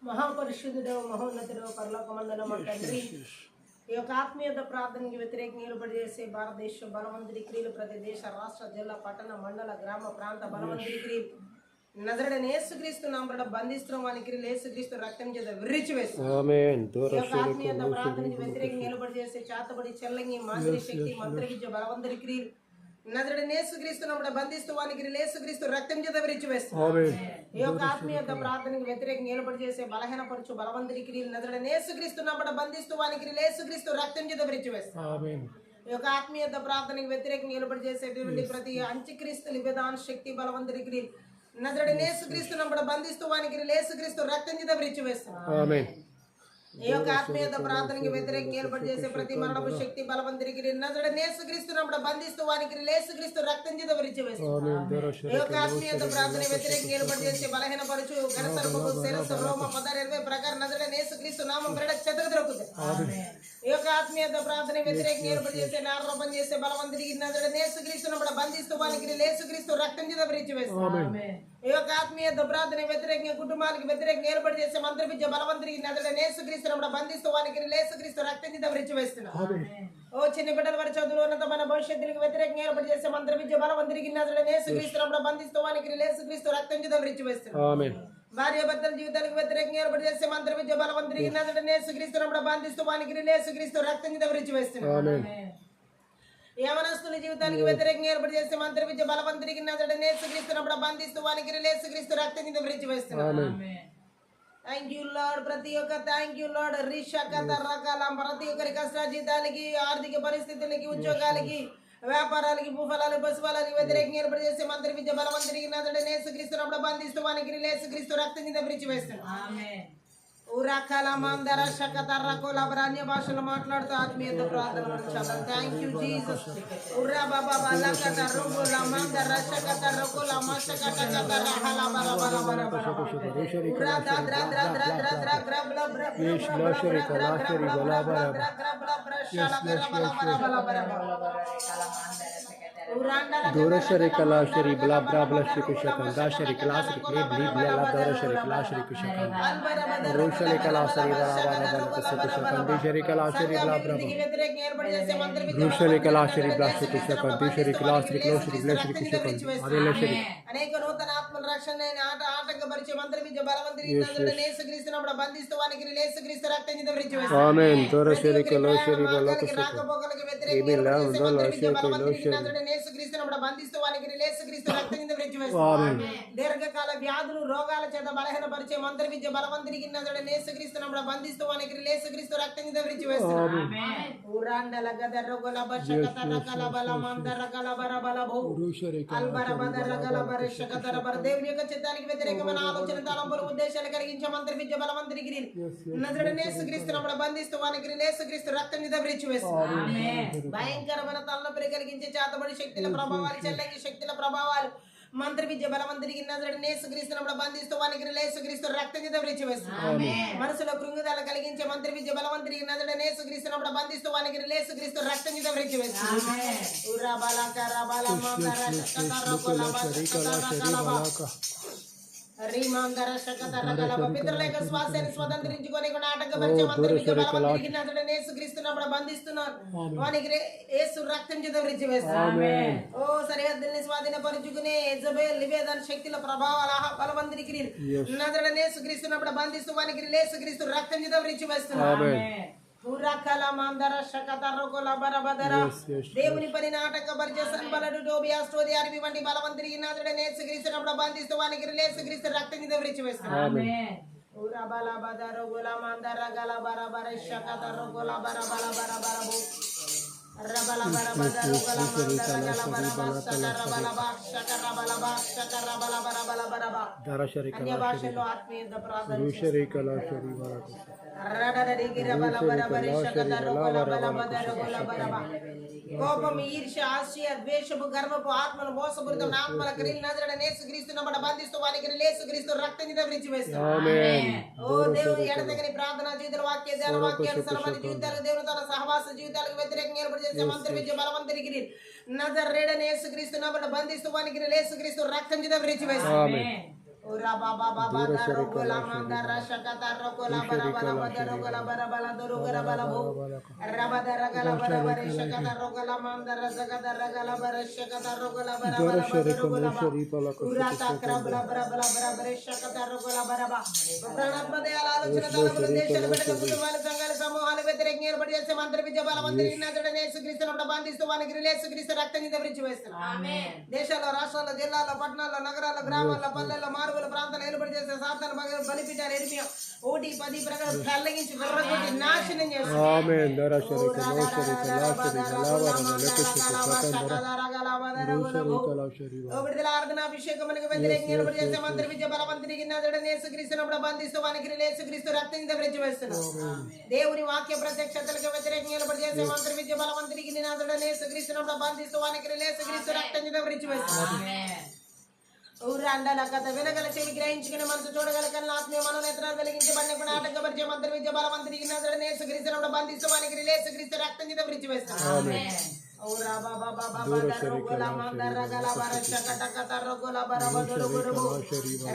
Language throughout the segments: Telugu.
మహాపరిశుద్ధుడు మహోన్నతుడు పరలోకమందున మా తండ్రి ఈ యొక్క ఆత్మీయత ప్రార్థనకి వ్యతిరేకంగా నిలబడి చేసే భారతదేశ బలవంతుడి క్రియలు ప్రతి దేశ రాష్ట్ర జిల్లా పట్టణ మండల గ్రామ ప్రాంత బలవంతుడి క్రియలు నజరుడైన యేసుక్రీస్తు నామమున బంధిస్తున్న వాని క్రియలు యేసుక్రీస్తు రక్తం చేత విరిచివేస్తున్నాం. ఈ యొక్క ఆత్మీయత ప్రార్థనకి వ్యతిరేకంగా నిలబడి చేసే చాతబడి చెల్లంగి మాదిరి శక్తి మంత్ర విద్య బలవంతుడి క్రియలు నజరుడైన యేసుక్రీస్తు నామమున బంధిస్తూ వాని క్రియలు యేసుక్రీస్తు రక్తం చేత విరిచివేస్తున్నాం. ఈ యొక్క ఆత్మీయత ప్రార్థనకి వ్యతిరేకంగా నిలబడి చేసే బలహీనపరచు బలవంతుడి క్రియలు నజరుడైన యేసుక్రీస్తు నామమున బంధిస్తూ వాని క్రియలు యేసుక్రీస్తు రక్తం చేత విరిచివేస్తున్నాం. ఈ యొక్క ఆత్మీయత ప్రార్థనకి వ్యతిరేకంగా నిలబడి చేసేటువంటి ప్రతి అంత్యక్రీస్తు విధాన శక్తి బలవంతుడి క్రియలు నజరుడైన యేసుక్రీస్తు నామమున బంధిస్తూ వాని క్రియలు యేసుక్రీస్తు రక్తం చేత విరిచివేస్తున్నాం. ఈ యొక్క ఆత్మీయత ప్రార్థనకి వ్యతిరేకంగా ఏర్పాటు చేసే ప్రతి మరణపు శక్తి బలవంతుడికి నజరుడైన యేసుక్రీస్తు నామమున బంధిస్తూ వానికి యేసుక్రీస్తు రక్తం చేత విరిచివేస్తున్నాం. ఈ యొక్క ఆత్మీయత ప్రార్థన వ్యతిరేకంగా ఏర్పాటు చేసే బలహీనపరచు గణసర్పము శిరస్సు రోమ 16 ప్రకారం నజరుడైన యేసుక్రీస్తు నామం బ్రడ చెదకు దొరుకుతుంది. ఈ యొక్క ఆత్మీయత ప్రార్థన వ్యతిరేకంగా ఏర్పాటు చేసే నారోపణ చేసే బలవంతుడికి నజరుడైన యేసుక్రీస్తు నామమున బంధిస్తూ వానికి యేసుక్రీస్తు రక్తం చేత విరిచివేస్తున్నాం. ఈ యొక్క ఆత్మీయత ప్రార్థన వ్యతిరేకంగా కుటుంబానికి వ్యతిరేకంగా ఏర్పాటు చేసే మంత్ర విద్య బలవంతుడికి నజరుడైన యేసుక్రీస్తు నామమున బంధిస్తూ వానికి యేసుక్రీస్తు రక్తం చేత విరిచివేస్తున్నాం. ఓ చిన్న బిడ్డల వారి చదువులు ఉన్నతమైన భవిష్యత్తులకు వ్యతిరేకంగా ఏర్పాటు చేసే మంత్ర విద్య బలవంతుడికి నజరుడైన యేసుక్రీస్తు నామమున బంధిస్తూ వానికి యేసుక్రీస్తు రక్తం చేత విరిచివేస్తున్నాం. భార్య భర్తల జీవితాలకు వ్యతిరేకంగా ఏర్పాటు చేసే మంత్ర విద్య బలవంతుడికి నజరుడైన యేసుక్రీస్తు నామమున బంధిస్తూ వానికి యేసుక్రీస్తు రక్తం చేత విరిచివేస్తున్నాం. యవనస్తుల జీవితానికి వ్యతిరేకంగా ఏర్పాటు చేసే మంత్ర విద్య బలవంతుడికి నజరుడైన యేసుక్రీస్తు నామమున బంధిస్తూ వానికి యేసుక్రీస్తు రక్తం చేత విరిచివేస్తున్నాం. Thank you lord. ప్రతి ఒక్క థ్యాంక్ యూ లార్డ్. రకాల ప్రతి ఒక్కరి కష్ట జీతాలకి ఆర్థిక పరిస్థితులకి ఉద్యోగాలకి వ్యాపారాలకి భూఫలాలు పశుఫలాలకి వ్యతిరేకంగా ఏర్పాటు చేసే మంత్ర విద్య బలవంతుడికి నజరుడైన యేసుక్రీస్తు నామమున బంధిస్తూ వానికి యేసుక్రీస్తు రక్తం చేత విరిచివేస్తున్నాం. ఉరకల మందర శకతర కొలబర అన్య భాషలు మాట్లాడుతూ ఆత్మీయత ప్రార్థన చాలా థ్యాంక్ యూ జీసస్. ఉర్రా బాబా బలకత రుగుల మందర శకతర కొల మశకట కతర హల బల బల బల బల ఉర్రా ద్ర ద్ర ద్ర ద్ర ద్ర గ్ర బ్ల బ్ర యేష్ లోషరి కలాషరి బల బల గ్ర బ్ల బ్ర శల బల బల బల బల దూరశరి కళాశరి బలా బ్రా బల శ్రీ కుషకం దాశరి కళాశరి క్లే బ్లీ బ్లా దూరశరి కళాశరి కుషకం రోషరి కళాశరి బలా బల బల కుషకం దీశరి కళాశరి బలా బ్రా రోషరి కళాశరి బలా శ్రీ కుషకం దీశరి కళాశరి క్లోషరి బ్లషరి కుషకం అదేలశరి అనేక నూతన ఆత్మల రక్షణ ఆటంకపరిచే మంత్ర విద్య బలవంతుడికి నజరుడైన యేసుక్రీస్తు నామమున బంధిస్తూ వానికి యేసుక్రీస్తు రక్తం చేత విరిచివేస్తున్నాం. ఆమేన్. దూరశరి కళాశరి బలా కుషకం రాకపోకలకు వ్యతిరేకంగా యేసుక్రీస్తు నామమున బంధిస్తూ వానికి యేసుక్రీస్తు రక్తం చేత విరిచివేస్తున్నాం. దీర్ఘకాల వ్యాధులు రోగాల చేత బలహీనపరిచే మంత్ర విద్య బలవంతుడికి నజరుడైన యేసుక్రీస్తు నామమున బంధిస్తూ వానికి యేసుక్రీస్తు రక్తం చేత విరిచివేస్తున్నాం. ఊరాండల గదరగల బషకతర కలబల మందర కలబర బలబో అల్బర బదర కలబర శకతర బర దేవుని యొక్క చిత్తానికి వ్యతిరేకమైన ఆలోచన తలంపులు ఉద్దేశాలు కలిగించే మంత్ర విద్య బలవంతుడికి నజరుడైన యేసుక్రీస్తు నామమున బంధిస్తూ వానికి యేసుక్రీస్తు రక్తం చేత విరిచివేస్తున్నాం. భయంకరమైన తలనొప్పి కలిగించే చేతబడి శక్తుల ప్రభావాలు చెల్లంగి శక్తుల ప్రభావాలు మంత్ర విద్య బలవంతుడికి నజరుడైన యేసుక్రీస్తు నామమున బంధిస్తూ వానికి యేసుక్రీస్తు రక్తం చేత విరిచివేస్తున్నాం. మనసులో కృంగుదల కలిగించే మంత్ర విద్య బలవంతుడికి నజరుడైన యేసుక్రీస్తు నామమున బంధిస్తూ వానికి యేసుక్రీస్తు రక్తం చేత విరిచివేస్తున్నాం. ఉరా బలక రబల మందర శకతర కొలబ రీమాందర శకతర కలబ పితరుల యొక్క శ్వాసాన్ని స్వతంత్రించుకొని ఆటంకపరిచే మంత్ర విద్య బలవంతుడికి నజరుడైన యేసుక్రీస్తు నామమున బంధిస్తున్నారు వానికి యేసు రక్తం చేత విరిచివేస్తున్నాం. ఓ సరిహద్దుల్ని స్వాధీనపరుచుకునే యెజబెల్ నివేదన శక్తుల ప్రభావాల బలవంతుడికి నజరుడైన యేసుక్రీస్తు నామమున బంధిస్తూ వానికి యేసుక్రీస్తు రక్తం చేత విరిచివేస్తున్నాం. దేవుని పని నాటకపరిచే సంబలడు డోబియా స్టోది అరవి వంటి బలవంతుడికి నజరుడైన యేసుక్రీస్తు నామమున బంధిస్తూ వానికి యేసుక్రీస్తు రక్తం చేత విరిచివేస్తున్నాం. ఉరా బల బదర గోల మందర గల బర బర శకతర గోల బర బల బర బర బో రబల బర బదర గోల మందర గల బర బర శకర బల బా శకర బల బా శకర బల బర బల బర బా దరశరి అన్య భాషల్లో ఆత్మీయత ప్రార్థన రోషరి కళాశరి బలా కోపం ఈర్ష్య ఆశయ ద్వేషము గర్వపు ఆత్మలు మోసపూరితమైన ఆత్మల క్రియలు నజరుడైన యేసుక్రీస్తు నామమున బంధిస్తూ వానికి యేసుక్రీస్తు రక్తం చేత విరిచివేస్తున్నాం. ఓ దేవుని ఎడతెగని ప్రార్థన జీవితాల వాక్య ధ్యాన వాక్యానుసారమైన జీవితాలకు దేవుని తన సహవాస జీవితాలకు వ్యతిరేకంగా ఏర్పాటు చేసే మంత్ర విద్య బలవంతుడికి నజరుడైన యేసుక్రీస్తు నామమున బంధిస్తూ వానికి యేసుక్రీస్తు రక్తం చేత విరిచివేస్తున్నాం. Ura baba baba daro gola mandara shakata rokola bara bara bara gola bara bara doro gara bara bo rabada gala bara bara shakata rokola mandara shakata ragala bara shakata rokola bara bara doro gola ba ura takra bara bara bara bara bara shakata rokola bara ba ప్రాణాత్మ దేయాల ఆలోచన తలములు దేశాలు బిడ్డల కుటుంబాల సంఘాల సమూహాల వ్యతిరేకంగా ఏర్పడి చేసే మంత్రి విద్య బలవంతుని నజరుడైన యేసుక్రీస్తును బంధిస్తూ వానికి యేసుక్రీస్తు రక్తం ధరించి వేస్తున్నాం ఆమేన్ దేశాల్లో రాష్ట్రాల్లో జిల్లాల్లో పట్టణాల్లో నగరాల్లో గ్రామాల్లో పల్లెల్లో మారుమూల ప్రాంతాల్లో ఏర్పడి చేసే సాతాను బలిపీఠాలు ఎరిమియా 1 10 ప్రకారం కళ్ళగించి విర్రగొట్టి నాశనం చేస్తాం ఆమేన్ దరశరిక లోశరిక లాశరిక లావరమ లెకశిక సకందర విడుదల ఆరాధన అభిషేకమునకు వ్యతిరేకంగా ఏర్పడి చేసే మంత్రి విద్య బలవంతునికి నజరుడైన యేసుక్రీస్తును బంధిస్తూ వానికి యేసుక్రీస్తు రక్తం ధరించి వేస్తున్నాం దేవుని వాక్య ప్రత్యక్షతలకు వ్యతిరేకంగా ఏర్పడి చేసే మంత్రి విద్య బలవంతునికి నజరుడైన యేసుక్రీస్తును బంధిస్తూ వానికి యేసుక్రీస్తు రక్తం ధరించి వేస్తున్నాం ఆమేన్ ఊరండల కథ వినగల చెవి గ్రహించుకుని మనసు చూడగల కన్నా ఆత్మీయ మనోనేత్రాలు వెలిగించబడిన నాటకపరిచే మంత్రి విద్య బలవంతునికి నజరుడైన యేసుక్రీస్తును బంధిస్తూ వానికి యేసుక్రీస్తు రక్తం ధరించి వేస్తున్నాం ఆమేన్ ఔరా బాబా బాబా బాదరు గోలా మందర గల బరష కటక తర గోలా బరబదరు గురుబు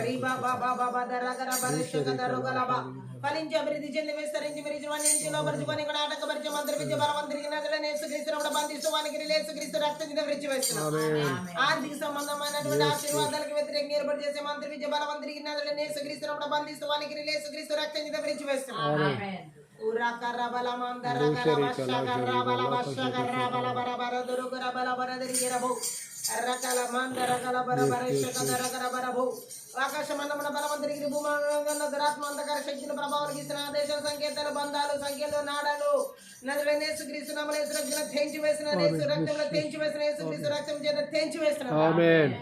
రిబా బాబా బాబా దర గర బరష కతరు గల బా ఫలించి అభివృద్ధి చెంది విస్తరించి మీరు జీవనించిలో పరుచుకొని నాటకపరిచే మంత్రి విద్య బలవంతునికి నజరుడైన యేసుక్రీస్తును బంధిస్తూ వానికి యేసుక్రీస్తు రక్తం ధరించి వేస్తున్నాం ఆమేన్ ఆర్థిక సంబంధమైనటువంటి ఆశీర్వాదాలకు వ్యతిరేకంగా ఏర్పాటు చేసే మంత్రి విద్య బలవంతునికి నజరుడైన యేసుక్రీస్తును బంధిస్తూ వానికి యేసుక్రీస్తు రక్తం ధరించి వేస్తున్నాం ఆమేన్ ఊరా కర్రబల మందర గల బష కర్రబల బష కర్రబల బరబర దురుగర బల బరదరిగిరబో రకల మందర గల బరబర శకదర గరబరబో ఆకాశమండమున బలవంతునికి భూమండల దురాత్మ అంధకార శక్తిని ప్రభావానికి ఇచ్చిన ఆదేశాల సంకేతాలు బంధాలు సంఖ్యలు నాడాలు నజరుడైన యేసుక్రీస్తు నామమున యేసు రక్తంలో తెంచి వేసిన యేసు రక్తంలో తెంచి వేసిన యేసుక్రీస్తు రక్తం చేత తెంచి వేసిన ఆమేన్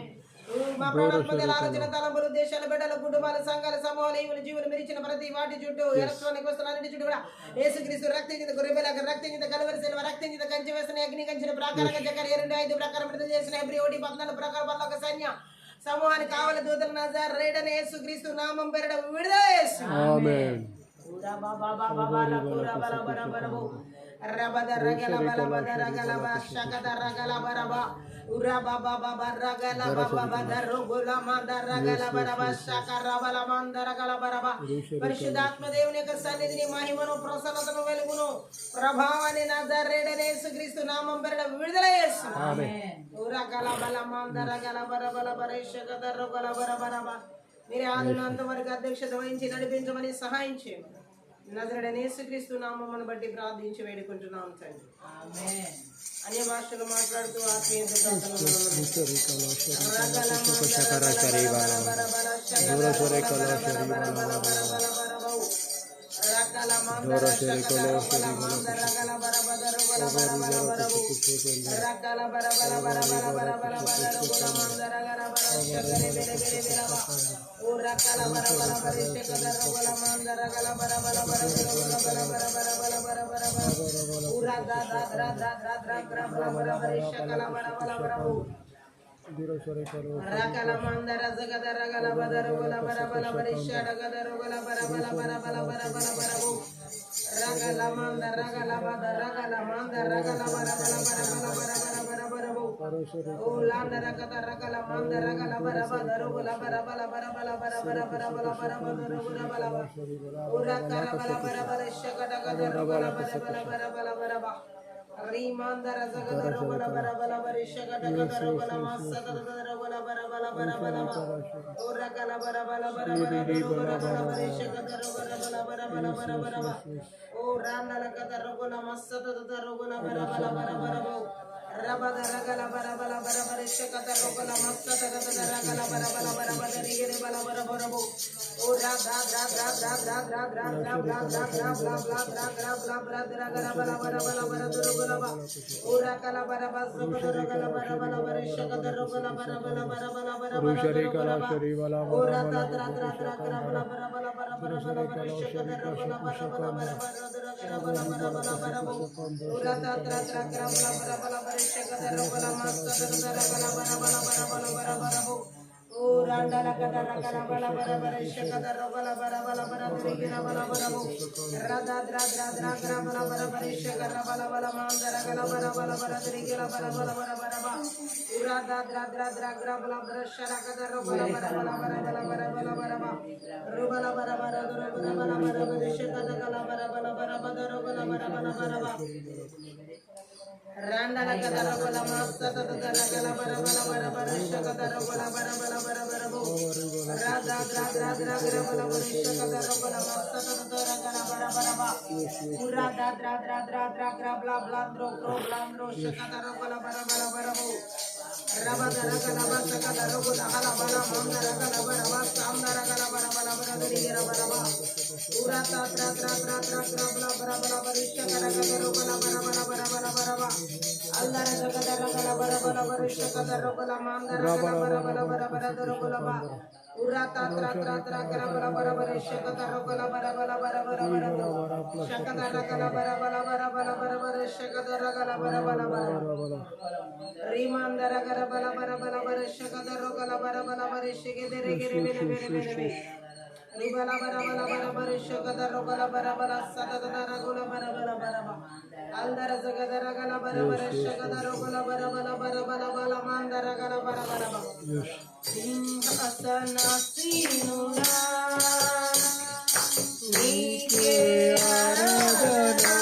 మా ప్రాణాత్మల ఆలోచన తలంపులు దేశాల బిడ్డల కుటుంబాల సంఘాల సమూహాలు ఈవులు జీవులు మిరిచిన ప్రతి వాటి చుట్టూ ఎలక్ట్రానిక్ వస్తువులన్నిటి చుట్టూ కూడా యేసుక్రీస్తు రక్తం చేత గొర్రెపిల్ల రక్తం చేత కలువరి శిలువ రక్తం చేత కంచి వేసిన అగ్ని కంచిన ప్రకారంగా జకర్యా 2:5 ప్రకారం విడుదల చేసిన హెబ్రీ 1:14 ప్రకారం పరలోక సైన్య సమూహానికి కావలి దూతల నజరేయుడైన యేసుక్రీస్తు నామం పేరిట విడుదల చేసి ఆమేన్ ఊరా బాబా బాబా లకురా బల బర బరబో రబద రగల బల బద రగల బషకద రగల బరబా ఊరా బాబా బాబా రగల బాబా బద రగల మంద రగల బరబ షకర బల మంద రగల బరబా పరిశుద్ధాత్మ దేవుని యొక్క సన్నిధిని మహిమను ప్రసన్నతను వెలుగును ప్రభావాన్ని నజరేయుడైన యేసుక్రీస్తు నామం పేరిట విడుదల చేసి ఆమేన్ ఊరా గల బల మంద రగల బరబల బరేషకద రగల బరబరబా మీరే ఆదినంత వరకు అధ్యక్షత వహించి నడిపించమని సహాయం చేయమని నజరుడైన యేసుక్రీస్తు నామమును బట్టి ప్రార్థించి వేడుకుంటున్నాం తండ్రి ఆమేన్ అన్య భాషలు మాట్లాడుతూ ఆత్మీయ రకల మందర జగద రగల బదరు బల బల బల బరిషడ గదరు బల బల బల బల బల బల బల బరబు రగల మందర రగల బదర రగల మందర రగల బల బల బల బల బల బల బరబు ఓ లాందర గద రగల మందర రగల బల బదరు బల బల బల బల బల బల బల బల బల బదరు బల బల ఓ రకర బల బల బల షగడ గదరు బల బల బల బల బల బల రీమాందర జగదరు బల బల బల బరిషగడ గదరు బల మస్సద గదరు బల బల బల బల బల ఓ రగల బల బల బల బల బల బరిషగదరు బల బల బల బల బల బల ఓ రాందల గదరు బల మస్సద గదరు బల బల బల బల బల రబద రగల బల బల బల బరిషగదరు బల మస్సద గదరు రగల బల బల బల బల రిగిరి బల బల బల ఓ రా రా రా రా రా రా రా రా రా రా రా రా రా రా రా రా రా రగల బల బల బల బల దురు బల ఓ రగల బల బల బల రగల బల బల బరిషగదరు బల బల బల బల బల బల బల ఓ రా రా రా రా రా రా బల బల బల బల బల బల బరిషగదరు బల బల బల బల బల బల బల బల బల ఓ రా రా రా రా రా బల బల బల బరిషగదరు బల మస్సద గదరు బల బల బల బల బల బల ఓ రాండల గదర గల బల బల బరిషగదరు బల బల బల బల దురిగిన బల బల రద ద్ర ద్ర ద్ర ద్ర బల బల బరిషగర బల బల మందర గల బల బల బల దురిగిన బల బల బల బల ఓ రా Rada dra dra dra gra bala bara shara kada ro bala bara bala bara bala bara bala bara ba ro bala bara bara ro bala bara bara bara shaka da gala bara bala bara bara ro bala bara bala bara ba Randa la kada ro bala masta da da gala gala bara bala bara bara shaka da ro bala bara bala bara bara bo Rada dra dra dra gra bala bara shaka da ro bala masta da da gala bara bara ba Rada dra dra dra dra gra bla bla dro bro bla dro shaka da ro bala bara bara bara bo Rabadara kalaba sakada rogo dagala bala mandara kalaba raba samdara kalaba bala bala dari gira bala pura tra tra tra tra tra tra bala bala bala barisha kara kara rogo bala bala bala bala bala bala bala aldara sakada kala bala bala barisha kara rogo bala mandara kala bala bala bala bala rogo bala pura tra tra tra tra kara bala bala barisha kara rogo bala bala bala bala bala bala sakada kala bala bala bala bala bala barisha kara kala bala bala bala Rimandara gara bala bala bala bala shakada rogala bala bala bala shige dere gere bere bere bere bere Ribala bala bala bala bala shakada rogala bala bala sada dara gola bala bala bala bala Aldara zagada ragala bala bala shakada rogala bala bala bala bala bala mandara gara bala bala bala Asana sinuna Nike aradana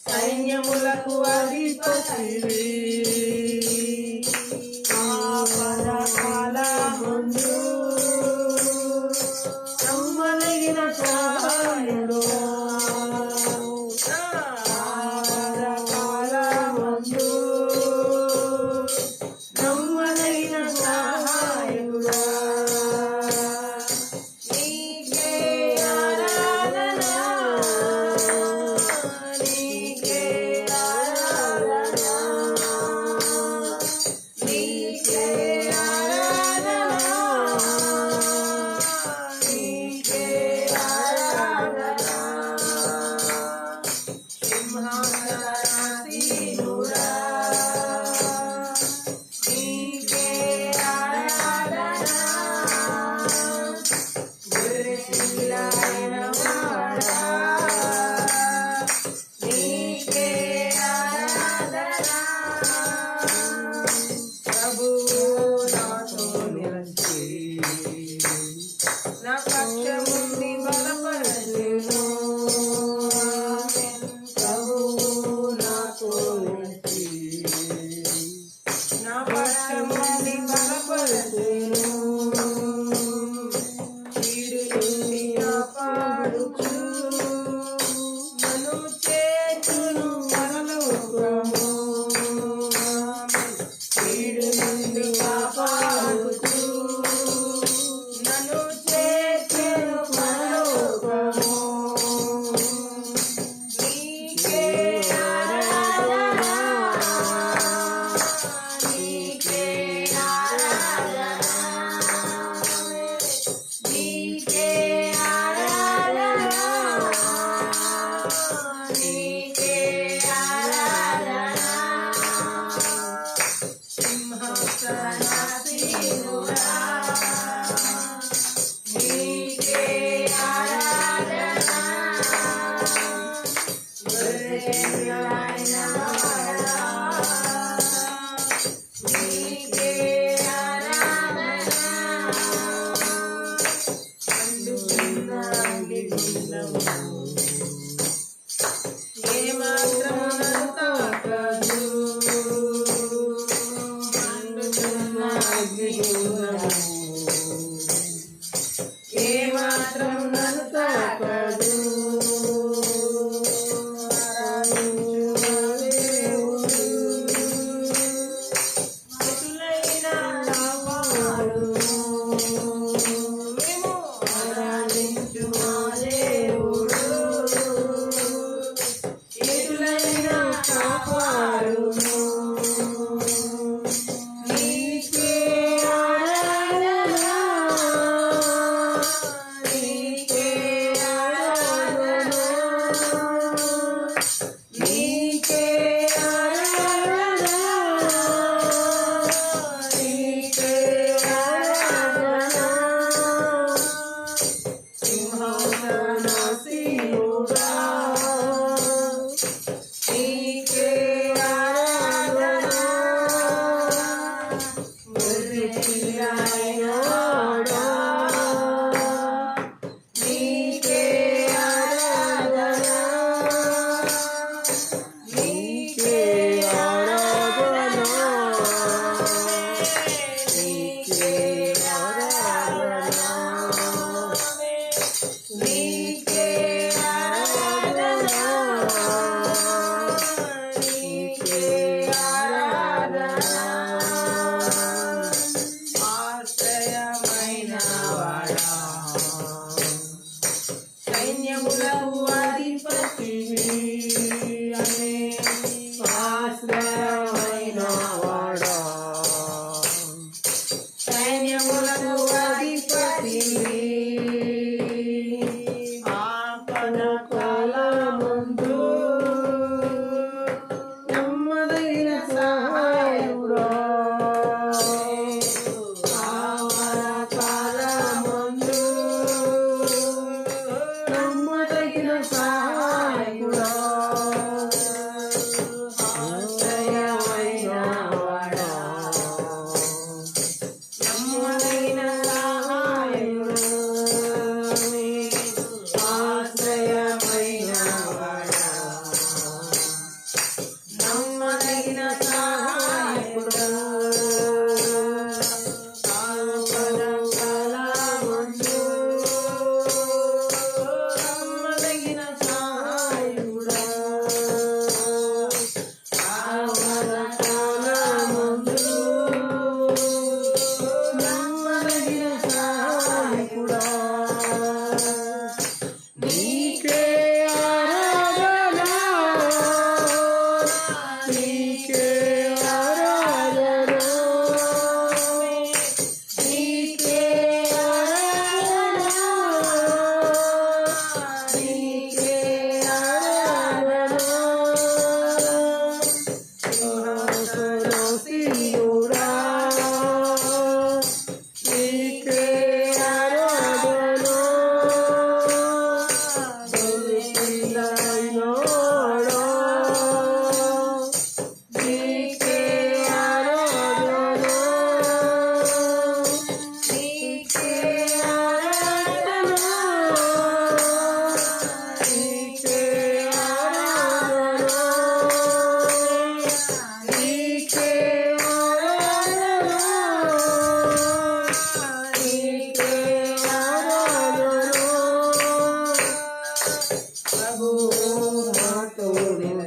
సైన్యములకు అధిపతివి ఆపదకాలమందు నమ్మదగిన సహాయుడు ఆపదకాలమందు నమ్మదగిన సహాయుడు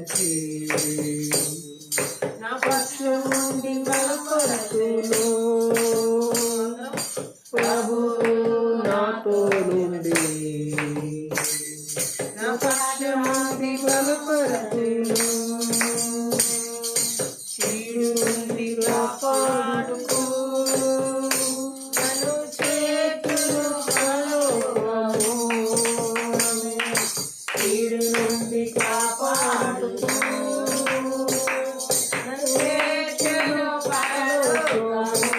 నిలిచి నా పక్షముండి బలపరచును ప్రభువు నాతో నుండి నా పక్షముండి బలపరచును చీడు నుండి కాపాడుకో నన్ను చేతులు పరలోకము చీడు నుండి కాపాడుకో నన్ను చేతులు పరలోకము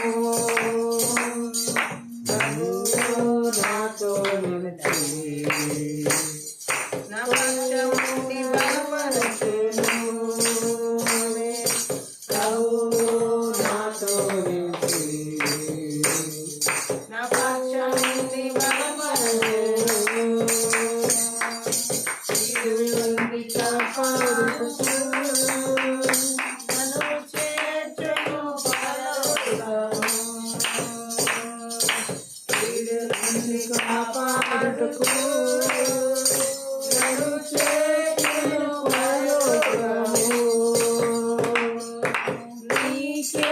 నాతో నిలిచి నా పక్షముండి బలపరచును ప్రభువు నాతో నిలిచి నా పక్షముండి బలపరచును చీడు నుండి కాపాడును నన్ను చేర్చును పరలోకము కాపాడుకు నన్ను చేతులు పరలోకము నీకే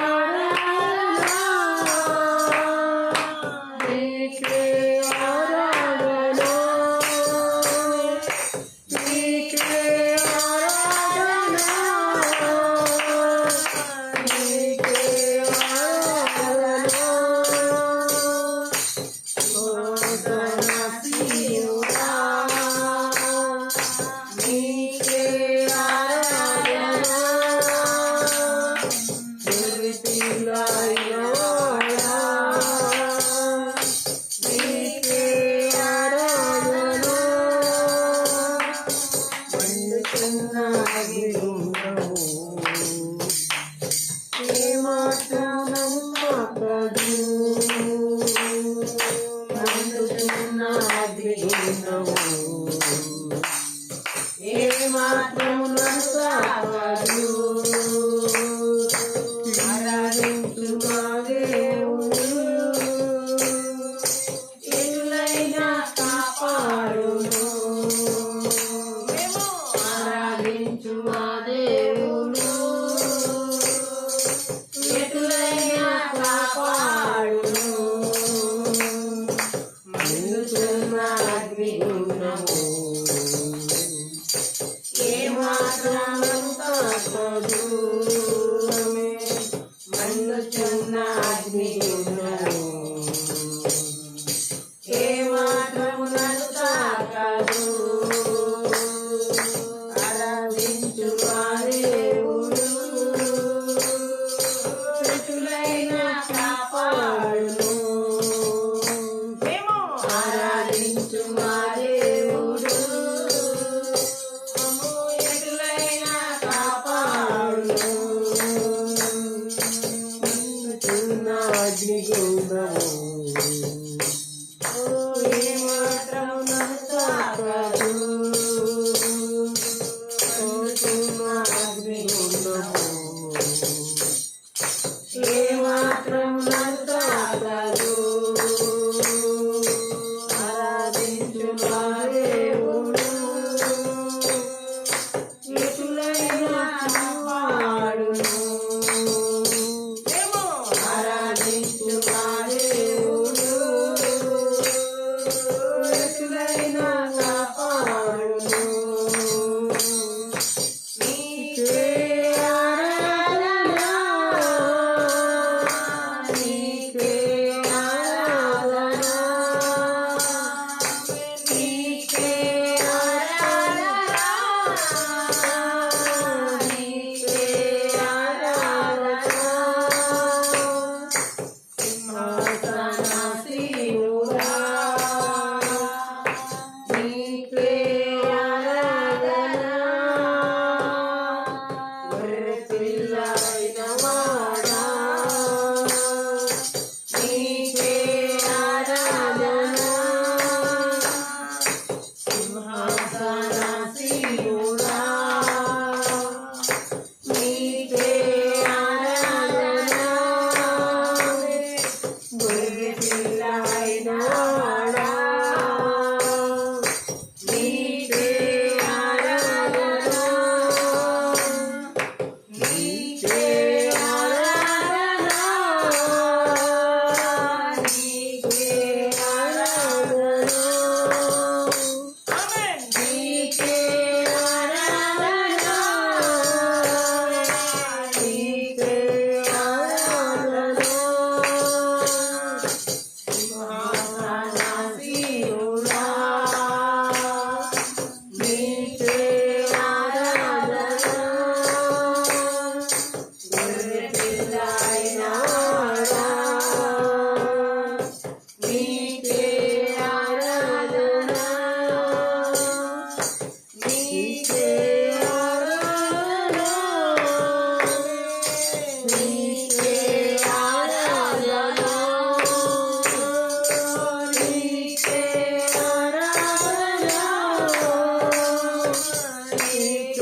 ఆరాధన నీకే ఆరాధన నీకే ఆరాధన నీకే ఆరాధన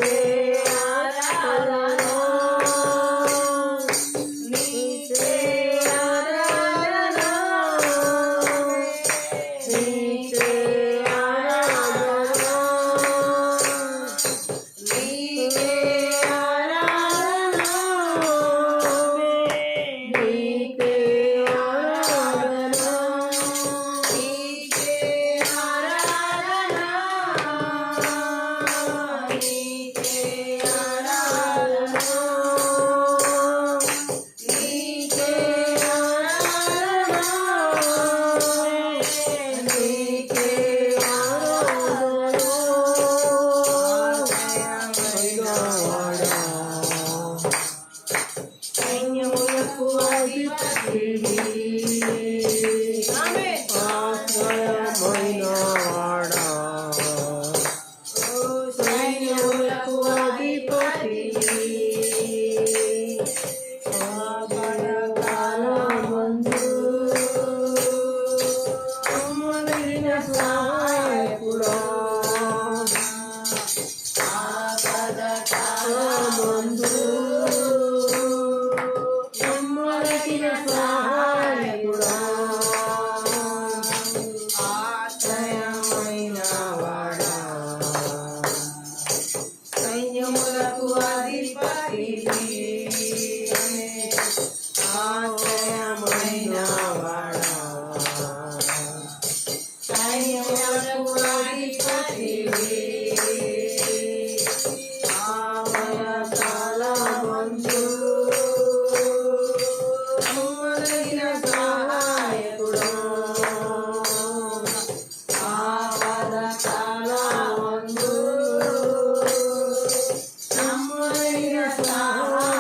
నీకే ఆరాధన నీకే ఆరాధన నీకే ఆరాధన నీకే ఆరాధన నీకే ఆరాధన నీకే ఆరాధన నీకే ఆరాధన నీకే ఆరాధన నీకే సైన్యములకు అధిపతివి ఆమేన్ ఆశ్రయమైన వాడా ఓ సైన్యములకు అధిపతివి ఆపదకాలమందు అమ్మదైన సహాయకుడా ఆపదకాలమందు అమ్మదైన సహాయకుడా ఆశ్రయమైన వాడా సైన్యములకు అధిపతివి ఆశ్రయమైన వాడా సైన్యములకు అధిపతివి ఆపదకాలమందు అమ్మదైన సహాయకుడా ఆపదకాలమందు అమ్మదైన సహాయకుడా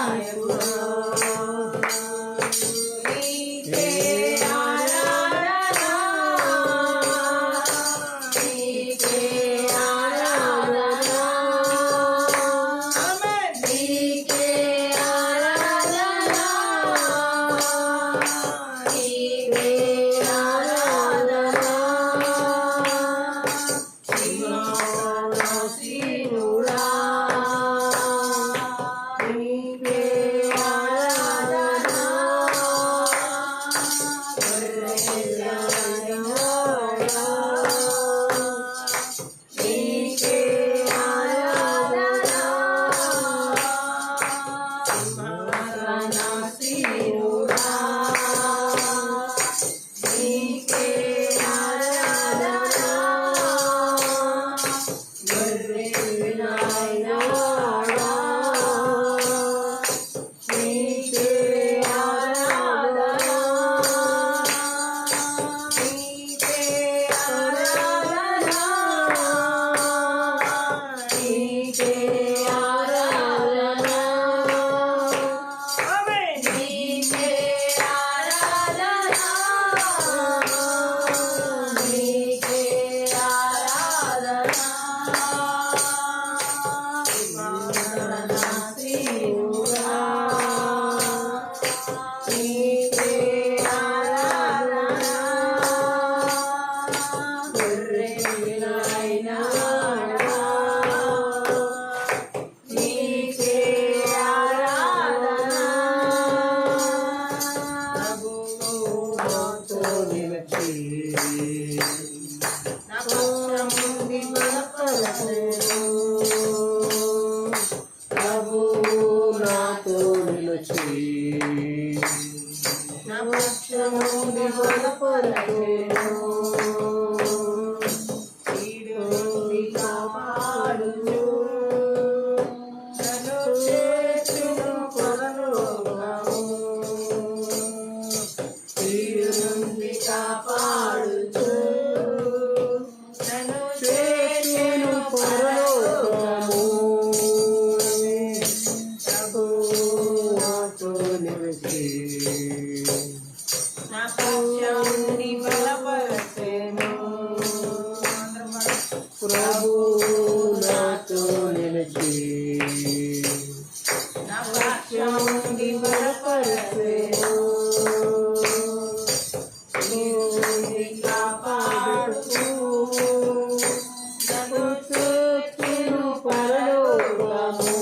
దుఃఖము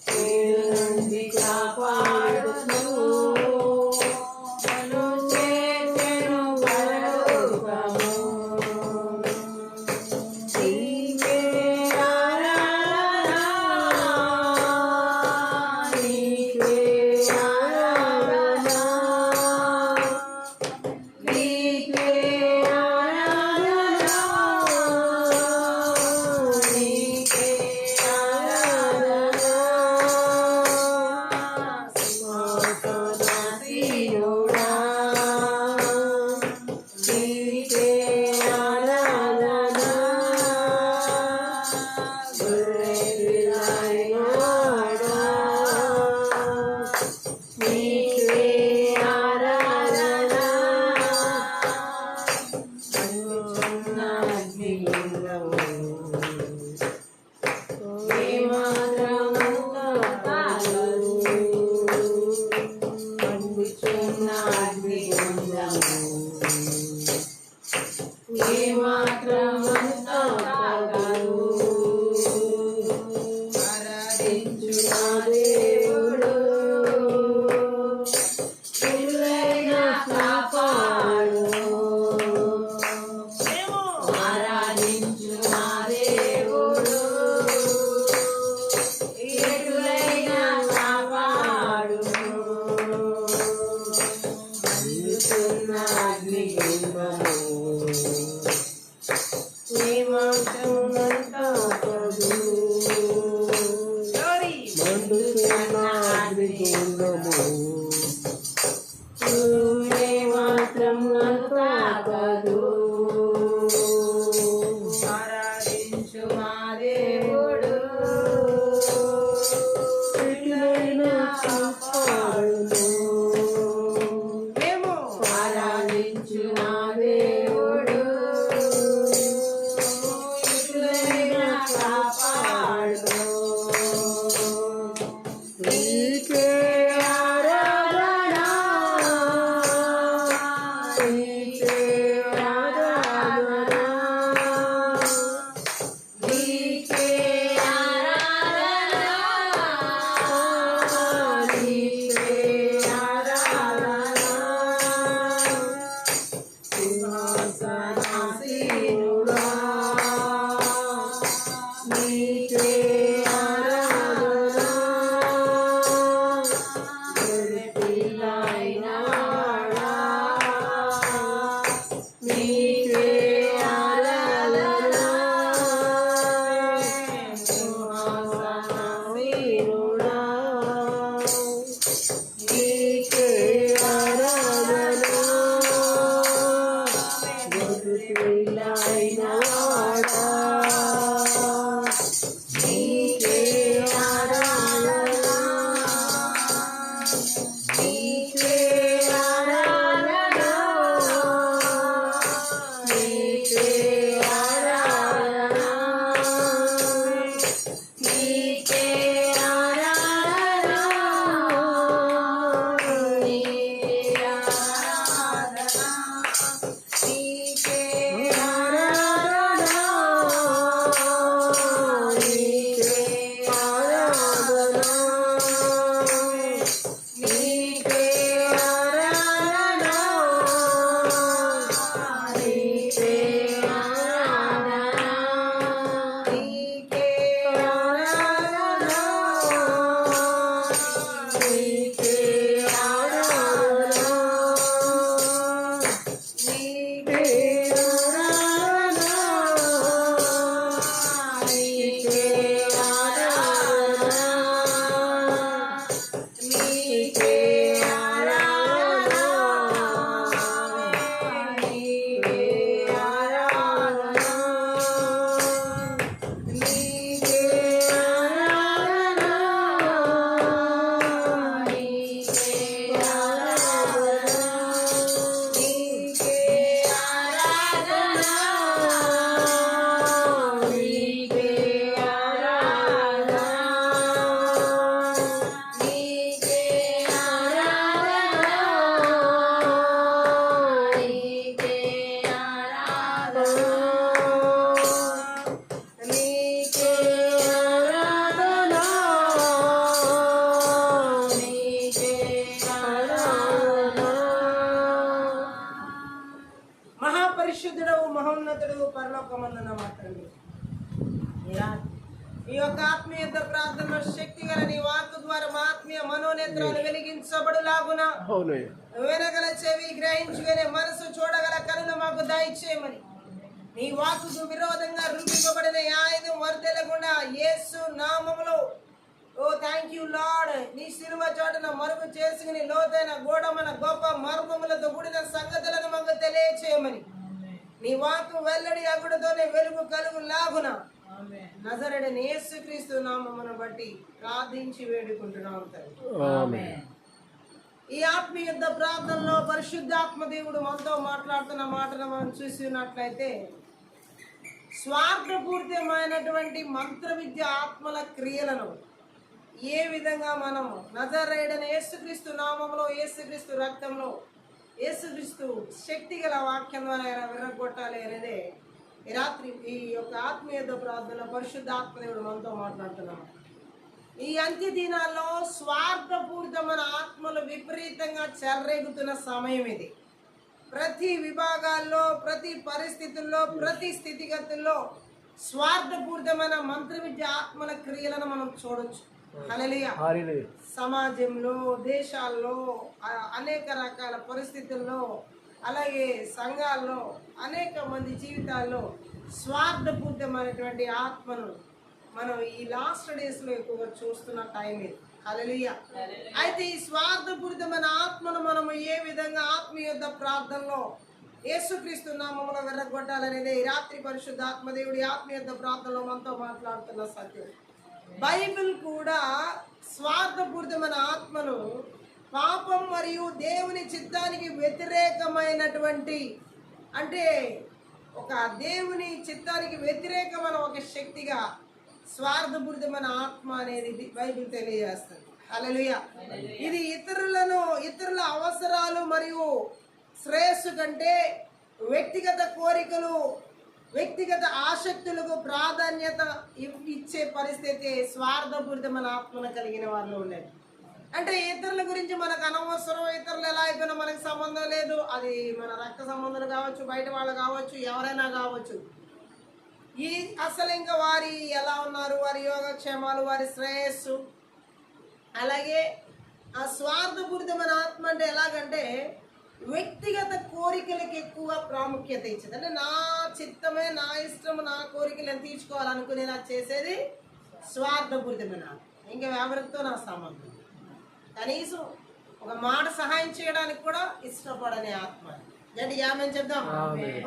కీడు నుండి కాపాడును నన్ను చేర్చెను పరలోకము నీకే ఆరాధన నీకే ఆరాధన నీకే ఆరాధన నీకే ఆరాధన సింహాసనాసీనుడా నీకే ఆరాధన గొర్రెపిల్లైనవాడా నీకే ఆరాధన మండుచున్న అగ్నిలింగము ఏమాత్రము కాగదు మండుచున్న అగ్నిలింగము ఏమాత్రము కాగదు ఆరాధించు నా దేవుడు ఇరులైన కాపాడును ఆరాధించు నా దేవుడు ఇరులైన కాపాడును మండుచున్న అగ్నిలింగము ఏమాత్రమునంటాకదు మండుచున్న అగ్నిలింగము ఏమాత్రమునంటాకదు ఆరాధించు మా దేవుడు ఇరులైన కాపాడును ఆరాధించు నా దేవుడు ఇరులైన కాపాడును నీకే ఆరాధన నీకే ఆరాధన నీకే ఆరాధన నీకే ఆరాధన సింహాసనాసీనుడా నీకే ఆరాధన గొర్రెపిల్లైనవాడా నీకే ఆరాధన సింహాసనాసీనుడా నీకే ఆరాధన గొర్రెపిల్లైనవాడా నీకే ఈ యొక్క ఆత్మీయ ప్రార్థన శక్తి గల నీ వాక్కు ద్వారా మా ఆత్మీయ మనోనేత్రాలు వెలిగించబడులాగున వినగల చెవి గ్రహించుకునే మనసు చూడగల కనులు మాకు దయచేయమని నీ వాక్కుకు విరోధంగా రూపింపబడిన ఆయుధం వర్దెలకుండా యేసు నామములో ఓ థ్యాంక్ యూ లార్డ్ నీ శిలువ చోటన మరుగు చేసుకుని లోతైన గూఢమైన గొప్ప మర్మములతో కూడిన సంగతులను మాకు తెలియచేయమని నీ వాక్కు వెల్లడి అగుడుతోనే వెలుగు కలుగు లాగున నజరేయుడైన యేసుక్రీస్తు నామమును బట్టి ప్రార్థించి వేడుకుంటున్నాం తండ్రి. ఈ ఆత్మీయ ప్రార్థనలో పరిశుద్ధాత్మ దేవుడు మనతో మాట్లాడుతున్న మాటను మనం చూసినట్లయితే స్వార్థపూరితమైనటువంటి మంత్ర విద్య ఆత్మల క్రియలను ఏ విధంగా మనము నజరేయుడైన యేసుక్రీస్తు నామములో యేసుక్రీస్తు రక్తంలో యేసుక్రీస్తు శక్తి గల వాక్యం ద్వారా విరగొట్టాలి అనేదే ఈ రాత్రి ఈ యొక్క ఆత్మీయ ప్రార్థన పరిశుద్ధాత్మ దేవుడు మనతో మాట్లాడుతున్నాము. ఈ అంత్య దినాల్లో స్వార్థపూరితమైన ఆత్మలు విపరీతంగా చెలరేగుతున్న సమయం ఇది. ప్రతి విభాగాల్లో, ప్రతి పరిస్థితుల్లో, ప్రతి స్థితిగతుల్లో స్వార్థపూరితమైన మంత్ర విద్య ఆత్మల క్రియలను మనం చూడొచ్చు. హల్లెలూయా. సమాజంలో, దేశాల్లో, అనేక రకాల పరిస్థితుల్లో, అలాగే సంఘాల్లో, అనేక మంది జీవితాల్లో స్వార్థపూరితమైనటువంటి ఆత్మను మనం ఈ లాస్ట్ డేస్లో ఎక్కువగా చూస్తున్న టైం ఇది. హల్లెలూయా. అయితే ఈ స్వార్థపూరితమైన ఆత్మను మనము ఏ విధంగా ఆత్మీయ ప్రార్థనలో యేసుక్రీస్తు నామములో వెర్రగొట్టాలనేది ఈ రాత్రి పరిశుద్ధాత్మ దేవుడి ఆత్మీయ ప్రార్థనలో మనతో మాట్లాడుతున్న సత్యం. బైబిల్ కూడా స్వార్థపూరితమైన ఆత్మను పాపం మరియు దేవుని చిత్తానికి వ్యతిరేకమైనటువంటి, అంటే ఒక దేవుని చిత్తానికి వ్యతిరేకమైన ఒక శక్తిగా స్వార్థపూరితమైన ఆత్మ అనేది బైబిల్ తెలియజేస్తుంది. హల్లెలూయా. ఇది ఇతరుల అవసరాలు మరియు శ్రేయస్సు కంటే వ్యక్తిగత కోరికలు, వ్యక్తిగత ఆసక్తులకు ప్రాధాన్యత ఇచ్చే పరిస్థితి స్వార్థపూరితమైన ఆత్మను కలిగిన వాళ్ళు ఉండేది. అంటే ఇతరుల గురించి మనకు అనవసరం, ఇతరులు ఎలా అయిపోయినా మనకు సంబంధం లేదు. అది మన రక్త సంబంధాలు కావచ్చు, బయట వాళ్ళు కావచ్చు, ఎవరైనా కావచ్చు. అసలు ఇంకా వారి ఎలా ఉన్నారు, వారి యోగక్షేమాలు, వారి శ్రేయస్సు. అలాగే ఆ స్వార్థపూరితమైన ఆత్మ అంటే ఎలాగంటే వ్యక్తిగత కోరికలకు ఎక్కువ ప్రాముఖ్యత ఇచ్చేది. అంటే నా చిత్తమే, నా ఇష్టము, నా కోరికలను తీర్చుకోవాలనుకునే నాకు చేసేది స్వార్థపూరితమైన ఆత్మ. ఇంకా ఎవరితో నా సంబంధం, కనీసం ఒక మాట సహాయం చేయడానికి కూడా ఇష్టపడని ఆత్మ. గట్టిగా ఆమేన్ చెప్దాం.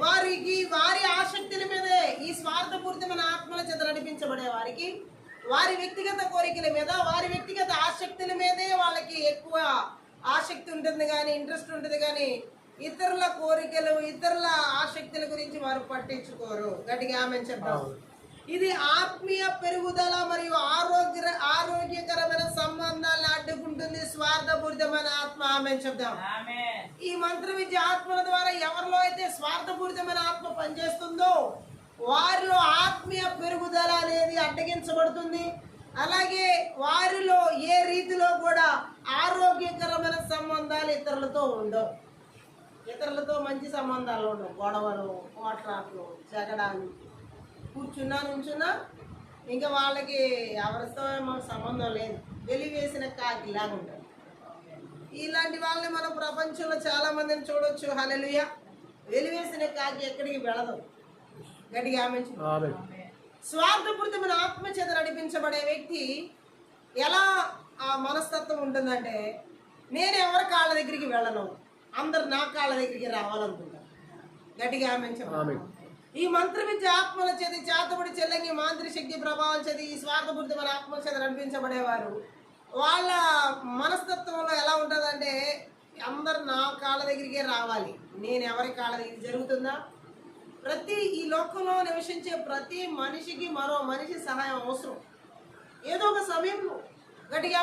వారి ఆసక్తుల మీదే ఈ స్వార్థపూరితమైన ఆత్మల చేత నడిపించబడే వారికి వారి వ్యక్తిగత కోరికల మీద, వారి వ్యక్తిగత ఆసక్తుల మీదే వాళ్ళకి ఎక్కువ ఆసక్తి ఉంటుంది కానీ, ఇంట్రెస్ట్ ఉంటుంది కానీ ఇతరుల కోరికలు, ఇతరుల ఆసక్తుల గురించి వారు పట్టించుకోరు. గట్టిగా ఆమేన్ చెప్దాం. ఇది ఆత్మీయ పెరుగుదల మరియు ఆరోగ్యకరమైన సంబంధాలను అడ్డుకుంటుంది స్వార్థపూరితమైన ఆత్మ. ఆమేన్ చెప్దాం. ఈ మంత్ర విద్య ఆత్మల ద్వారా ఎవరిలో అయితే స్వార్థపూరితమైన ఆత్మ పనిచేస్తుందో వారిలో ఆత్మీయ పెరుగుదల అనేది అడ్డగించబడుతుంది. అలాగే వారిలో ఏ రీతిలో కూడా ఆరోగ్యకరమైన సంబంధాలు ఇతరులతో ఉండవు. ఇతరులతో మంచి సంబంధాలు ఉండవు. గొడవలు, పోట్లాట్లు, జగడాలు, కూర్చున్నా నుంచున్నా ఇంకా వాళ్ళకి ఎవరితో మాకు సంబంధం లేదు, వెలివేసిన కాకిలాగా ఉంటారు. ఇలాంటి వాళ్ళని మనం ప్రపంచంలో చాలా మందిని చూడొచ్చు. హల్లెలూయా. వెలివేసిన కాకి ఎక్కడికి వెళ్ళదు. గట్టిగా ఆమేన్. స్వార్థపూరితమైన ఆత్మ చేత నడిపించబడే వ్యక్తి ఎలా ఆ మనస్తత్వం ఉంటుందంటే, నేను ఎవరి కాళ్ళ దగ్గరికి వెళ్ళను, అందరు నా కాళ్ళ దగ్గరికి రావాలనుకుంటాను. గట్టిగా ఆమేన్. ఈ మంత్ర విద్య ఆత్మల చేతి చేతబడి చెల్లంగి మాంత్రి శక్తి ప్రభావం చేతి ఈ స్వార్థపూరితమైన ఆత్మల చేత నడిపించబడేవారు వాళ్ళ మనస్తత్వంలో ఎలా ఉంటుందంటే, అందరు నా కాళ్ళ దగ్గరికే రావాలి, నేను ఎవరి కాళ్ళ దగ్గర జరుగుతుందా. ఈ లోకంలో నివసించే ప్రతి మనిషికి మరో మనిషి సహాయం అవసరం ఏదో ఒక సమయంలో. గట్టిగా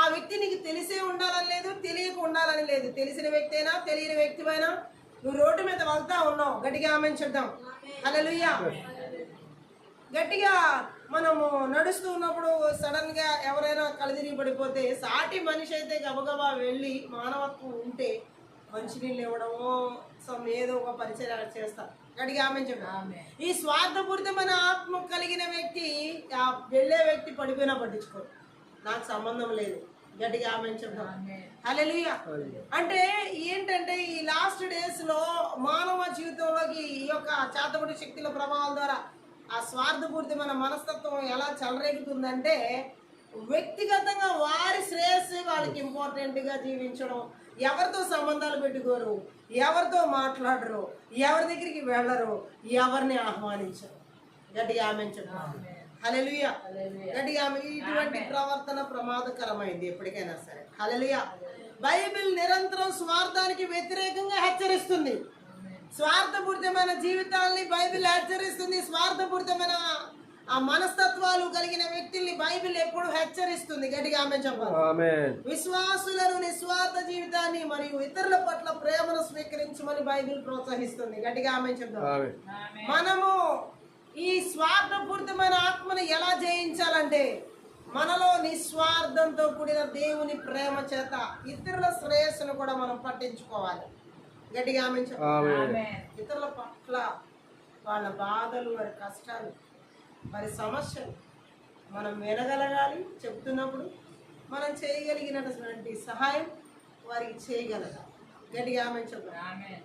ఆ వ్యక్తి నీకు తెలిసే ఉండాలని లేదు, తెలియక ఉండాలని లేదు. తెలిసిన వ్యక్తి అయినా తెలియని వ్యక్తి అయినా నువ్వు రోడ్డు మీద వెళ్తా ఉన్నావు. గట్టిగా ఆమేన్ చెప్దాం. హల్లెలూయా. గట్టిగా మనము నడుస్తూ ఉన్నప్పుడు సడన్ గా ఎవరైనా కళ్ళదిరిగి పడిపోతే సాటి మనిషి అయితే గబగబా వెళ్ళి, మానవత్వం ఉంటే మంచినీళ్ళు ఇవ్వడమో ఏదో ఒక పరిచయం చేస్తారు. గట్టిగా ఆమేన్ చెప్దాం. ఈ స్వార్థపూరితమైన ఆత్మ కలిగిన వ్యక్తి ఆ వెళ్ళే వ్యక్తి పడిపోయినా పట్టించుకోరు, నాకు సంబంధం లేదు. గట్టిగా ఆమె చెప్తాం. హల్లెలూయా. అంటే ఏంటంటే ఈ లాస్ట్ డేస్ లో మానవ జీవితంలోకి ఈ యొక్క చేతబడి శక్తుల ప్రభావం ద్వారా ఆ స్వార్థపూరితమైన మనస్తత్వం ఎలా చెలరేగుతుందంటే వ్యక్తిగతంగా వారి శ్రేయస్సు వాళ్ళకి ఇంపార్టెంట్ గా జీవించడం, ఎవరితో సంబంధాలు పెట్టుకోరు, ఎవరితో మాట్లాడరు, ఎవరి దగ్గరికి వెళ్ళరు, ఎవరిని ఆహ్వానించరు. గట్టిగా ఆమె చెప్తాం. హల్లెలూయా. గట్టిగా ఆమె. ఇటువంటి ప్రవర్తన ప్రమాదకరమైంది ఎప్పటికైనా సరే. హల్లెలూయా. బైబిల్ నిరంతరం స్వార్థానికి వ్యతిరేకంగా హెచ్చరిస్తుంది. స్వార్థపూరితమైన జీవితాల్ని బైబిల్ హెచ్చరిస్తుంది. స్వార్థపూరితమైన ఆ మనస్తత్వాలు కలిగిన వ్యక్తుల్ని బైబిల్ ఎప్పుడు హెచ్చరిస్తుంది. గట్టిగా ఆమె చెప్పాలి. విశ్వాసులను నిస్వార్థ జీవితాన్ని మరియు ఇతరుల పట్ల ప్రేమను స్వీకరించమని బైబిల్ ప్రోత్సహిస్తుంది. గట్టిగా ఆమె చెప్తాం. మనము ఈ స్వార్థపూరితమైన ఆత్మను ఎలా జయించాలంటే మనలో నిస్వార్థంతో కూడిన దేవుని ప్రేమ చేత ఇతరుల శ్రేయస్సును కూడా మనం పట్టించుకోవాలి. గట్టిగా ఆమె చెప్పాలి. ఇతరుల పట్ల వాళ్ళ బాధలు, వారి కష్టాలు, వారి సమస్యలు మనం వినగలగాలి. చెప్తున్నప్పుడు మనం చేయగలిగినటువంటి సహాయం వారికి చేయగలగాలి. గట్టిగా ఆమె చెప్పాలి.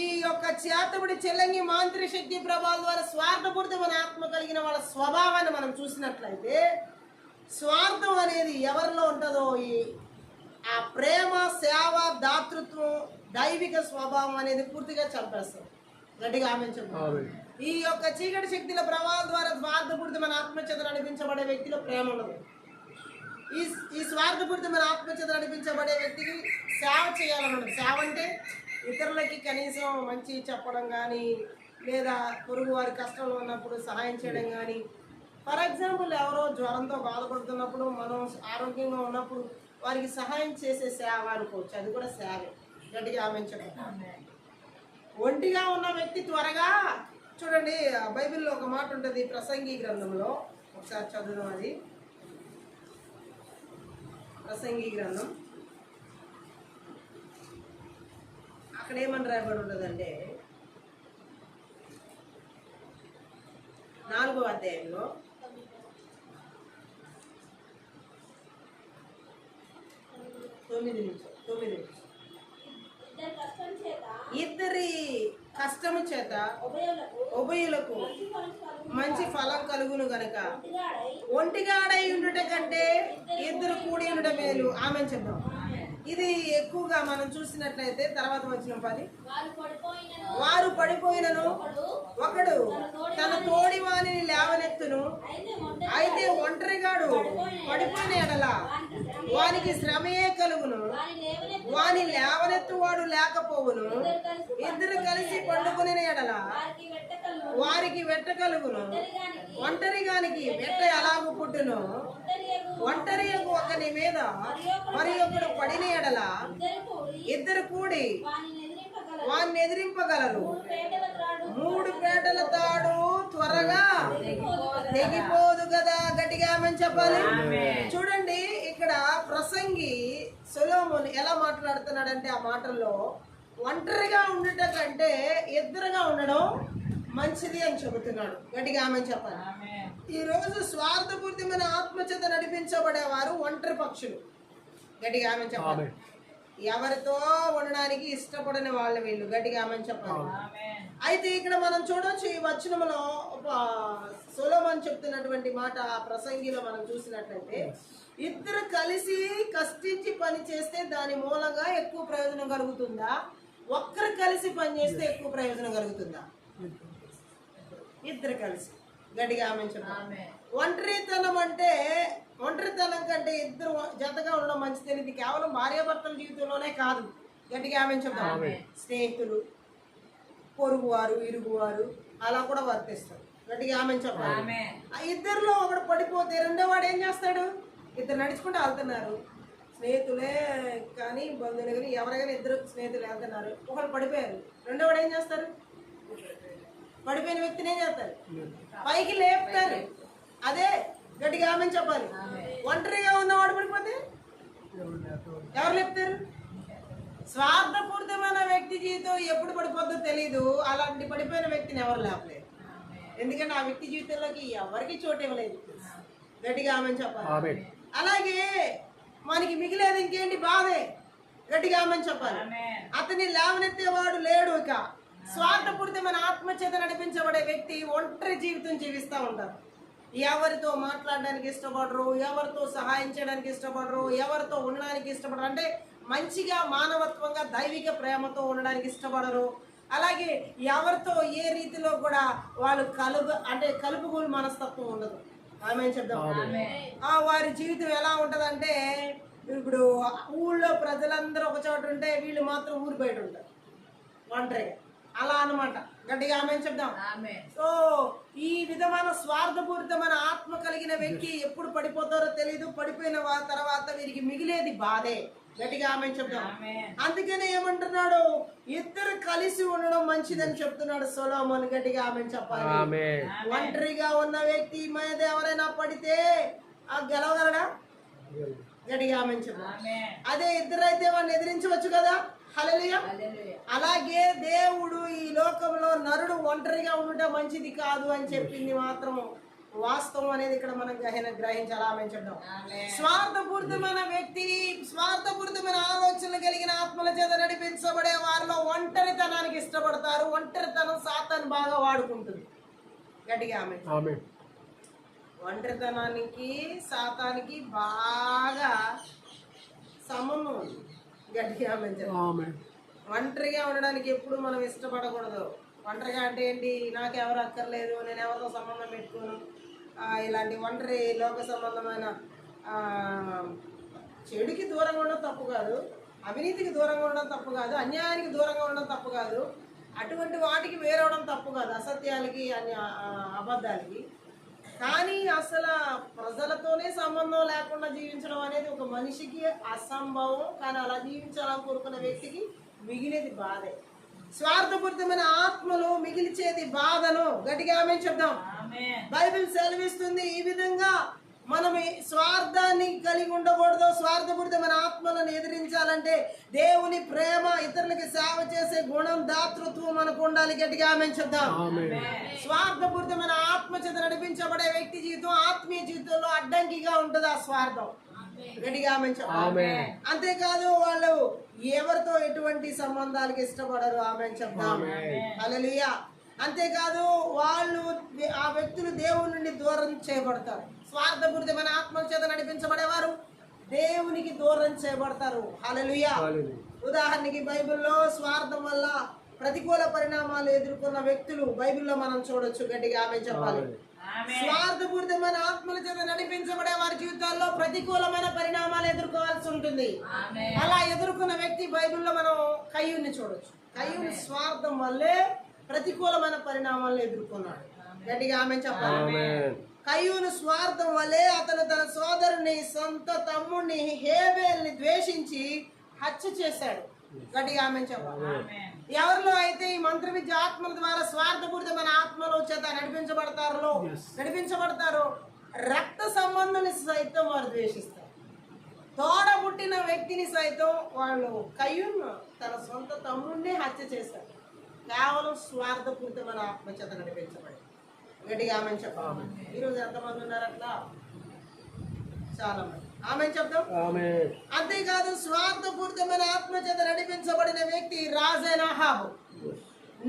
ఈ యొక్క చేతబడి చెల్లంగి మాంత్రిక శక్తి ప్రభావం ద్వారా స్వార్థపూరితమైన ఆత్మ కలిగిన వాళ్ళ స్వభావాన్ని మనం చూసినట్లయితే స్వార్థం అనేది ఎవరిలో ఉంటుందో ఆ ప్రేమ, సేవ, దాతృత్వం, దైవిక స్వభావం అనేది పూర్తిగా చంపేస్తాం. గట్టిగా ఆమె చెప్పాలి. ఈ యొక్క చీకటి శక్తుల ప్రభావం ద్వారా స్వార్థపూరితమైన ఆత్మచేత నడిపించబడే వ్యక్తిలో ప్రేమ ఉండదు. ఈ స్వార్థపూరితమైన ఆత్మచేత నడిపించబడే వ్యక్తికి సేవ చేయాలన్నది. సేవ అంటే ఇతరులకి కనీసం మంచి చెప్పడం కానీ, లేదా పొరుగు వారి కష్టంలో ఉన్నప్పుడు సహాయం చేయడం కానీ. ఫర్ ఎగ్జాంపుల్, ఎవరో జ్వరంతో బాధపడుతున్నప్పుడు, మనం ఆరోగ్యంగా ఉన్నప్పుడు వారికి సహాయం చేసే సేవ అనుకోవచ్చు. అది కూడా సేవే. గట్టిగా ఆమె చెప్పండి. ఒంటిగా ఉన్న వ్యక్తి త్వరగా చూడండి, బైబిల్లో ఒక మాట ఉంటుంది ప్రసంగి గ్రంథంలో, ఒకసారి చదువుదాం. అది ప్రసంగి గ్రంథం. అక్కడ ఏమని రాయబడి ఉంటుందంటే 4వ అధ్యాయంలో 9 ఇద్దరి కష్టము చేత ఉభయులకు మంచి ఫలం కలుగును గనక ఒంటిగాడై ఉండుట కంటే ఇద్దరు కూడి ఉండడం మేలు. ఆమె చెప్దాం. ఇది ఎక్కువగా మనం చూసినట్లయితే తర్వాత వచ్చిన 10, వారు పడిపోయినను ఒకడు తన తోడి వానిని లేవనెత్తును, అయితే ఒంటరిగాడు పడిపోయిన ఎడల వానికి శ్రమయే కలుగును, వాని లేవనెత్తువాడు లేకపోవును. ఇద్దరు కలిసి పండుకుని ఎడల వారికి వెట్ట కలుగును. ఒంటరిగానికి వెట్ట ఎలాగూ పుట్టును. ఒంటరి ఒకని మీద మరి ఒకడు పడిన ఎడల ఇద్దరు కూడి వాన్ని ఎదిరింపగలరు. 3 పేటల తాడు త్వరగా తెగిపోదు కదా. గట్టిగా ఆమె చెప్పాలి. చూడండి, ఇక్కడ ప్రసంగి సొలొమోను ఎలా మాట్లాడుతున్నాడంటే ఆ మాటల్లో ఒంటరిగా ఉండట కంటే ఇద్దరుగా ఉండడం మంచిది అని చెబుతున్నాడు. గట్టిగా ఆమె చెప్పాలి. ఈ రోజు స్వార్థపూరితమైన ఆత్మచేత నడిపించబడేవారు ఒంటరి పక్షులు. గట్టిగా ఆమె చెప్పాలి. ఎవరితో ఉండడానికి ఇష్టపడని వాళ్ళ వీళ్ళు. గట్టిగా ఆమె చెప్పాలి. అయితే ఇక్కడ మనం చూడొచ్చు, ఈ వచనంలో సొలొమోను చెప్తున్నటువంటి మాట ఆ ప్రసంగిలో మనం చూసినట్లయితే ఇద్దరు కలిసి కష్టించి పని చేస్తే దాని మూలంగా ఎక్కువ ప్రయోజనం కలుగుతుందా, ఒక్కరు కలిసి పని చేస్తే ఎక్కువ ప్రయోజనం కలుగుతుందా? ఇద్దరు కలిసి. గట్టిగా ఆమె చెప్పాలి. ఒంటరితనం అంటే ఒంటరితనం కంటే ఇద్దరు జతగా ఉండడం మంచిది. ఇది కేవలం భార్యాభర్తల జీవితంలోనే కాదు. గట్టిగా ఆమె చెప్తాను. స్నేహితులు, పొరుగువారు, ఇరుగువారు అలా కూడా వర్తిస్తారు. గట్టిగా ఆమె చెప్పాలి. ఇద్దరిలో ఒకడు పడిపోతే రెండో వాడు ఏం చేస్తాడు? ఇద్దరు నడుచుకుంటూ వెళ్తున్నారు, స్నేహితులే కానీ బంధువులు కానీ ఎవరైనా ఇద్దరు స్నేహితులు వెళ్తున్నారు, ఒకరు పడిపోయారు, రెండో వాడు ఏం చేస్తారు? పడిపోయిన వ్యక్తిని ఏం చేస్తారు? పైకి లేపుతారు. అదే గట్టిగా ఆమె చెప్పాలి. ఒంటరిగా ఉన్నవాడు పడిపోతే ఎవరు లేపుతారు? స్వార్థపూరితమైన వ్యక్తి జీవితం ఎప్పుడు పడిపోద్దో తెలీదు. అలాంటి పడిపోయిన వ్యక్తిని ఎవరు లేపలేరు. ఎందుకంటే ఆ వ్యక్తి జీవితంలోకి ఎవరికి చోటు ఇవ్వలేదు. గట్టిగా ఆమె చెప్పాలి. ఆమేన్. అలాగే మనకి మిగిలేదు ఇంకేంటి? బాధే. గట్టిగా ఆమె చెప్పాలి. అతని లేవనెత్తేవాడు లేడు. ఇక స్వార్థపూరితమైన ఆత్మచేత నడిపించబడే వ్యక్తి ఒంటరి జీవితం జీవిస్తూ ఉంటారు. ఎవరితో మాట్లాడడానికి ఇష్టపడరు, ఎవరితో సహాయం చేయడానికి ఇష్టపడరు, ఎవరితో ఉండడానికి ఇష్టపడరు. అంటే మంచిగా మానవత్వంగా దైవిక ప్రేమతో ఉండడానికి ఇష్టపడరు. అలాగే ఎవరితో ఏ రీతిలో కూడా వాళ్ళు కలుపుగోలు మనస్తత్వం ఉండదు. ఆమె చెప్దాం. వారి జీవితం ఎలా ఉంటదంటే, ఇప్పుడు ఊళ్ళో ప్రజలందరూ ఒక చోట ఉంటే వీళ్ళు మాత్రం ఊరి బయట ఉంటారు ఒంటరిగా, అలా అన్నమాట. గట్టిగా ఆమె చెప్దాం. సో ఈ విధమైన స్వార్థపూరితమైన ఆత్మ కలిగిన వ్యక్తి ఎప్పుడు పడిపోతారో తెలియదు. పడిపోయిన తర్వాత వీరికి మిగిలేది బాధే. గట్టిగా ఆమె చెప్దాం. అందుకనే ఏమంటున్నాడు? ఇద్దరు కలిసి ఉండడం మంచిదని చెప్తున్నాడు సొలొమోను. గట్టిగా ఆమె చెప్పాలి. ఒంటరిగా ఉన్న వ్యక్తి మీద ఎవరైనా పడితే గెలవగలడా? గట్టిగా ఆమె చెప్పాలి. అదే ఇద్దరైతే వాడిని ఎదిరించవచ్చు కదా. హల్లెలూయా. అలాగే దేవుడు ఈ లోకంలో నరుడు ఒంటరిగా ఉండటం మంచిది కాదు అని చెప్పింది మాత్రం వాస్తవం అనేది ఇక్కడ మనం గ్రహించాలి. ఆమె చెప్దాం. స్వార్థపూరితమైన వ్యక్తి, స్వార్థపూరితమైన ఆలోచనలు కలిగిన ఆత్మల చేత నడిపించబడే వారిలో ఒంటరితనానికి ఇష్టపడతారు. ఒంటరితనం సాతాను బాగా వాడుకుంటుంది. గట్టిగా ఆమె. ఒంటరితనానికి సాతానికి బాగా సంబంధం ఉంది. గట్టిగా ఆమె. ఒంటరిగా ఉండడానికి ఎప్పుడు మనం ఇష్టపడకూడదు. ఒంటరిగా అంటే ఏంటి? నాకెవరు అక్కర్లేదు, నేను ఎవరితో సంబంధం పెట్టుకోను, ఇలాంటి ఒంటరి లోక సంబంధమైన చెడుకి దూరంగా ఉండడం తప్పు కాదు, అవినీతికి దూరంగా ఉండడం తప్పు కాదు, అన్యాయానికి దూరంగా ఉండడం తప్పు కాదు, అటువంటి వాటికి వేరవడం తప్పు కాదు, అసత్యాలకి అబద్ధాలకి. కానీ అసలు ప్రజలతోనే సంబంధం లేకుండా జీవించడం అనేది ఒక మనిషికి అసంభవం. కానీ అలా జీవించాలని కోరుకున్న వ్యక్తికి మిగిలేది బాధే. స్వార్థపూరితమైన ఆత్మలు మిగిల్చేది బాధను. గట్టిగా ఆమె చెప్దాం. బైబిల్ సెలవిస్తుంది ఈ విధంగా మనం స్వార్థాన్ని కలిగి ఉండకూడదు. స్వార్థపూరితమైన ఆత్మలను ఎదిరించాలంటే దేవుని ప్రేమ, ఇతరులకి సేవ చేసే గుణం, దాతృత్వం మనకు ఉండాలి. గట్టిగా ఆమె చెప్దాం. స్వార్థపూరితమైన ఆత్మ చేత నడిపించబడే వ్యక్తి జీవితం ఆత్మీయ జీవితంలో అడ్డంకిగా ఉంటుంది ఆ స్వార్థం. గట్టిగా ఆమె చెప్దాం. అంతేకాదు వాళ్ళు ఎవరితో ఎటువంటి సంబంధాలకు ఇష్టపడరు. ఆమె చెప్దాం. హల్లెలూయా. అంతేకాదు వాళ్ళు ఆ వ్యక్తులు దేవుని నుండి దూరం చేయబడతారు. స్వార్థపూరితమైన ఆత్మల చేత నడిపించబడేవారు దేవునికి దూరం చేయబడతారు. హల్లెలూయా. ఉదాహరణకి బైబిల్లో స్వార్థం వల్ల ప్రతికూల పరిణామాలు ఎదుర్కొన్న వ్యక్తులు బైబిల్లో మనం చూడొచ్చు. గట్టిగా ఆమె చెప్పాలి. స్వార్థపూరితమైన ఆత్మల చేత నడిపించబడే వారి జీవితాల్లో ప్రతికూలమైన పరిణామాలు ఎదుర్కోవాల్సి ఉంటుంది. అలా ఎదుర్కొన్న వ్యక్తి బైబిల్లో మనం కయ్యూని చూడొచ్చు. కయ్యూని స్వార్థం వల్లే ప్రతికూలమైన పరిణామాలను ఎదుర్కొన్నాడు. గట్టిగా ఆమె చెప్పాలి. కయ్యూను స్వార్థం వల్లే అతను తన సోదరుని, సొంత తమ్ముడిని హేబేల్ని ద్వేషించి హత్య చేశాడు. గట్టిగా ఆమె చెప్పాలి. ఎవరిలో అయితే ఈ మంత్ర విద్య ఆత్మల ద్వారా స్వార్థపూరితమైన ఆత్మల చేత నడిపించబడతారో రక్త సంబంధాన్ని సైతం వారు ద్వేషిస్తారు. తోడ పుట్టిన వ్యక్తిని సైతం వాళ్ళు కయ్యూను తన సొంత తమ్ముడిని హత్య చేశారు. కేవలం స్వార్థపూరితమైన ఆత్మ చేత నడిపించబడి. గట్టిగా ఆమె చెప్పాలి. ఈరోజు ఎంతమంది ఉన్నారు అట్లా? చాలా మంది. ఆమె చెప్తాం. అంతేకాదు స్వార్థపూరితమైన ఆత్మ చేత నడిపించబడిన వ్యక్తి రాజైన అహాబు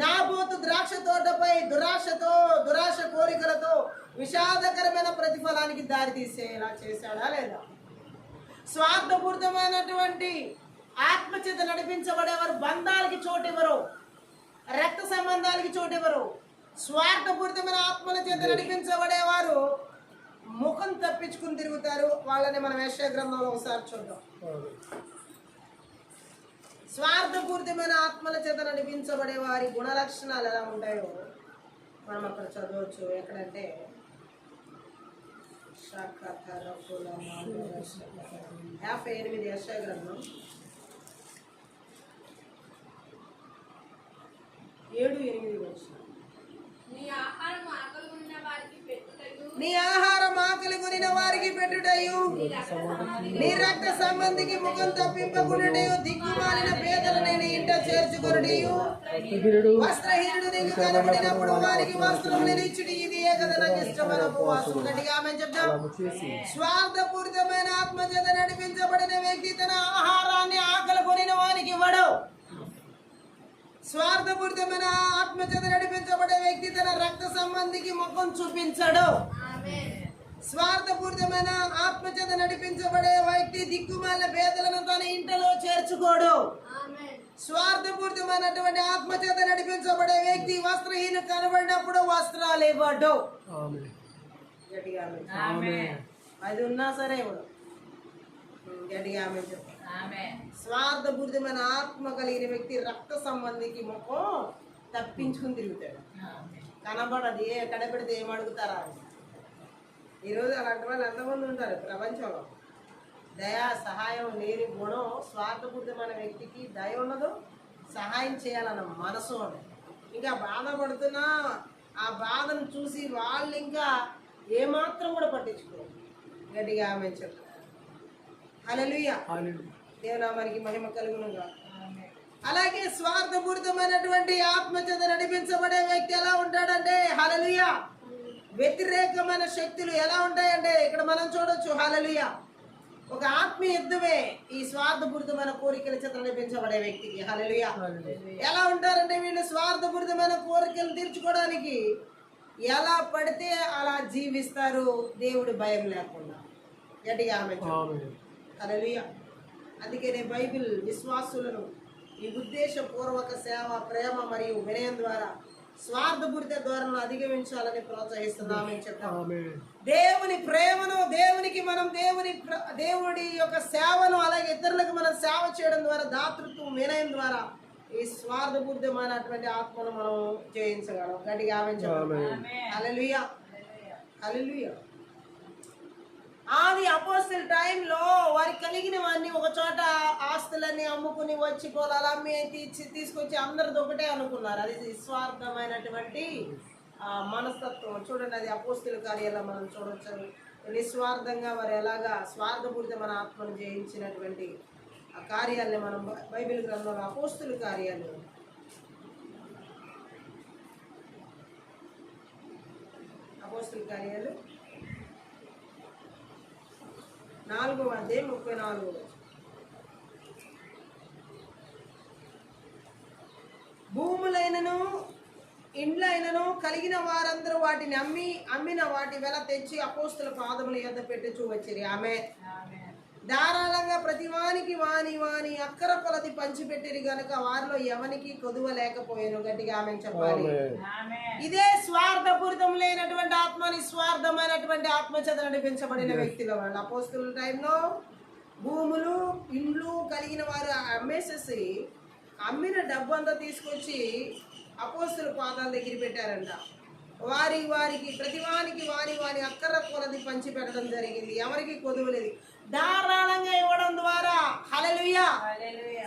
నాబోతు ద్రాక్ష తోటపై దురాశ కోరికలతో విషాదకరమైన ప్రతిఫలానికి దారి తీసేలా చేశాడా లేదా? స్వార్థపూరితమైనటువంటి ఆత్మ చేత నడిపించబడేవారు బంధాలకి చోటివ్వరు, రక్త సంబంధాలకి చోటివ్వరు. స్వార్థపూరితమైన ఆత్మల చేత నడిపించబడేవారు ముఖం తప్పించుకుని తిరుగుతారు. వాళ్ళని మనం యెషయా గ్రంథంలో ఒకసారి చూద్దాం. స్వార్థపూరితమైన ఆత్మల చేత నడిపించబడే వారి గుణ లక్షణాలు ఎలా ఉంటాయో మనం అక్కడ చదవచ్చు. ఎక్కడంటే 58 యెషయా గ్రంథం 7-8 వచనం. నీ ఆహారం ఆకలి కొనిన వారికి కనిపెట్టుటయు నీ రక్త సంబంధికి ముఖం తప్పింపకున్నటయు దిక్కుమాలిన పేదలని నీ ఇంట చేర్చుకొనుటయు వస్త్రహీనుడు నీకు కనబడినప్పుడు వారికి వస్త్రం నిలిచుడి ఇది కదా నాకు ఇష్టమైన ఉపవాసం. గట్టిగా ఆమె చెప్తాం. స్వార్థపూరితమైన ఆత్మచేత నడిపించబడిన వ్యక్తి తన ఆహారాన్ని ఆకలి కొనిన వానికి ఇవ్వడు. స్వార్థపూరితమైన ఆత్మచేత నడిపించబడే వ్యక్తి తన రక్త సంబంధికి ముఖం చూపించడు. స్వార్థపూరితమైన ఆత్మచేత నడిపించబడే వ్యక్తి దిక్కుమాలిన పేదలను తన ఇంటిలో చేర్చుకోడు. స్వార్థపూరితమైనటువంటి ఆత్మచేత నడిపించబడే వ్యక్తి వస్త్రహీన కనబడినప్పుడు వస్త్రాలు ఇవ్వడు. అది ఉన్నా సరే ఇవ్వడు. గట్టిగా ఆమె చెప్పాలి. స్వార్థపూరితమైన ఆత్మ కలిగిన వ్యక్తి రక్త సంబంధికి ముఖం తప్పించుకుని తిరుగుతాడు. కనబడది కనబడితే ఏమడుగుతారా అని. ఈరోజు అలాంటి వాళ్ళు ఎంతమంది ఉంటారు ప్రపంచంలో. దయా సహాయం లేని గుణం స్వార్థపూరితమైన వ్యక్తికి దయ ఉండదు, సహాయం చేయాలన్న మనసు ఉండదు. ఇంకా బాధపడుతున్నా ఆ బాధను చూసి వాళ్ళు ఇంకా ఏమాత్రం కూడా పట్టించుకోరు. గట్టిగా ఆమె చెప్తారు. హల్లెలూయా. దేవునామానికి మహిమ కలుగునుగా. అలాగే స్వార్థపూరితమైనటువంటి ఆత్మచేత నడిపించబడే వ్యక్తి ఎలా ఉంటాడంటే హల్లెలూయా, వ్యతిరేకమైన శక్తులు ఎలా ఉంటాయంటే ఇక్కడ మనం చూడొచ్చు. హల్లెలూయా, ఒక ఆత్మీయ యుద్ధమే ఈ స్వార్థపూరితమైన కోరికల చేత నడిపించబడే వ్యక్తికి. హల్లెలూయా, ఎలా ఉంటారంటే వీళ్ళు స్వార్థపూరితమైన కోరికలు తీర్చుకోవడానికి ఎలా పడితే అలా జీవిస్తారు, దేవుడి భయం లేకుండా. గట్టిగా ఆమె హల్లెలూయా. అందుకనే బైబిల్ విశ్వాసులను ఈ ఉద్దేశపూర్వక సేవ, ప్రేమ మరియు వినయం ద్వారా స్వార్థపూరిత ధోరణులు అధిగమించాలని ప్రోత్సహిస్తున్నామని చెప్తాము. దేవుని ప్రేమను, దేవునికి మనం దేవుడి యొక్క సేవను, అలాగే ఇతరులకు మనం సేవ చేయడం ద్వారా, దాతృత్వం, వినయం ద్వారా ఈ స్వార్థపూరితమైనటువంటి ఆత్మను మనం జయించగలం. గట్టిగా ఆమె చెప్తాము. హల్లెలూయా, హల్లెలూయా. ఆది అపోస్తల టైంలో వారికి కలిగినవన్నీ ఒక చోట ఆస్తులన్నీ అమ్ముకుని వచ్చి పొలాలు అమ్మి తీసుకొచ్చి అందరిది ఒకటే అనుకున్నారు. అది నిస్వార్థమైనటువంటి మనస్తత్వం. చూడండి, అది అపోస్తల కార్యాల్లో మనం చూడొచ్చు. నిస్వార్థంగా వారు ఎలాగా స్వార్థపూరితమైన ఆత్మను జయించినటువంటి ఆ కార్యాలని మనం బైబిల్ గ్రంథంలో అపోస్తల కార్యాలు 4వ అధ్యాయం 34. భూములైనను ఇండ్లైనను కలిగిన వారందరూ వాటిని అమ్మిన వాటి వెల తెచ్చి అపోస్తుల పాదముల యొద్ద పెట్టుచూ వచ్చిరి. ఆమె ధారాళంగా ప్రతివానికి వాని అక్కర కొలది పంచిపెట్టిరి గనుక వారిలో ఎవనికి కొదువ లేకపోయాను. గట్టిగా ఆమె చెప్పాలి. ఇదే స్వార్థపూరితం లేనటువంటి ఆత్మ, నిస్వార్థమైనటువంటి ఆత్మ చేత నడిపించబడిన వ్యక్తుల వాళ్ళు. అపోస్తుల టైంలో భూములు, ఇండ్లు కలిగిన వారు అమ్మేసేసి అమ్మిన డబ్బు అంతా తీసుకొచ్చి అపోస్తుల పాదాల దగ్గర పెట్టారంట. వారికి ప్రతివానికి వాని అక్కర కొలది పంచి పెట్టడం జరిగింది. ఎవరికి కొదువలేదు. ధారాళంగా ఇవ్వడం ద్వారా హల్లెలూయా,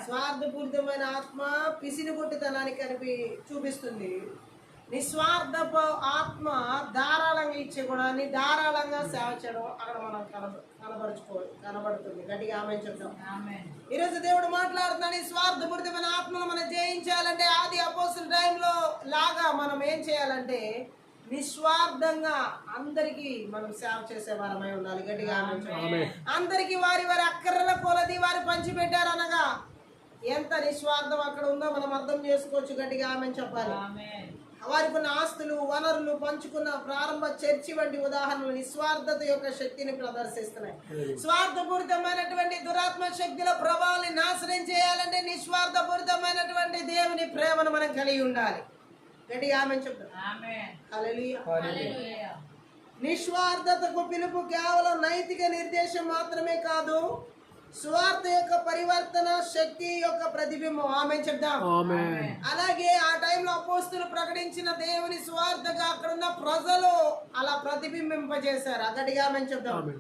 స్వార్థపూరితమైన ఆత్మ పిసినిగొట్టుతనానికి చూపిస్తుంది. నిస్వార్థపు ఆత్మ ధారాళంగా ఇచ్చే గుణాన్ని, ధారాళంగా సేవ చేయడం అక్కడ మనం కనబడుతుంది. గట్టిగా ఆమె చెప్తాం. ఈరోజు దేవుడు మాట్లాడుతున్నాడు. ఈ స్వార్థపూరితమైన ఆత్మను మనం జయించాలంటే ఆది అపోస్తల టైంలో లాగా మనం ఏం చేయాలంటే నిస్వార్థంగా అందరికి మనం సేవ చేసే వారమై ఉండాలి. గట్టిగా అందరికి వారి అక్కర్ల కొలది వారు పంచిపెట్టారు అనగా ఎంత నిస్వార్థం అక్కడ ఉందో మనం అర్థం చేసుకోవచ్చు. గట్టిగా ఆమె చెప్పాలి. వారికి ఉన్న ఆస్తులు, వనరులు పంచుకున్న ప్రారంభ చర్చి వంటి ఉదాహరణలు నిస్వార్థత యొక్క శక్తిని ప్రదర్శిస్తున్నాయి. స్వార్థపూరితమైనటువంటి దురాత్మ శక్తుల ప్రభావాన్ని నాశనం చేయాలంటే నిస్వార్థపూరితమైనటువంటి దేవుని ప్రేమను మనం కలిగి ఉండాలి. గట్టిగా ఆమె చెప్తాం. హల్లెలూయా. నిస్వార్థతకు పిలుపు కేవలం నైతిక నిర్దేశం మాత్రమే కాదు, స్వార్థ యొక్క పరివర్తన శక్తి యొక్క ప్రతిబింబం. ఆమె చెప్దాం. అలాగే ఆ టైంలో అపోస్తులు ప్రకటించిన దేవుని స్వార్థగా అక్కడున్న ప్రజలు అలా ప్రతిబింబింపజేశారు. గట్టిగా ఆమె చెప్దాం.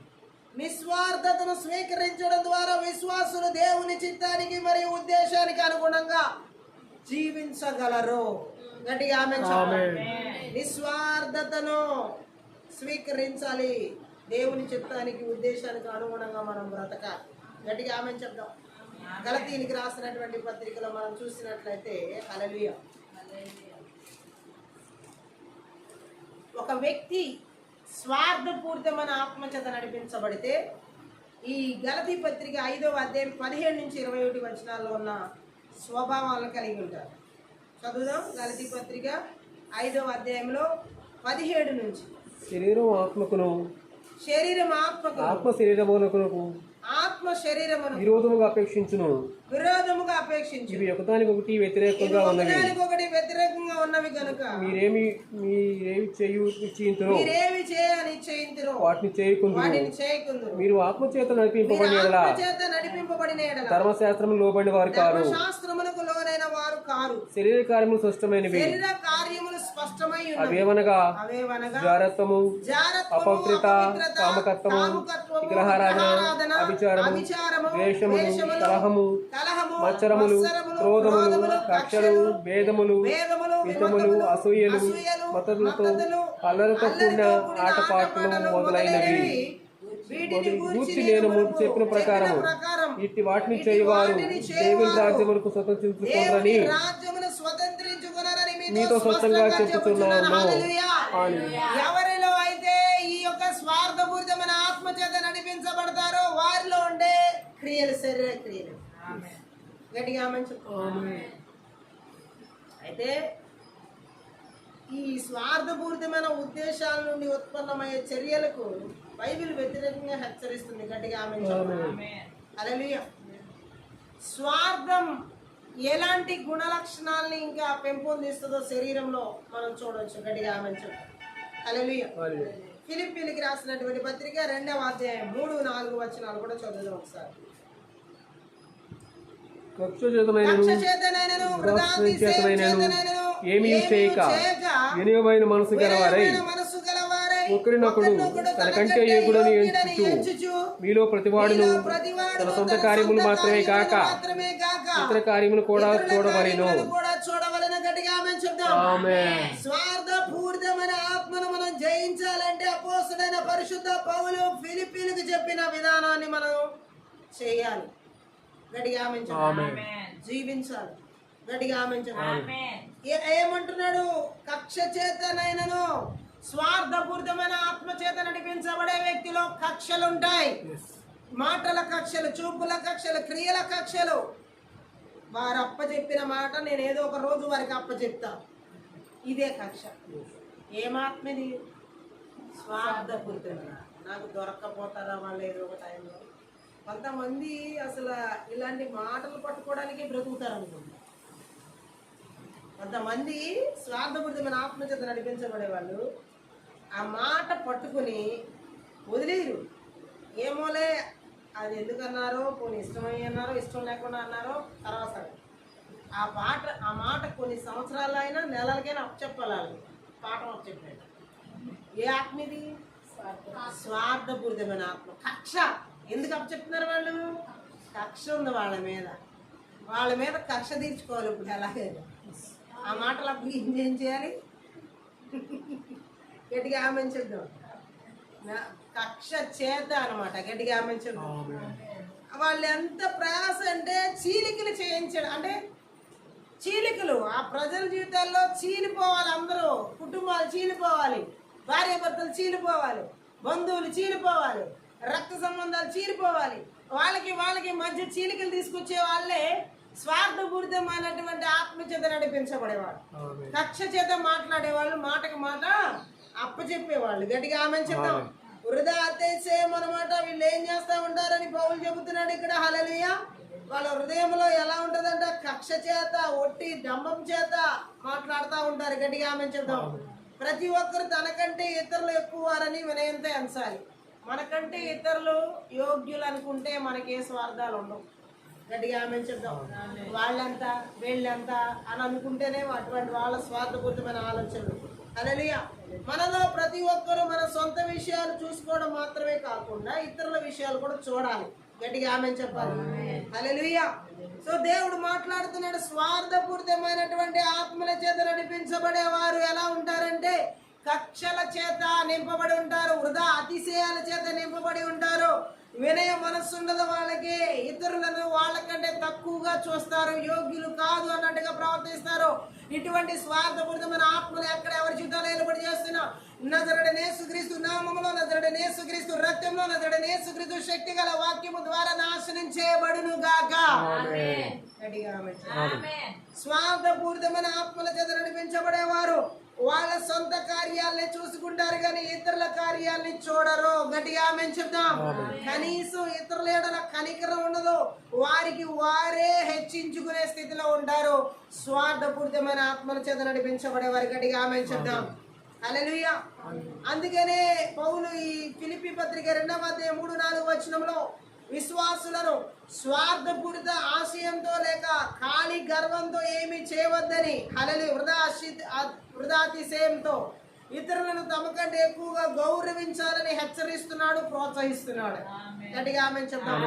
నిస్వార్థతను స్వీకరించడం ద్వారా విశ్వాసులు దేవుని చిత్తానికి మరియు ఉద్దేశానికి అనుగుణంగా జీవించగలరు. గట్టిగా ఆమె చెప్పాలి. నిస్వార్థతను స్వీకరించాలి. దేవుని చిత్తానికి ఉద్దేశానికి అనుగుణంగా మనం బ్రతకాలి. గట్టిగా ఆమె చెప్దాం. గలతీయునికి రాసినటువంటి పత్రికలో మనం చూసినట్లయితే హల్లెలూయా, ఒక వ్యక్తి స్వార్థపూరితమైన ఆత్మచేత నడిపించబడితే ఈ గలతీ పత్రిక 5వ అధ్యాయం 17 నుంచి 21 వచనాల్లో ఉన్న స్వభావాలను కలిగి ఉంటారు. చదువుదాం. గలతీ పత్రిక 5వ అధ్యాయంలో 17 నుంచి. శరీరం ఆత్మకును, శరీరం ఆత్మకు, ఆత్మ శరీరమునకును ఆత్మ శరీరమును విరోధముగా అపేక్షించును. విరోధముగా అపేక్షించు. ఇవి ఒకదానికొకటి వ్యతిరేకంగా ఉన్నవి. ఒకదానికొకటి వ్యతిరేకంగా ఉన్నవి కనుక మీరేమి చేయు నిశ్చయింతురో మీరేమి చేయనిశ్చయింతురో వాటిని చేయకుందురు. మీరు ఆత్మచేత నడిపింపబడిన యెడల చేత నడిపింపబడిన యెడల ధర్మశాస్త్రము లోబడిన వారు కారు, శాస్త్రములకు లోనైన వారు కారు. శరీర కార్యములు స్పష్టమైనవి. శరీర కార్యములు స్పష్టమై ఉన్నవి. అవేవనగా జారత్వము, అపవిత్రత, కామకత్వము, విగ్రహారాధన, అభిచారము, ద్వేషములు, కలహము, మత్సరములు, క్రోధములు, కక్షలు, భేదములు, యుద్ధములు, అసూయలు, మతలతో అల్లరితో కూడిన ఆటపాటలు మొదలైనవి గూర్చి నేను ముందు చెప్పిన ప్రకారము ఇట్టి వాటిని చేయవారు దేవుని రాజ్యములకు స్వతంత్రించుకోరని మీతో స్వచ్ఛంగా చెప్పుతున్నాను. ఎవరిలో అయితే ఈ యొక్క స్వార్థపూరితమైన ఆత్మ చేత నడిపించబడతారో వారిలో ఉండే క్రియలు శరీర క్రియలు. గట్టిగా అయితే ఈ స్వార్థపూరితమైన ఉద్దేశాల నుండి ఉత్పన్నమయ్యే చర్యలకు బైబిల్ వ్యతిరేకంగా హెచ్చరిస్తుంది. గట్టిగా హల్లెలూయా. స్వార్థం ఎలాంటి గుణలక్షణాలని ఇంకా పెంపొందిస్తుందో శరీరంలో మనం చూడవచ్చు. గట్టిగా హల్లెలూయా. ఫిలిప్పీయులకు రాసినటువంటి పత్రిక 2వ అధ్యాయం 3-4 వచనాలు కూడా చదువుదాం ఒకసారి. ఏమీ చేయక వినయమైన మనసు గలవారై ఒకరినొకడు తనకంటే ఏగుడని ఎంచుచు మీలో ప్రతివాడును తన సొంత కార్యములు మాత్రమే కాక ఇతర కార్యములు కూడా చూడవలెను. స్వార్థపూరితమైన ఆత్మను మనం జయించాలంటే అపోస్తలుడైన పరిశుద్ధ పౌలు ఫిలిప్పీయులకు చెప్పిన విధానాన్ని మనం చేయాలి. గట్టిగా జీవించాలి. గట్టిగా ఏమంటున్నాడు? కక్ష చేతనైనను స్వార్థపూరితమైన ఆత్మ చేత నడిపించబడే వ్యక్తిలో కక్షలు ఉంటాయి. మాటల కక్షలు, చూపుల కక్షలు, క్రియల కక్షలు. వారు అప్పచెప్పిన మాట నేను ఏదో ఒక రోజు వారికి అప్పచెప్తా. ఇదే కక్ష. ఏమాత్మది? స్వార్థపూరితమైన. నాకు దొరక్కపోతారా వాళ్ళు ఏదో ఒక టైంలో. కొంతమంది అసలు ఇలాంటి మాటలు పట్టుకోవడానికి బ్రతుకుతారు అనుకుంటా. కొంతమంది స్వార్థపూరితమైన ఆత్మచేత నడిపించబడే వాళ్ళు ఆ మాట పట్టుకుని వదిలేరు. ఏమోలే అది ఎందుకన్నారో, పోనీ ఇష్టమై అన్నారో, ఇష్టం లేకుండా అన్నారో తర్వాత ఆ మాట కొన్ని సంవత్సరాలు అయినా నెలలకైనా అప్పచెప్పాలి. పాఠం అప్పచెప్పాడు. ఏ ఆత్మ ఇది? స్వార్థపూరితమైన ఆత్మ. కక్ష. ఎందుకు అప్పచెప్తున్నారు వాళ్ళు? కక్ష ఉంది వాళ్ళ మీద కక్ష తీర్చుకోవాలి. ఇప్పుడు ఎలాగే ఆ మాటలు అప్పుడు ఏం చేయాలి? గట్టిగా ఆమెంచేద్దాం. కక్ష చేత అనమాట. గట్టిగా ఆమెంచేద్దాం. వాళ్ళు ఎంత ప్రయాస అంటే చీలికలు చేయించడం, అంటే చీలికలు ఆ ప్రజల జీవితాల్లో చీలిపోవాలి. అందరూ కుటుంబాలు చీలిపోవాలి, భార్య భర్తలు చీలిపోవాలి, బంధువులు చీలిపోవాలి, రక్త సంబంధాలు చీలిపోవాలి. వాళ్ళకి మధ్య చీలికలు తీసుకొచ్చే వాళ్ళే స్వార్థపూరితమైనటువంటి ఆత్మ చేత నడిపించబడేవాళ్ళు. కక్ష చేత మాట్లాడేవాళ్ళు, మాటకి మాట అప్పచెప్పేవాళ్ళు. గట్టిగా ఆమెను చెప్తాం. వృధా అతిశయం అన్నమాట. వీళ్ళు ఏం చేస్తా ఉంటారని పౌలు చెబుతున్నాడు ఇక్కడ. హల్లెలూయా. వాళ్ళ హృదయంలో ఎలా ఉంటదంట? కక్ష చేత, ఒట్టి డంబం చేత మాట్లాడుతూ ఉంటారు. గట్టిగా ఆమెను చెప్తాం. ప్రతి ఒక్కరు తనకంటే ఇతరులు ఎక్కువ వారని వినయంతో ఎంచాలి. మనకంటే ఇతరులు యోగ్యులు అనుకుంటే మనకే స్వార్థాలు ఉండవు. గట్టిగా ఆమెను చెప్తాం. వాళ్ళంతా వీళ్ళంతా అని అనుకుంటేనే అటువంటి వాళ్ళ స్వార్థపూరితమైన ఆలోచనలు. హల్లెలూయా. మనలో ప్రతి ఒక్కరూ మన సొంత విషయాలు చూసుకోవడం మాత్రమే కాకుండా ఇతరుల విషయాలు కూడా చూడాలి. గట్టిగా ఆమెను చెప్పాలి. హల్లెలూయా. సో దేవుడు మాట్లాడుతున్నాడు. స్వార్థపూరితమైనటువంటి ఆత్మల చేత నడిపించబడే వారు ఎలా ఉంటారంటే కక్షల చేత నింపబడి ఉంటారు, వృధా అతిశయాల చేత సిద్ధపడి ఉంటారో, వినయ మనస్సు ఉండదు వాళ్ళకి, ఇతరులను వాళ్ళకంటే తక్కువగా చూస్తారు, యోగ్యులు కాదు అన్నట్టుగా ప్రవర్తిస్తారు. ఇటువంటి స్వార్థపూరితమైన ఆత్మలు ఎక్కడ ఎవరి జీవితాలు ఏలుబడి చేస్తున్నా, నజరుడైన యేసుక్రీస్తు నామములో, నజరుడైన యేసుక్రీస్తు రక్తంలో, నజరుడైన యేసుక్రీస్తు శక్తి గల వాక్యము ద్వారా నాశనం చేయబడును గాక. గట్టిగా ఆమేన్. స్వార్థపూరితమైన ఆత్మల చేత నడిపించబడేవారు వాళ్ళ సొంత కార్యాలని చూసుకుంటారు కానీ ఇతరుల కార్యాలని చూడరు. గట్టిగా ఆమేన్ చెప్దాం. కనీసం ఇతరుల ఎడల కనికరం ఉండదు, వారికి వారే హెచ్చించుకునే స్థితిలో ఉంటారు స్వార్థపూరితమైన ఆత్మల చేత నడిపించబడేవారు. గట్టిగా ఆమేన్ చెప్దాం. హల్లెలూయా. అందుకనే పౌలు ఈ ఫిలిప్పీ పత్రిక 2వ అధ్యాయం 3-4 వచనంలో విశ్వాసులను స్వార్థపూరిత ఆశయంతో లేక ఖాళీ గర్వంతో ఏమీ చేయవద్దని, హల్లెలూయా, వృధాతిశయంతో ఇతరులను తమకంటే ఎక్కువగా గౌరవించాలని హెచ్చరిస్తున్నాడు, ప్రోత్సహిస్తున్నాడు. గట్టిగా ఆమేన్ చెప్తాం.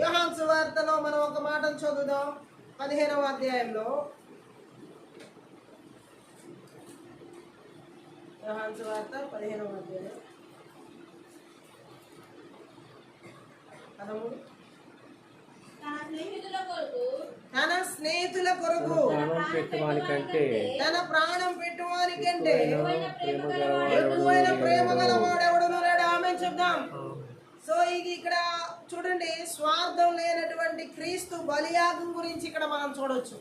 యోహాను సువార్తలో మనం ఒక మాటను చదువుదాం. 15వ అధ్యాయంలో, యోహాను సువార్త 15వ అధ్యాయం 13. తన స్నేహితుల కొరకు తన ప్రాణం పెట్టువానికంటే ఎక్కువైన ప్రేమ గలవాడెవడును లేడు. ఆమేన్ చెప్దాం. సో ఇక్కడ చూడండి, స్వార్థం లేనటువంటి క్రీస్తు బలియాగం గురించి ఇక్కడ మనం చూడొచ్చు.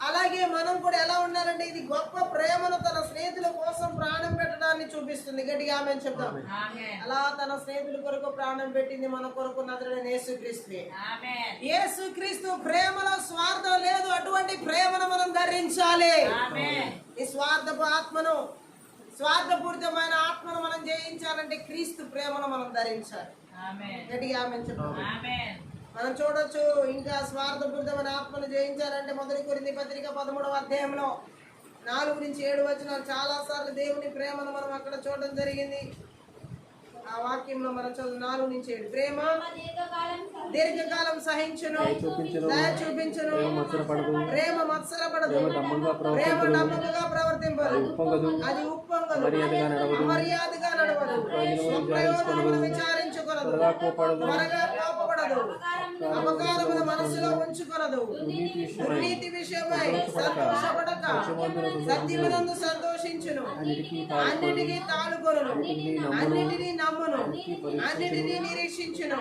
అలాగే మనం కూడా ఎలా ఉండాలంటే, ఇది గొప్ప ప్రేమను తన స్నేహితుల కోసం ప్రాణం పెట్టడాన్ని చూపిస్తుంది. గట్టిగా ఆమేన్ చెప్దాం. అలా తన స్నేహితుల కొరకు ప్రాణం పెట్టింది మన కొరకు నజరుడైన యేసుక్రీస్తు. యేసుక్రీస్తు ప్రేమలో స్వార్థం లేదు, అటువంటి ప్రేమను మనం ధరించాలి. ఈ స్వార్థపు ఆత్మను, స్వార్థపూరితమైన ఆత్మను మనం జయించాలంటే క్రీస్తు ప్రేమను మనం ధరించాలి. గట్టిగా ఆమేన్ చెప్దాం. మనం చూడొచ్చు, ఇంకా స్వార్థపూరితమైన ఆత్మను జయించాలంటే 1 కొరింథీ పత్రిక 13వ అధ్యాయంలో 4-7 వచనాలు చాలా సార్లు దేవుని ప్రేమను మనం అక్కడ చూడడం జరిగింది. ఆ వాక్యంలో మనం చదువు 4-7. ప్రేమ దీర్ఘకాలం సహించును, దయ చూపించును, ప్రేమ మత్సరపడదు, ప్రేమ నమ్మకంగా ప్రవర్తింపదు, అది ఉప్పొంగదు, అమర్యాదగా నడవదు, ప్రయోజనమును విచారించుకొనదు, త్వరగా కోపపడదు, అపకారమును మనసులో ఉంచుకొనదు, దుర్నీతి విషయమై సంతోషపడక సత్యమునందు సంతోషించును, అన్నిటికీ తాళుకొనును, అన్నిటినీ నమ్మును, అన్నిటినీ నిరీక్షించును,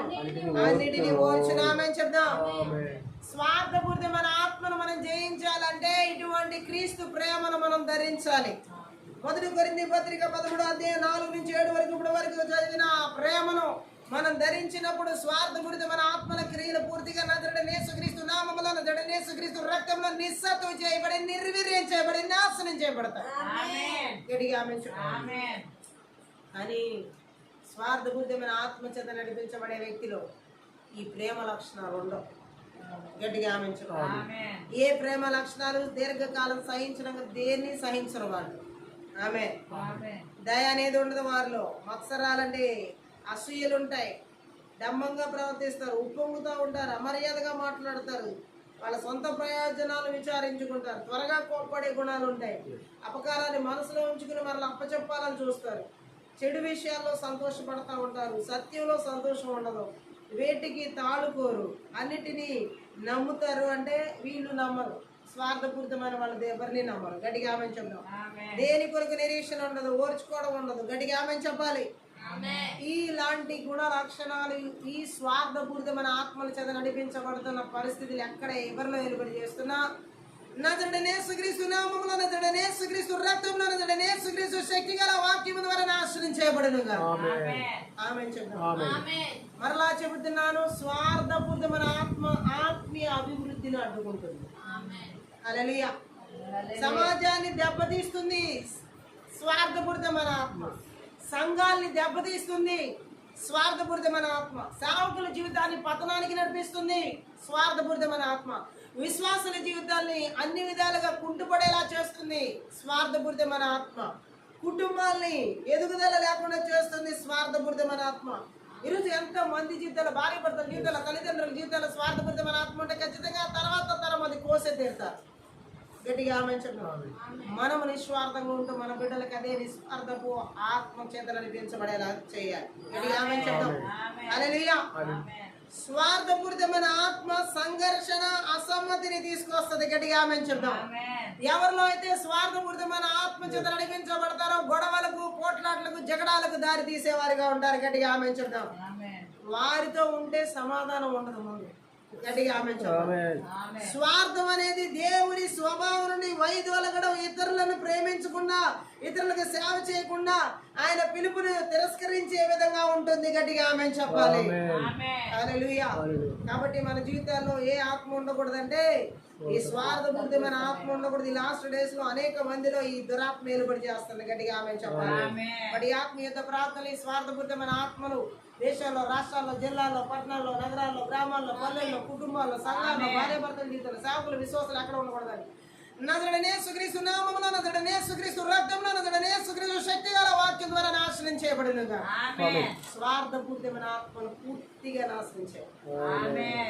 అన్నిటినీ ఓర్చును. ఆమేన్ చెప్దాం. స్వార్థపూరితమైన ఆత్మను మనం జయించాలంటే ఇటువంటి క్రీస్తు ప్రేమను మనం ధరించాలి. 1 కొరింథీ పత్రిక 13వ అధ్యాయం 4-7 వరకు ఇప్పటి వరకు చదివిన ఆ ప్రేమను మనం ధరించినప్పుడు స్వార్థపూరితమైన ఆత్మల క్రియలు పూర్తిగా నజరుడైన యేసుక్రీస్తు నామములో, నజరుడైన యేసుక్రీస్తు రక్తంలో నిస్సత్తువ చేయబడి, నిర్వీర్యం చేయబడి, నాశనం చేయబడతాయి. గట్టిగా ఆమేన్ చెప్పండి. కానీ స్వార్థపూరితమైన ఆత్మ చేత నడిపించబడే వ్యక్తిలో ఈ ప్రేమ లక్షణాలు ఉండవు. గట్టిగా ఆమేన్ చెప్పండి. ఏ ప్రేమ లక్షణాలు? దీర్ఘకాలం సహించడం, దేన్ని సహించరు వాళ్ళు. ఆమేన్. దయ అనేది ఉండదు వారిలో. మత్సరాలంటే అసూయలు ఉంటాయి, డంబంగా ప్రవర్తిస్తారు, ఉప్పొంగుతూ ఉంటారు, అమర్యాదగా మాట్లాడతారు, వాళ్ళ సొంత ప్రయోజనాలు విచారించుకుంటారు, త్వరగా కోప్పడే గుణాలు ఉంటాయి, అపకారాన్ని మనసులో ఉంచుకుని మరలా అప్పచెప్పాలని చూస్తారు, చెడు విషయాల్లో సంతోషపడతా ఉంటారు, సత్యంలో సంతోషం ఉండదు, వేటికి తాళుకోరు, అన్నిటినీ నమ్ముతారు. అంటే వీళ్ళు నమ్మరు, స్వార్థపూరితమైన వాళ్ళు ఎవరిని నమ్మరు. గట్టిగా ఆమేన్ చెప్దాం. దేని కొరకు నిరీక్షణ ఉండదు, ఓర్చుకోవడం ఉండదు. గట్టిగా ఆమేన్ చెప్పాలి. ఇలాంటి గుణ లక్షణాలు ఈ స్వార్థపూరితమైన ఆత్మల చేత నడిపించబడుతున్న పరిస్థితులు ఎక్కడ ఎవరిలో వెలుబడి చేస్తున్నా, నజరుడైన యేసుక్రీస్తు నామములో, నజరుడైన యేసుక్రీస్తు రక్తంలో, నజరుడైన యేసుక్రీస్తు శక్తి గల వాక్యము ద్వారా నాశనం చేయబడును గాక. ఆమేన్ చెప్దాం. మరలా చెబుతున్నాను, స్వార్థపూరితమైన ఆత్మ ఆత్మీయ అభివృద్ధిని అడ్డుకుంటుంది. హల్లెలూయా. సమాజాన్ని దెబ్బతీస్తుంది స్వార్థపూరితమైన ఆత్మ, సంఘాల్ని దెబ్బతీస్తుంది స్వార్థపూరితమైన ఆత్మ, సేవకుల జీవితాన్ని పతనానికి నడిపిస్తుంది స్వార్థపూరితమైన ఆత్మ, విశ్వాసుల జీవితాన్ని అన్ని విధాలుగా కుంటుపడేలా చేస్తుంది స్వార్థపూరితమైన ఆత్మ, కుటుంబాల్ని ఎదుగుదల లేకుండా చేస్తుంది స్వార్థపూరితమైన ఆత్మ. ఈరోజు ఎంతో మంది జీవితాలు, భార్య భర్తల జీవితాలు, తల్లిదండ్రుల జీవితాలు స్వార్థపూరితమైన ఆత్మ ఉంటే ఖచ్చితంగా తర్వాత తరం అది కోసే తీరుతారు. గట్టిగా ఆమేన్ చెప్తాం. మనము నిస్వార్థంగా ఉంటూ మన బిడ్డలకు అదే నిస్వార్థపు ఆత్మ చేత నడిపించబడేలా చేయాలి. గట్టిగా ఆమేన్ చెప్తాం. హల్లెలూయా. స్వార్థపూరితమైన ఆత్మ సంఘర్షణ అసమ్మతిని తీసుకొస్తుంది. గట్టిగా ఆమేన్ చెప్తాం. ఎవరిలో అయితే స్వార్థపూరితమైన ఆత్మ చేత నడిపించబడతారో గొడవలకు, పోట్లాట్లకు, జగడాలకు దారి తీసేవారిగా ఉంటారు. గట్టిగా ఆమేన్ చెప్తాం. వారితో ఉంటే సమాధానం ఉండదు. ముందు గట్టిగా ఆమేన్ చెప్తాం. స్వార్థం అనేది దేవుని స్వభావం నుండి వైదొలగడం, ఇతరులను ప్రేమించకుండా, ఇతరులకు సేవ చేయకుండా, ఆయన పిలుపుని తిరస్కరించే విధంగా ఉంటుంది. గట్టిగా ఆమేన్ చెప్పాలి. హల్లెలూయా. కాబట్టి మన జీవితాల్లో ఏ ఆత్మ ఉండకూడదంటే ఈ స్వార్థపూరితమైన ఆత్మ ఉండకూడదు. ఈ లాస్ట్ డేస్ లో అనేక మందిలో ఈ దురాత్మ ఏలుబడి చేస్తుంది. గట్టిగా ఆమేన్ చెప్పాలి. బట్ ఈ ఆత్మీయత ప్రార్థనలు, ఈ స్వార్థపూరితమైన ఆత్మలు దేశాల్లో, రాష్ట్రాల్లో, జిల్లాల్లో, పట్టణాల్లో, నగరాల్లో, గ్రామాల్లో, పల్లెల్లో, కుటుంబాల్లో, సంఘాల్లో, భార్యాభర్తల జీవితంలో, సేవకులు, విశ్వాసాలు ఎక్కడ ఉండకూడదని నజరుడైన యేసుక్రీస్తు నామములో, నజరుడైన యేసుక్రీస్తు రక్తంలో, నజరుడైన యేసుక్రీస్తు శక్తి గల వాక్యం ద్వారా నాశనం చేయబడినగా స్వార్థపూరితమైన ఆత్మను పూర్తిగా నాశనం చేయాలి.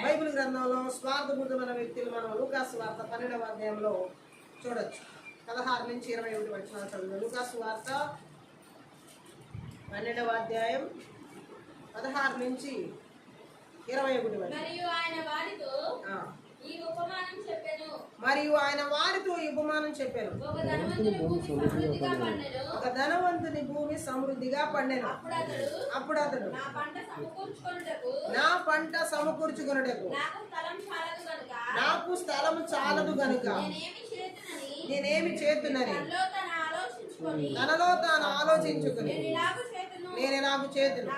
బైబిల్ గ్రంథంలో స్వార్థపూరితమైన వ్యక్తులు మనం లూకాసు వార్త 12వ అధ్యాయంలో చూడొచ్చు. 16 నుంచి 21 వచనాలు చదువు. లూకాసు వార్త 12వ అధ్యాయం 16 నుంచి 21 వచనం. మరియు ఆయన వారితో ఈ ఉపమానం చెప్పాను. ఒక ధనవంతుని భూమి సమృద్ధిగా పండెను. అప్పుడు అతడు నా పంట సమకూర్చుకొనుటకు నాకు స్థలం చాలదు గనుక నేనేమి చేతునని తనలో తాను ఆలోచించుకుని నేను నాకు చేతును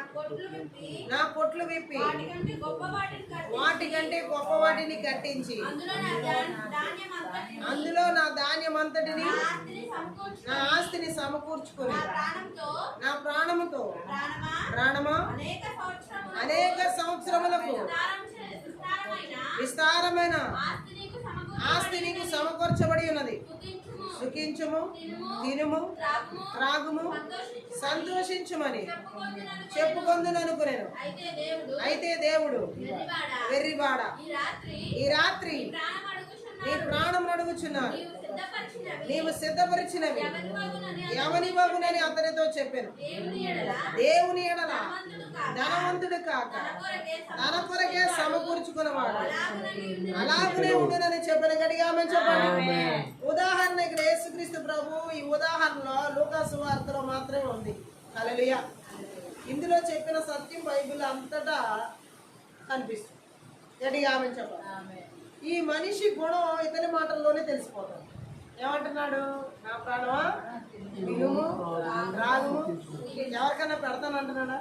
నా కొట్లు విప్పి వాటికంటే గొప్ప వాటిని కట్టించి అందులో నా ధాన్యం అంతటిని, నా ఆస్తిని సమకూర్చుకుని నా ప్రాణముతో ప్రాణమా అనేక సంవత్సరములకు విస్తారమైన ఆస్తి నీకు సమకూర్చబడి ఉన్నది. సుఖించుము, తినుము, త్రాగుము, సంతోషించుమని చెప్పుకొందుననుకునేను. అయితే దేవుడు వెర్రివాడ, ఈ రాత్రి నీ ప్రాణం అడుగుచున్నాను, నీవు సిద్ధపరిచినవి ఎవని బాగునని అతనితో చెప్పాను. దేవుని ఎడల ధనవంతుడు కాక తన కొరకే సమకూర్చుకున్నవాడు అలాగనే ఉండునని చెప్పిన. గట్టిగా ఆమేన్ చెప్పండి. ఉదాహరణ ఇక్కడ యేసుక్రీస్తు ప్రభు ఈ ఉదాహరణలో లూకాసు వార్తలో మాత్రమే ఉంది. హల్లెలూయా. ఇందులో చెప్పిన సత్యం బైబిల్ అంతటా కనిపిస్తుంది. గట్టిగా ఆమేన్ చెప్పండి. ఈ మనిషి గుణం ఇతని మాటల్లోనే తెలిసిపోతుంది. ఏమంటున్నాడు? నా ప్రాణమా వినుము, రాగుము, ఎవరికైనా పెడతానంటున్నాడా?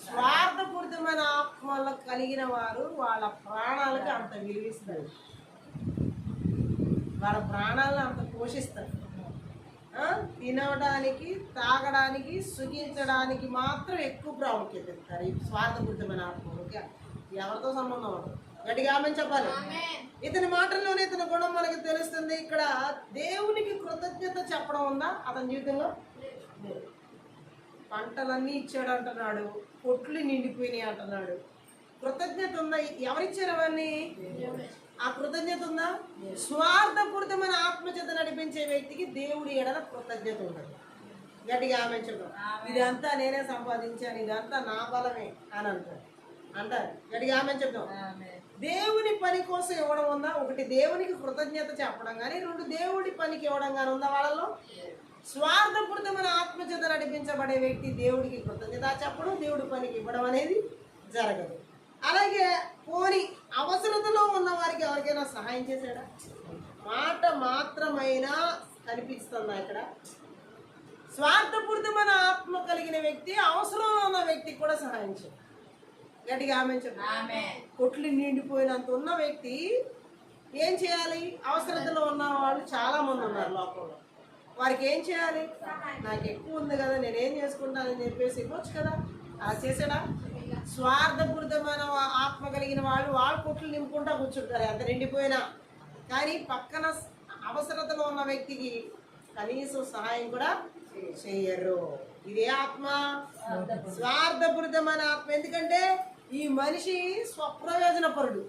స్వార్థపూరితమైన ఆత్మలు కలిగిన వారు వాళ్ళ ప్రాణాలకి అంత విలువిస్తారు, వాళ్ళ ప్రాణాలను అంత పోషిస్తారు. తినడానికి, తాగడానికి, సుఖించడానికి మాత్రం ఎక్కువ ప్రాముఖ్యత ఇస్తారు ఈ స్వార్థపూరితమైన ఆత్మలు. ఎవరితో సంబంధం ఉండదు. గట్టిగా ఆమేన్ చెప్పాలి. ఇతని మాటల్లోనే ఇతని గుణం మనకి తెలుస్తుంది. ఇక్కడ దేవునికి కృతజ్ఞత చెప్పడం ఉందా అతని జీవితంలో? పంటలన్నీ ఇచ్చాడు అంటున్నాడు, కొట్లు నిండిపోయినాయి అంటున్నాడు. కృతజ్ఞత ఉందా? ఎవరిచ్చారు అవన్నీ? ఆ కృతజ్ఞత ఉందా? స్వార్థపూరితమైన ఆత్మచేత నడిపించే వ్యక్తికి దేవుడి ఎడల కృతజ్ఞత ఉండదు. గట్టిగా ఆమేన్ చెప్పాలి. ఇదంతా నేనే సంపాదించాను, ఇదంతా నా బలమే అని అంటారు. గట్టిగా ఆమేన్ చెప్తాం. దేవుని పని కోసం ఇవ్వడం ఉందా? ఒకటి దేవునికి కృతజ్ఞత చెప్పడం కానీ, 2 దేవుడి పనికి ఇవ్వడం కానీ ఉందా వాళ్ళలో? స్వార్థపూరితమైన ఆత్మచేత నడిపించబడే వ్యక్తి దేవుడికి కృతజ్ఞత చెప్పడం, దేవుడి పనికి ఇవ్వడం అనేది జరగదు. అలాగే పోని అవసరతలో ఉన్న వారికి ఎవరికైనా సహాయం చేశాడా? మాట మాత్రమైనా కనిపిస్తుందా ఇక్కడ? స్వార్థపూరితమైన ఆత్మ కలిగిన వ్యక్తి అవసరం ఉన్న వ్యక్తికి కూడా సహాయం చేయాలి. గట్టిగా ఆమేన్ చెప్పండి. కొట్లు నిండిపోయినంత ఉన్న వ్యక్తి ఏం చేయాలి? అవసరతలో ఉన్న వాళ్ళు చాలా మంది ఉన్నారు లోకంలో. వారికి ఏం చేయాలి? నాకు ఎక్కువ ఉంది కదా, నేనేం చేసుకుంటానని చెప్పేసి ఇవ్వచ్చు కదా. అలా చేసాడా? స్వార్థపూరితమైన ఆత్మ కలిగిన వాళ్ళు కొట్లు నింపుకుంటా కూర్చుంటారు ఎంత నిండిపోయినా. కానీ పక్కన అవసరతలో ఉన్న వ్యక్తికి కనీసం సహాయం కూడా చేయరు. ఇదే ఆత్మ స్వార్థపూరితమైన ఆత్మ. ఎందుకంటే ఈ మనిషి స్వప్రయోజన పరుడు.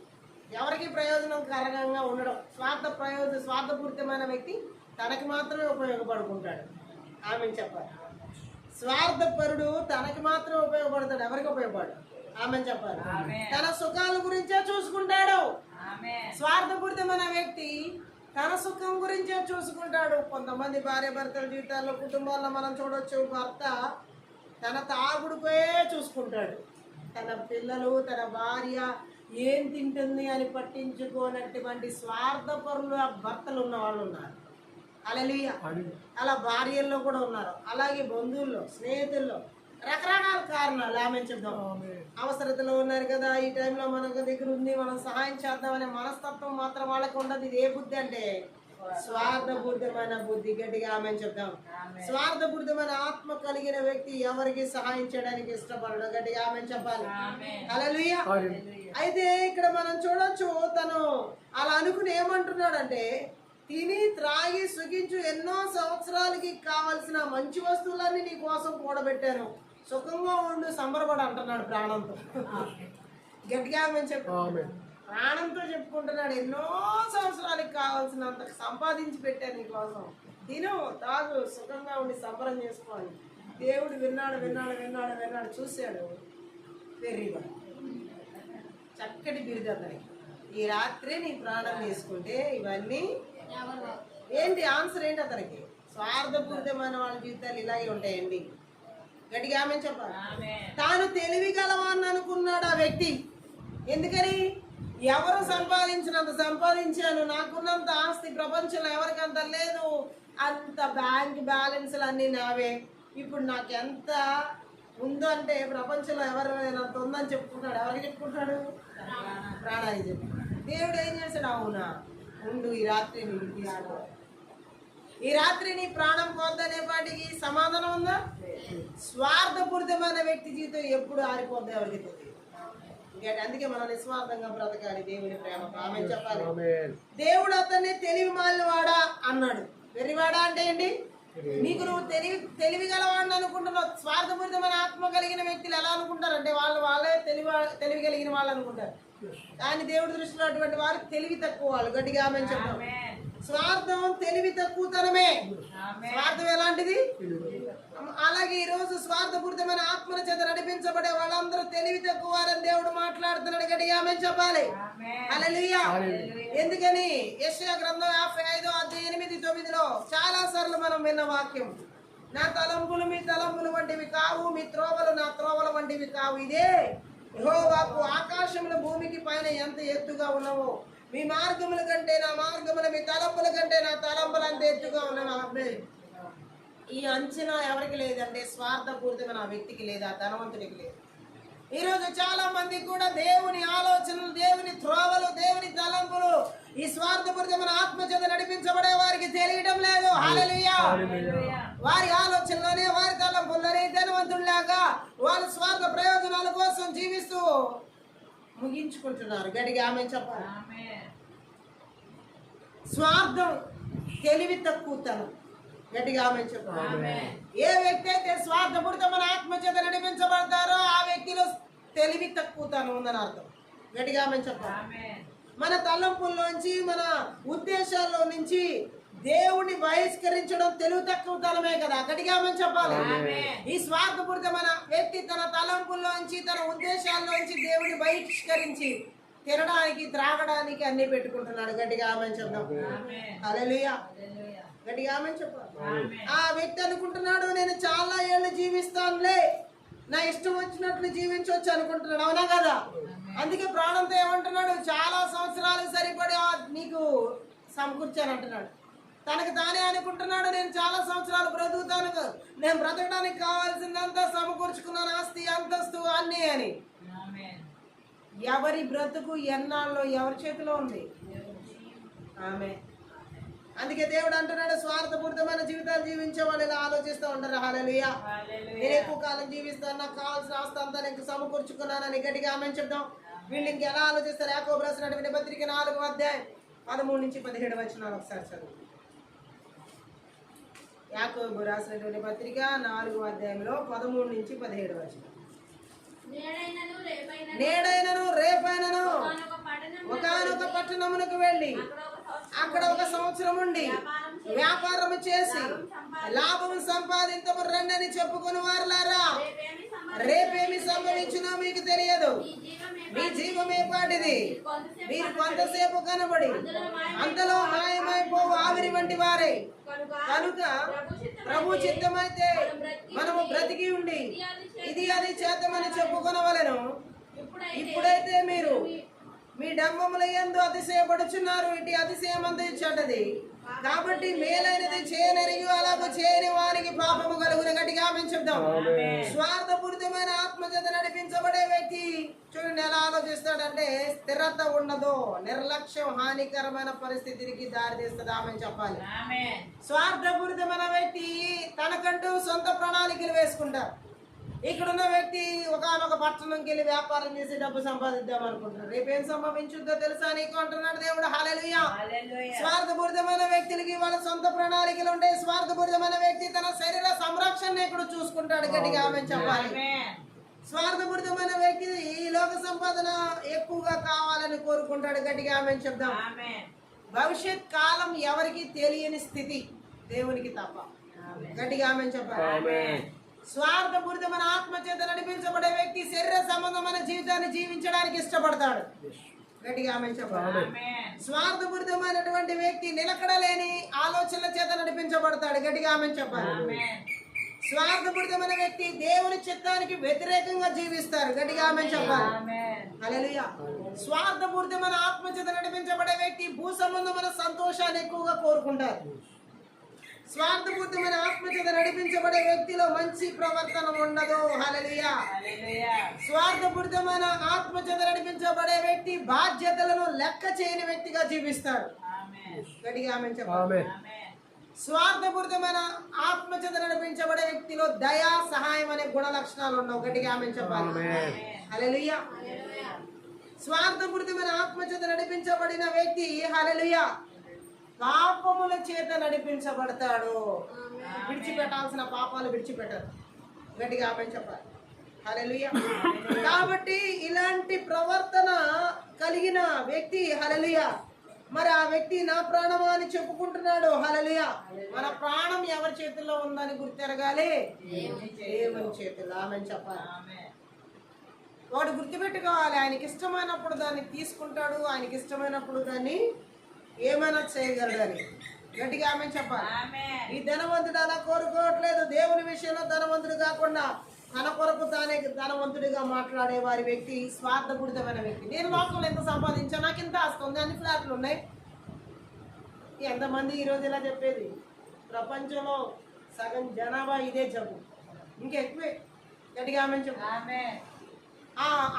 ఎవరికి ప్రయోజనకరంగా ఉండడం. స్వార్థపూరితమైన వ్యక్తి తనకి మాత్రమే ఉపయోగపడుకుంటాడు. ఆమె చెప్పాలి. స్వార్థపరుడు తనకి మాత్రమే ఉపయోగపడతాడు, ఎవరికి ఉపయోగపడు. ఆమె చెప్పాలి. తన సుఖాల గురించే చూసుకుంటాడు. స్వార్థపూరితమైన వ్యక్తి తన సుఖం గురించే చూసుకుంటాడు. కొంతమంది భార్య భర్తల జీవితాల్లో, కుటుంబాల్లో మనం చూడొచ్చు, భర్త తన తాగుడుకే చూసుకుంటాడు. తన పిల్లలు, తన భార్య ఏం తింటుంది అని పట్టించుకోనటువంటి స్వార్థపరులు భర్తలు ఉన్న వాళ్ళు ఉన్నారు. హల్లెలూయా. అలా భార్యల్లో కూడా ఉన్నారు. అలాగే బంధువుల్లో, స్నేహితుల్లో రకరకాల కారణాలు. ఆమె చెప్దాం. అవసరతలో ఉన్నారు కదా, ఈ టైంలో మనకు దగ్గర ఉంది, మనం సహాయం చేద్దామనే మనస్తత్వం మాత్రం వాళ్ళకి ఉండదు. ఇది ఏ బుద్ధి అంటే స్వార్థపూరితమైన బుద్ధి. గట్టిగా ఆమె చెప్దాం. స్వార్థపూరితమైన ఆత్మ కలిగిన వ్యక్తి ఎవరికి సహాయం చేయడానికి ఇష్టపడడు. గట్టిగా ఆమె చెప్పాలి. హల్లెలూయా. అయితే ఇక్కడ మనం చూడొచ్చు, తను అలా అనుకుని ఏమంటున్నాడంటే, తిని త్రాగి సుఖించు, ఎన్నో సంవత్సరాలకి కావలసిన మంచి వస్తువులన్నీ నీ కోసం కూడబెట్టాను, సుఖంగా ఉండు, సంబరపడు అంటున్నాడు ప్రాణంతో. గట్టిగా మేము చెప్పు, ప్రాణంతో చెప్పుకుంటున్నాడు. ఎన్నో సంవత్సరాలకి కావాల్సినంత సంపాదించి పెట్టాను నీ కోసం, తిను తాగు, సుఖంగా ఉండి సంబరం చేసుకోవాలి. దేవుడు విన్నాడు, చూశాడు. వెర్రివాడు. చక్కటి బిరుదు అతనికి. ఈ రాత్రి నీ ప్రాణం తీసుకుంటే ఇవన్నీ ఏంటి? ఆన్సర్ ఏంటి అతనికి? స్వార్థపూరితమైన వాళ్ళ జీవితాలు ఇలాగే ఉంటాయండి. గట్టిగా ఆమె చెప్పాలి. తాను తెలివి గలవాన్ని అనుకున్నాడు ఆ వ్యక్తి. ఎందుకని? ఎవరు సంపాదించినంత సంపాదించాను, నాకున్నంత ఆస్తి ప్రపంచంలో ఎవరికంత లేదు, అంత బ్యాంక్ బ్యాలెన్స్లు అన్నీ నావే, ఇప్పుడు నాకెంత ఉందో అంటే ప్రపంచంలో ఎవరైనంత ఉందని చెప్పుకుంటాడు. ఎవరికి చెప్పుకుంటాడు? ప్రాణానికి చెప్పుకుంటాడు. దేవుడు ఏం చేశాడు? అవునా, ఉండు, ఈ రాత్రి నీకు తీసుకో, ఈ రాత్రి నీ ప్రాణం పోద్దనే పాటికి సమాధానం ఉందా? స్వార్థపూరితమైన వ్యక్తి జీవితం ఎప్పుడు ఆరిపోద్ది ఎవరికి తెలియదు. అందుకే మనం నిస్వార్థంగా బ్రతకాలి. దేవుని ప్రేమ ఆమె చెప్పాలి. దేవుడు అతన్ని తెలివి మాలినవాడా అన్నాడు. వెర్రివాడా అంటే ఏంటి? నీకు నువ్వు తెలివి గలవాడిని అనుకుంటున్నావు. స్వార్థపూరితమైన ఆత్మ కలిగిన వ్యక్తులు ఎలా అనుకుంటారంటే వాళ్ళే తెలివి కలిగిన వాళ్ళు అనుకుంటారు. కానీ దేవుడి దృష్టిలో అటువంటి వారు తెలివి తక్కువ వాళ్ళు. గట్టిగా ఆమె చెప్పాం. స్వార్థం తెలివి తక్కువతనమే. స్వార్థం ఎలాంటిది? అలాగే ఈ రోజు స్వార్థపూరితమైన ఆత్మల చేత నడిపించబడే వాళ్ళందరూ తెలివి తక్కువ వారని దేవుడు మాట్లాడుతున్నాడు. గట్టిగా ఆమె చెప్పాలి. హల్లెలూయా. ఎందుకని? యెషయా గ్రంథం 55:8-9 చాలా సార్లు మనం విన్న వాక్యం, నా తలంపులు మీ తలంపులు వంటివి కావు, మీ త్రోవలు నా త్రోవల వంటివి కావు. ఇదే యెహోవాకు ఆకాశముల భూమికి పైన ఎంత ఎత్తుగా ఉన్నావో, మీ మార్గముల కంటే నా మార్గములు, మీ తలంపుల కంటే నా తలంపులు అంత ఎత్తుగా ఉన్నవి. ఈ అంచనా ఎవరికి లేదంటే స్వార్థపూరితమైన ఆ వ్యక్తికి లేదు, ఆ ధనవంతుడికి లేదు. ఈరోజు చాలా మంది కూడా దేవుని ఆలోచనలు, దేవుని త్రోవలు, దేవుని తలంపులు ఈ స్వార్థపూరితమైన ఆత్మచేత నడిపించబడే వారికి తెలియడం లేదు. హల్లెలూయా. వారి ఆలోచనలోనే, వారి తలంపుల్లోనే ధనవంతుల్లాగా వాళ్ళ స్వార్థ ప్రయోజనాల కోసం జీవిస్తూ ముగించుకుంటున్నారు. గట్టిగా ఆమె చెప్పాలి. స్వార్థం తెలివి తక్కువతనం. గట్టిగా ఆమె చెప్పాలి. ఏ వ్యక్తి అయితే స్వార్థపూరితమైన ఆత్మచేత నడిపించబడతారో ఆ వ్యక్తిలో తెలివి తక్కువతనం ఉందని అర్థం. గట్టిగా ఆమె చెప్పాలి. మన తలంపుల్లోంచి, మన ఉద్దేశాల్లో నుంచి దేవుణ్ణి బహిష్కరించడం తెలివి తక్కువతనమే కదా. గట్టిగా ఆమె చెప్పాలి. ఈ స్వార్థపూరితమైన వ్యక్తి తన తలంపుల్లోంచి, తన ఉద్దేశాల్లోంచి దేవుణ్ణి బహిష్కరించి తినడానికి, త్రాగడానికి అన్ని పెట్టుకుంటున్నాడు. గట్టిగా ఆమె చెప్దాం. హల్లెలూయా. గట్టిగా ఆమె చెప్పాలి. ఆ వ్యక్తి అనుకుంటున్నాడు, నేను చాలా ఏళ్ళు జీవిస్తానులే, నా ఇష్టం వచ్చినట్లు జీవించవచ్చు అనుకుంటున్నాడు. అవునా కదా? అందుకే ప్రాణంతో ఏమంటున్నాడు? చాలా సంవత్సరాలకు సరిపడి నీకు సమకూర్చాను అంటున్నాడు. తనకు తానే అనుకుంటున్నాడు, నేను చాలా సంవత్సరాలు బ్రతుకుతాను, నేను బ్రతకడానికి కావాల్సిందంతా సమకూర్చుకున్నాను, ఆస్తి అంతస్తు అన్నీ అని. ఎవరి బ్రతుకు ఎన్నాళ్ళు ఎవరి చేతిలో ఉంది? ఆమె. అందుకే దేవుడు అంటున్నాడు, స్వార్థపూరితమైన జీవితాలు జీవించే వాళ్ళు ఇలా ఆలోచిస్తూ ఉంటారు. హల్లెలూయా. నేను ఎక్కువ కాలం జీవిస్తాను, నాకు కావాల్సిన ఆస్తి అంతా నేను సమకూర్చుకున్నానని. గట్టిగా ఆమె చెప్దాం. వీళ్ళు ఇంకెలా ఆలోచిస్తారు? యాకోబు రాసినటువంటి పత్రిక 4:13-17 ఒకసారి చదువు. యాకోబు రాసినటువంటి పత్రిక 4:13-17. నేడైనను రేపైనను ఒకానొక పట్టణమునకు వెళ్ళి అక్కడ ఒక సంవత్సరం ఉండి వ్యాపారం చేసి లాభం సంపాదించము రండి చెప్పుకుని వారులారా, రేపేమి సంభవించినా మీకు తెలియదు. మీ జీవమే పాటిది. మీరు కొంతసేపు కనబడి అంతలో మాయమైపోవు ఆవిరి వంటి వారే. కనుక ప్రభు చిత్తమైతే మనము బ్రతికి ఉండి ఇది అది చేద్దామని చెప్పుకొనవలెను. ఇప్పుడైతే మీరు మీ డంబముల యందు అతిశయపడుచున్నారు. ఇటు అతిశయమంత చెడ్డది. కాబట్టి మేలైనది చేయనరిగి అలాగూ చేయని వారికి పాపము కలుగును. గట్టిగా మేము చెప్దాం. స్వార్థపూరితమైన ఆత్మచేత నడిపించబడే వ్యక్తి చూడండి ఎలా ఆలోచిస్తాడంటే స్థిరత ఉండదు, నిర్లక్ష్యం హానికరమైన పరిస్థితికి దారి తీస్తుంది. ఆమె చెప్పాలి. స్వార్థపూరితమైన వ్యక్తి తనకంటూ సొంత ప్రణాళికలు వేసుకుంటారు. ఇక్కడున్న వ్యక్తి ఒకనొక పట్టణంకి వెళ్ళి వ్యాపారం చేసి డబ్బు సంపాదిద్దాం అనుకుంటున్నాడు. రేపేం సంభవించుద్దో తెలుసా నీకు అంటున్నాడు దేవుడు. హల్లెలూయా. స్వార్థపూరితమైన వ్యక్తులకి వాళ్ళ సొంత ప్రణాళికలు ఉంటాయి. స్వార్థపూరితమైన వ్యక్తి తన శరీర సంరక్షణ ఇక్కడ చూసుకుంటాడు. గట్టిగా ఆమె చెప్పాలి. స్వార్థపూరితమైన వ్యక్తి ఈ లోక సంపాదన ఎక్కువగా కావాలని కోరుకుంటాడు. గట్టిగా ఆమె చెప్దాం. భవిష్యత్ కాలం ఎవరికి తెలియని స్థితి దేవునికి తప్ప. గట్టిగా ఆమె చెప్పాలి. స్వార్థపూరితమైన ఆత్మచేత నడిపించబడే వ్యక్తి శరీర సంబంధమైన జీవితాన్ని జీవించడానికి ఇష్టపడతాడు. గట్టిగా ఆమె చెప్పాలి. స్వార్థపూరితమైనటువంటి వ్యక్తి నిలకడలేని ఆలోచనల చేత నడిపించబడతాడు. గట్టిగా ఆమె చెప్పాలి. స్వార్థపూరితమైన వ్యక్తి దేవుని చిత్తానికి వ్యతిరేకంగా జీవిస్తారు. గట్టిగా ఆమె చెప్పాలి. హల్లెలూయా. స్వార్థపూరితమైన ఆత్మచేత నడిపించబడే వ్యక్తి భూ సంబంధమైన సంతోషాన్ని ఎక్కువగా కోరుకుంటారు. స్వార్థపూరితమైన ఆత్మచేత నడిపించబడే వ్యక్తిలో మంచి ప్రవర్తన ఉండదు. హల్లెలూయా. స్వార్థపూరితమైన ఆత్మచేత నడిపించబడే వ్యక్తి బాధ్యతలను లెక్క చేయని వ్యక్తిగా జీవిస్తాడు. గట్టిగా ఆమేన్ చెప్పాలి. స్వార్థపూరితమైన ఆత్మచేత నడిపించబడే వ్యక్తిలో దయా సహాయం అనే గుణ లక్షణాలు ఉండవు. గట్టిగా ఆమేన్ చెప్పాలి. హల్లెలూయా. స్వార్థపూరితమైన ఆత్మచేత నడిపించబడిన వ్యక్తి హల్లెలూయా పాపముల చేత నడిపించబడతాడు. విడిచిపెట్టాల్సిన పాపాలు విడిచిపెట్టారు. గట్టిగా ఆమె చెప్పాలి. హల్లెలూయా. కాబట్టి ఇలాంటి ప్రవర్తన కలిగిన వ్యక్తి హల్లెలూయా మరి ఆ వ్యక్తి నా ప్రాణమా అని చెప్పుకుంటున్నాడు. హల్లెలూయా. మన ప్రాణం ఎవరి చేతుల్లో ఉందని గుర్తెరగాలి. దేవుని చేతుల్లో. ఆమె చెప్పాలి. వాడు గుర్తుపెట్టుకోవాలి. ఆయనకి ఇష్టమైనప్పుడు దాన్ని తీసుకుంటాడు. ఆయనకి ఇష్టమైనప్పుడు దాన్ని ఏమైనా చేయగలడని. గట్టిగా ఆమె చెప్పాలి. ఈ ధనవంతుడు అలా కోరుకోవట్లేదు. దేవుని విషయంలో ధనవంతుడు కాకుండా తన కొరకు తానే ధనవంతుడిగా మాట్లాడే వారి వ్యక్తి స్వార్థపూరితమైన వ్యక్తి. నేను లోకంలో ఎంత సంపాదించా, నాకు ఇంత వస్తుంది, అన్ని ఫ్లాట్లు ఉన్నాయి. ఎంతమంది ఈరోజు ఇలా చెప్పేది? ప్రపంచంలో సగం జనాభా ఇదే జబ్బు, ఇంకా ఎక్కువే. గట్టిగా ఆమె చెప్పాలి.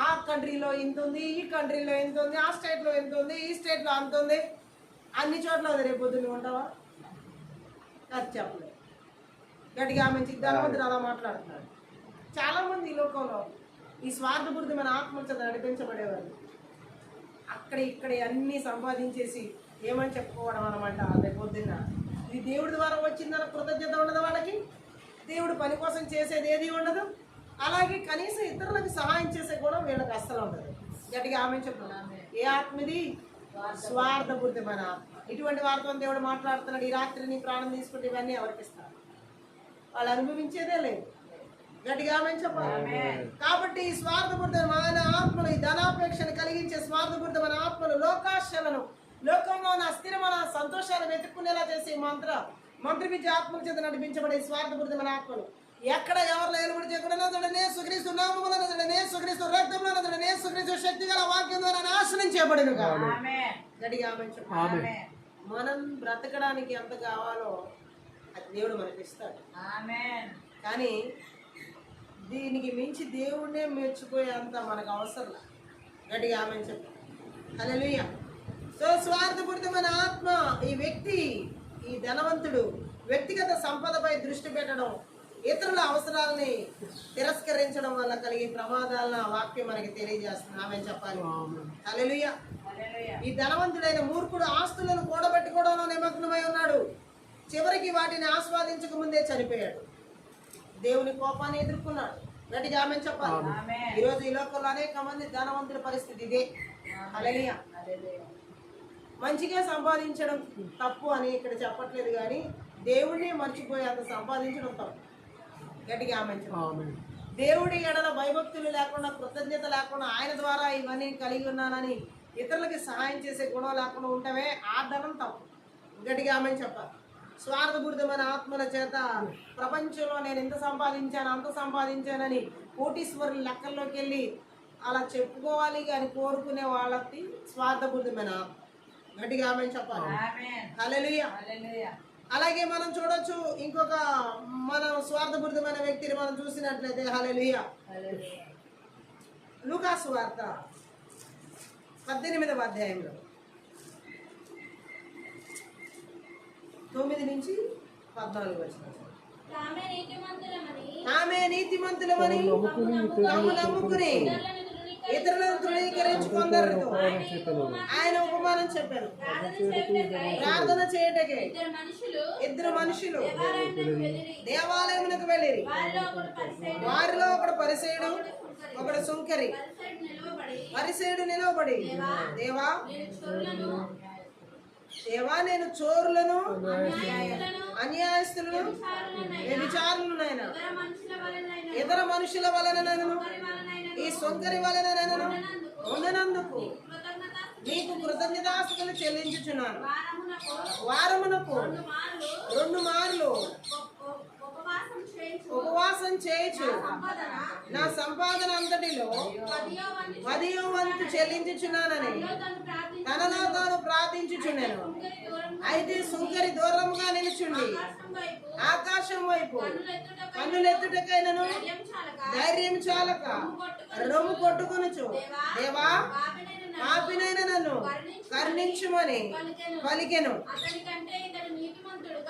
ఆ కంట్రీలో ఇంత ఉంది, ఈ కంట్రీలో ఎంత ఉంది, ఆ స్టేట్లో ఎంత ఉంది, ఈ స్టేట్లో అంత ఉంది, అన్ని చోట్ల ఉంది. రేపు పొద్దున్న ఉంటావా? అది చెప్పలేదు. గట్టిగా ఆమె ధనవంతుడు అలా మాట్లాడుతున్నాడు. చాలామంది ఈ లోకంలో ఈ స్వార్థపూరితమైన ఆత్మచేత నడిపించబడేవారు అక్కడ ఇక్కడ అన్నీ సంపాదించేసి ఏమని చెప్పుకోవడం అనమాట. రేపు పొద్దున్న ఇది దేవుడి ద్వారా వచ్చిందన్న కృతజ్ఞత ఉండదు వాళ్ళకి. దేవుడు పని కోసం చేసేది ఏది ఉండదు. అలాగే కనీసం ఇతరులకు సహాయం చేసే కూడా వీళ్ళకి అస్సలు ఉండదు. గట్టిగా ఆమె చెప్తున్నాను. ఏ ఆత్మ ఇది? స్వార్థపూరితమైన ఆత్మ. ఇటువంటి వారితో దేవుడు మాట్లాడుతున్నాడు. ఈ రాత్రి నీ ప్రాణం తీసుకుంటే ఇవన్నీ ఎవరికి ఇస్తారు? వాళ్ళు అనుభవించేదే లేదు. గట్టిగా ఆమె చెప్పాలి. కాబట్టి ఈ స్వార్థపూరితమైన ఆత్మలు, ఈ ధనాపేక్షను కలిగించే స్వార్థపూరితమైన ఆత్మలు లోకాశలను, లోకంలో ఉన్న అస్థిరమైన సంతోషాలు వెతుక్కునేలా చేసే మంత్రి విద్య ఆత్మల చేత నడిపించబడే స్వార్థపూరితమైన ఆత్మలు ఎక్కడ ఎవరు ఏలుబడి చేయకుండా సుక్రీస్తు నామములనే సుక్రీస్తు రక్తంలోనే సుక్రీస్తు శక్తి గల వాక్యం ద్వారా నాశనం చేయబడిన. గట్టిగా ఆమె చెప్పాలి. మనం బ్రతకడానికి ఎంత కావాలో అది దేవుడు మనకి ఇస్తాడు. కానీ దీనికి మించి దేవుడినే మెచ్చుకోయేంత మనకు అవసరం. గట్టిగా ఆమె చెప్పాలి. హల్లెలూయా. సో స్వార్థపూరితమైన ఆత్మ ఈ వ్యక్తి, ఈ ధనవంతుడు వ్యక్తిగత సంపదపై దృష్టి పెట్టడం, ఇతరుల అవసరాలని తిరస్కరించడం వల్ల కలిగే ప్రమాదాలను ఆ వాక్యం మనకి తెలియజేస్తుంది. ఆమె చెప్పాలి. హల్లెలూయా. ఈ ధనవంతుడైన మూర్ఖుడు ఆస్తులను కూడబెట్టుకోవడంలో నిమగ్నమై ఉన్నాడు. చివరికి వాటిని ఆస్వాదించక ముందే చనిపోయాడు. దేవుని కోపాన్ని ఎదుర్కొన్నాడు. గట్టిగా ఆమె చెప్పాలి. ఈరోజు ఈ లోకంలో అనేక మంది ధనవంతుల పరిస్థితి ఇదే. హల్లెలూయా. మంచిగా సంపాదించడం తప్పు అని ఇక్కడ చెప్పట్లేదు, కానీ దేవుడిని మర్చిపోయి అంత సంపాదించడం తప్పు. గట్టిగా ఆమె. దేవుడి ఎడల భయభక్తులు లేకుండా, కృతజ్ఞత లేకుండా, ఆయన ద్వారా ఇవన్నీ కలిగి ఉన్నానని ఇతరులకి సహాయం చేసే గుణం లేకుండా ఉంటవే, ఆ ధనం తప్పు. గట్టిగా ఆమె చెప్పాలి. స్వార్థపూరితమైన ఆత్మల చేత ప్రపంచంలో నేను ఎంత సంపాదించాను అంత సంపాదించానని కోటీశ్వరుల లెక్కల్లోకి వెళ్ళి అలా చెప్పుకోవాలి కానీ కోరుకునే వాళ్ళకి స్వార్థపూరితమైన ఆత్మ. గట్టిగా ఆమె చెప్పాలి. హల్లెలూయా. అలాగే మనం చూడొచ్చు ఇంకొక మనం స్వార్థపూరితమైన వ్యక్తిని మనం చూసినట్లయితే హల్లెలూయా, లూకాసు వార్త 18వ అధ్యాయంలో 9 నుంచి 14 వచనం. ఆమె నీతిమంతులమని తాము నమ్ముకుని ఇతరులను తృణీకరించుకుందరు. ఆయన ఉపమానం చెప్పారు. ప్రార్థన చేయటకే ఇద్దరు మనుషులు దేవాలయమునకు వెళ్ళిరి. వారిలో ఒకడు పరిసయ్యుడు, ఒకడు సుంకరి. పరిసయ్యుడు నిలవబడి, దేవా నేను చోరులను, అన్యాయస్తులను, వ్యభిచారులను నైనా ఇతర మనుషుల వలనను ఈ సొంకరి వలనను ఉండనందుకు నీకు కృతజ్ఞతాస్తుతులు చెల్లించుచున్నాను. వారమునకు 2 మార్లు ఉపవాసం చేయొచ్చు. నా సంపాదన అంతటిలో 10వ వంతు చెల్లించుచున్నానని తనలో తాను ప్రార్థించుచున్నాను. అయితే సుంకరి దూరముగా నిలుచుండి ఆకాశం వైపు కన్నులెత్తుటకైనను ధైర్యం చాలక రొమ్ము కొట్టుకొనుచు, దేవా పాపినైన నన్ను కరుణించుమని పలికెను.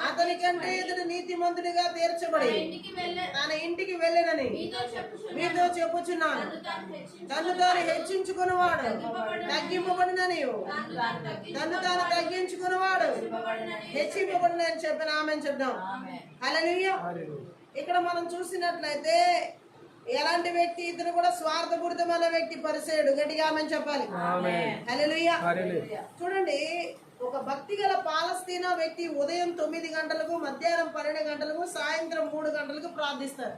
అతనికంటే ఇతడు నీతిమంతుడిగా తీర్చబడి తన ఇంటికి వెళ్ళనని మీతో చెప్పుచున్నాను. తను తాను హెచ్చించుకున్నవాడు తగ్గింపబడినని, తను తాను తగ్గించుకున్నవాడు హెచ్చింపబడినని చెప్పిన ఆమె చెప్దాం. హల్లెలూయా. ఇక్కడ మనం చూసినట్లయితే ఎలాంటి వ్యక్తి? ఇతను కూడా స్వార్థపూరితమైన వ్యక్తి, పరిసయ్యుడు. గట్టిగా ఆమె చెప్పాలి. హల్లెలూయా. చూడండి, ఒక భక్తి గల పాలస్తీనా వ్యక్తి ఉదయం 9 గంటలకు, మధ్యాహ్నం 12 గంటలకు, సాయంత్రం 3 గంటలకు ప్రార్థిస్తారు.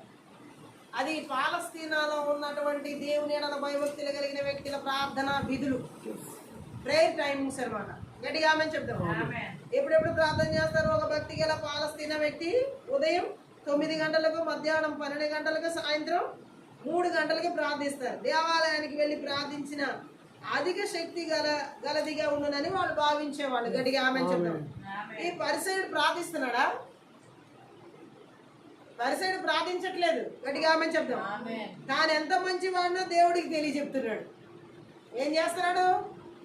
అది పాలస్తీనాలో ఉన్నటువంటి దేవుని ఎడల భయభక్తులు కలిగిన వ్యక్తుల ప్రార్థన విధులు, ప్రేయర్ టైమింగ్స్ అన్నమాట. గట్టిగా ఆమె చెప్తాం. ఎప్పుడెప్పుడు ప్రార్థన చేస్తారు? ఒక భక్తి గల పాలస్తీనా వ్యక్తి ఉదయం 9 గంటలకు, మధ్యాహ్నం 12 గంటలకు, సాయంత్రం 3 గంటలకి ప్రార్థిస్తారు. దేవాలయానికి వెళ్ళి ప్రార్థించిన అధిక శక్తి గలదిగా ఉండునని వాళ్ళు భావించేవాళ్ళు. గట్టిగా ఆమె చెప్తాం. ఈ పరిసయ్యుడు ప్రార్థిస్తున్నాడా? పరిసయ్యుడు ప్రార్థించట్లేదు. గట్టిగా ఆమె చెప్తాం. తాను ఎంత మంచివాడినో దేవుడికి తెలియజెప్తున్నాడు. ఏం చేస్తున్నాడు?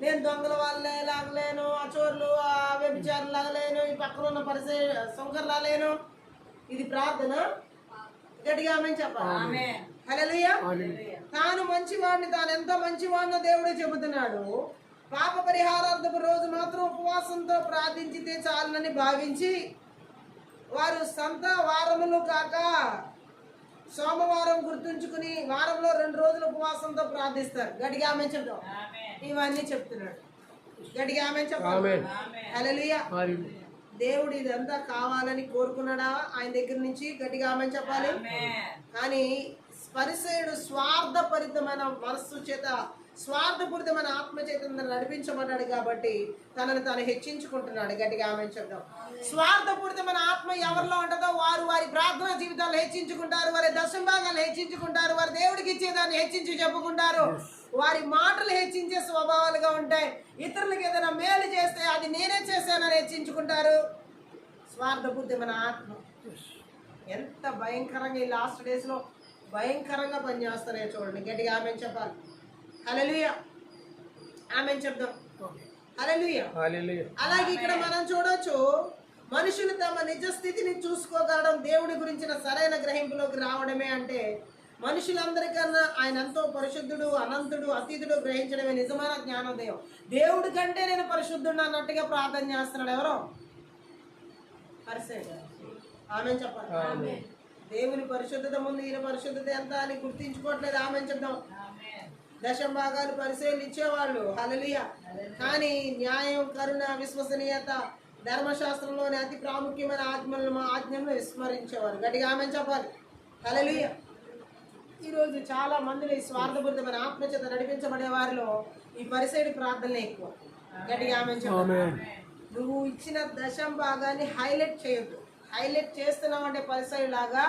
నేను దొంగల వాళ్ళే లాగలేను, ఆ చోర్లు, ఆ వ్యభిచారులు లాగలేను, ఈ పక్కన ఉన్న సొంకర్ లాగలేను. ఇది ప్రార్థన. గట్టిగా ఆమె చెప్పాలి. హల్లెలూయా. తాను మంచివాడిని, తాను ఎంత మంచివాడినో దేవుడే చెబుతున్నాడు. పాప పరిహారార్థపు రోజు మాత్రం ఉపవాసంతో ప్రార్థించితే చాలని భావించి వారు సంత వారములు కాక సోమవారం గుర్తుంచుకుని వారంలో 2 రోజులు ఉపవాసంతో ప్రార్థిస్తారు. గట్టిగా ఆమె చెప్తాం. ఇవన్నీ చెప్తున్నాడు. గట్టిగా ఆమె చెప్పాలి. హల్లెలూయా. దేవుడు ఇదంతా కావాలని కోరుకున్నాడా ఆయన దగ్గర నుంచి? గట్టిగా ఆమె చెప్పాలి. కానీ పరిసయ్యుడు స్వార్థపరితమైన మనస్సు చేత, స్వార్థపూరితమైన ఆత్మ చేత నడిపించబడ్డాడు కాబట్టి తనను తాను హెచ్చించుకుంటున్నాడు. గట్టిగా ఆమె చెప్తాం. స్వార్థపూరితమైన ఆత్మ ఎవరిలో ఉంటుందో వారు వారి ప్రార్థనా జీవితాలు హెచ్చించుకుంటారు, వారి దశంభాగాలు హెచ్చించుకుంటారు, వారి దేవుడికి ఇచ్చేదాన్ని హెచ్చించి చెప్పుకుంటారు, వారి మాటలు హెచ్చించే స్వభావాలుగా ఉంటాయి. ఇతరులకు ఏదైనా మేలు చేస్తే అది నేనే చేశానని హెచ్చించుకుంటారు. స్వార్థపూరితమైన ఆత్మ ఎంత భయంకరంగా ఈ లాస్ట్ డేస్ లో భయంకరంగా పనిచేస్తారే చూడండి. గట్టిగా ఆమె చెప్పాలి. హల్లెలూయా. ఆమె చెప్దాం. హల్లెలూయా. అలాగే ఇక్కడ మనం చూడొచ్చు, మనుషులు తమ నిజ స్థితిని చూసుకోగలడం దేవుడి గురించిన సరైన గ్రహింపులోకి రావడమే. అంటే మనుషులందరికన్నా ఆయన ఎంతో పరిశుద్ధుడు, అనంతుడు, అతీతుడు గ్రహించడమే నిజమైన జ్ఞానోదయం. దేవుడి కంటే నేను పరిశుద్ధుడు అన్నట్టుగా ప్రార్థన చేస్తున్నాడు. ఎవరో పరిసయ్యుడు. ఆమె చెప్పాలి. దేవుని పరిశుద్ధత ముందు ఈయన పరిశుద్ధత ఎంత అని గుర్తించుకోవట్లేదు. ఆమె చెప్దాం. దశం భాగాలు పరిశీలన ఇచ్చేవాళ్ళు, హల్లెలూయా. కానీ న్యాయం, కరుణ, విశ్వసనీయత, ధర్మశాస్త్రంలోని అతి ప్రాముఖ్యమైన ఆజ్ఞలను విస్మరించేవారు. గట్టిగా ఆమేన్ చెప్పాలి, హల్లెలూయా. ఈరోజు చాలా మందిలో ఈ స్వార్థపూరితమైన ఆత్మచేత నడిపించబడే వారిలో ఈ పరిసైడి ప్రార్థనలే ఎక్కువ. గట్టిగా ఆమేన్ చెప్పాలి. నువ్వు ఇచ్చిన దశం భాగాన్ని హైలైట్ చేయొద్దు. హైలైట్ చేస్తున్నావు అంటే పరిసైడ్ లాగా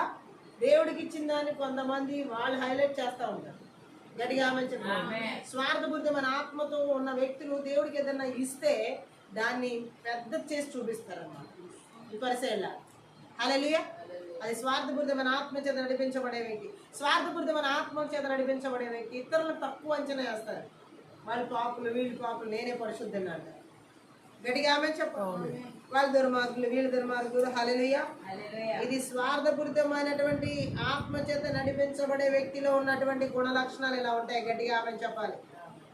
దేవుడికి ఇచ్చిన దాన్ని కొంతమంది వాళ్ళు హైలైట్ చేస్తూ ఉంటారు. గట్టిగా ఆమేన్ చెప్పాలి. స్వార్థపూరితమైన ఆత్మతో ఉన్న వ్యక్తులు దేవుడికి ఏదైనా ఇస్తే దాన్ని పెద్ద చేసి చూపిస్తారన్నమాట ఈ పరిసైడ్ లాగా. హల్లెలూయా. అది స్వార్థపూరితమైన ఆత్మ చేత నడిపించబడే వ్యక్తి. స్వార్థపూరితమైన ఆత్మ చేత నడిపించబడే వ్యక్తి ఇతరులను తక్కువ అంచనా వేస్తారు. వాళ్ళు పాపులు, వీళ్ళు పాపులు, నేనే పరిశుద్ధుని అంటారు. గట్టిగా ఆమేన్ చెప్పాలి. వాళ్ళు దుర్మార్గులు, వీళ్ళు దుర్మార్గులు, హల్లెలూయా. ఇది స్వార్థపూరితమైనటువంటి ఆత్మ చేత నడిపించబడే వ్యక్తిలో ఉన్నటువంటి గుణ లక్షణాలు ఇలా ఉంటాయి. గట్టిగా ఆమేన్ చెప్పాలి.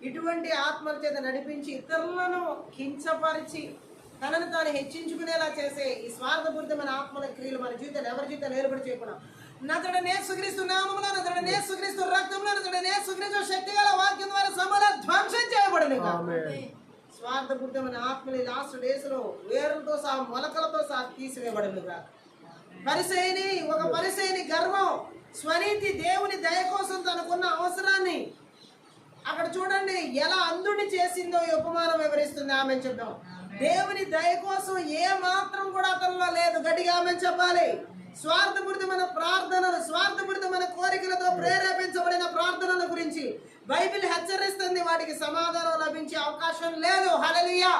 ఇటువంటి ఆత్మల చేత నడిపించి ఇతరులను కించపరిచి తనను తాను హెచ్చించుకునేలా చేసే ఈ స్వార్థపూరితమైన ఆత్మల క్రియలు మన జీవితాలు ఎవరి జీవితాలు ఏర్పడి చేయకుండా నతడనే యేసుక్రీస్తు నామములో, నతడనే యేసుక్రీస్తు రక్తంలో, నతడనే యేసుక్రీస్తు శక్తి గల వాక్యం ద్వారా సమూల ధ్వంసం చేయబడును. స్వార్థపూరితమైన ఆత్మని లాస్ట్ డేస్ లో వేరులతో సహా మొలకలతో సహా తీసివేయబడునుగా. ఒక పరిసయ్యని గర్వం, స్వనీతి, దేవుని దయ కోసం తనకున్న అవసరాన్ని అక్కడ చూడండి ఎలా అంధుని చేసిందో ఈ ఉపమానం వివరిస్తుంది. ఆమె చెప్తాం. దేవుని దయ కోసం ఏ మాత్రం కూడా అతనిలో లేదు. గట్టిగా ఆమె చెప్పాలి. స్వార్థపూరితమైన ప్రార్థనలు, స్వార్థపూరితమైన కోరికలతో ప్రేరేపించబడిన ప్రార్థనల గురించి బైబిల్ హెచ్చరిస్తుంది. వాటికి సమాధానం లభించే అవకాశం లేదు. హల్లెలూయా.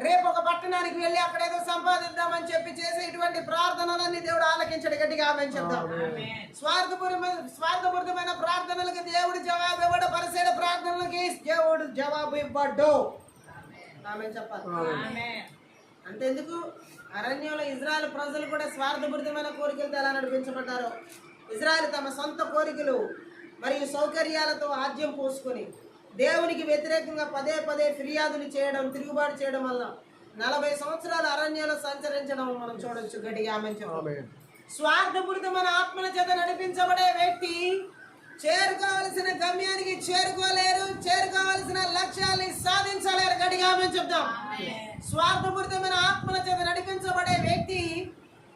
రేపు ఒక పట్టణానికి వెళ్ళి అక్కడ ఏదో సంపాదిద్దామని చెప్పి చేసే ఇటువంటి ప్రార్థనలన్నీ దేవుడు ఆలకించడు. గట్టిగా ఆమె చెప్తాం. స్వార్థపూరితమైన ప్రార్థనలకి దేవుడు జవాబు ఇవ్వడు. పరిశీల ప్రార్థనలకి దేవుడు జవాబు ఇవ్వడు. ఆమె చెప్పాలి. అంతెందుకు అరణ్యంలో ఇజ్రాయెల్ ప్రజలు కూడా స్వార్థపూరితమైన కోరికలతో ఎలా నడిపించబడ్డారో. ఇజ్రాయెల్ తమ సొంత కోరికలు మరియు సౌకర్యాలతో ఆజ్యం పోసుకొని దేవునికి వ్యతిరేకంగా పదే పదే ఫిర్యాదులు చేయడం, తిరుగుబాటు చేయడం వల్ల 40 సంవత్సరాలు అరణ్యంలో సంచరించడం మనం చూడొచ్చు. గట్టిగా ఆమె చెప్పాలి. స్వార్థపూరితమైన ఆత్మల చేత నడిపించబడే వ్యక్తి చేరుకోవాల్సిన గమ్యానికి చేరుకోలేరు, చేరుకోవాల్సిన లక్ష్యాన్ని సాధించలేరు. గట్టిగా ఆమె చెప్తాం. స్వార్థపూరితమైన ఆత్మల చేత నడిపించబడే వ్యక్తి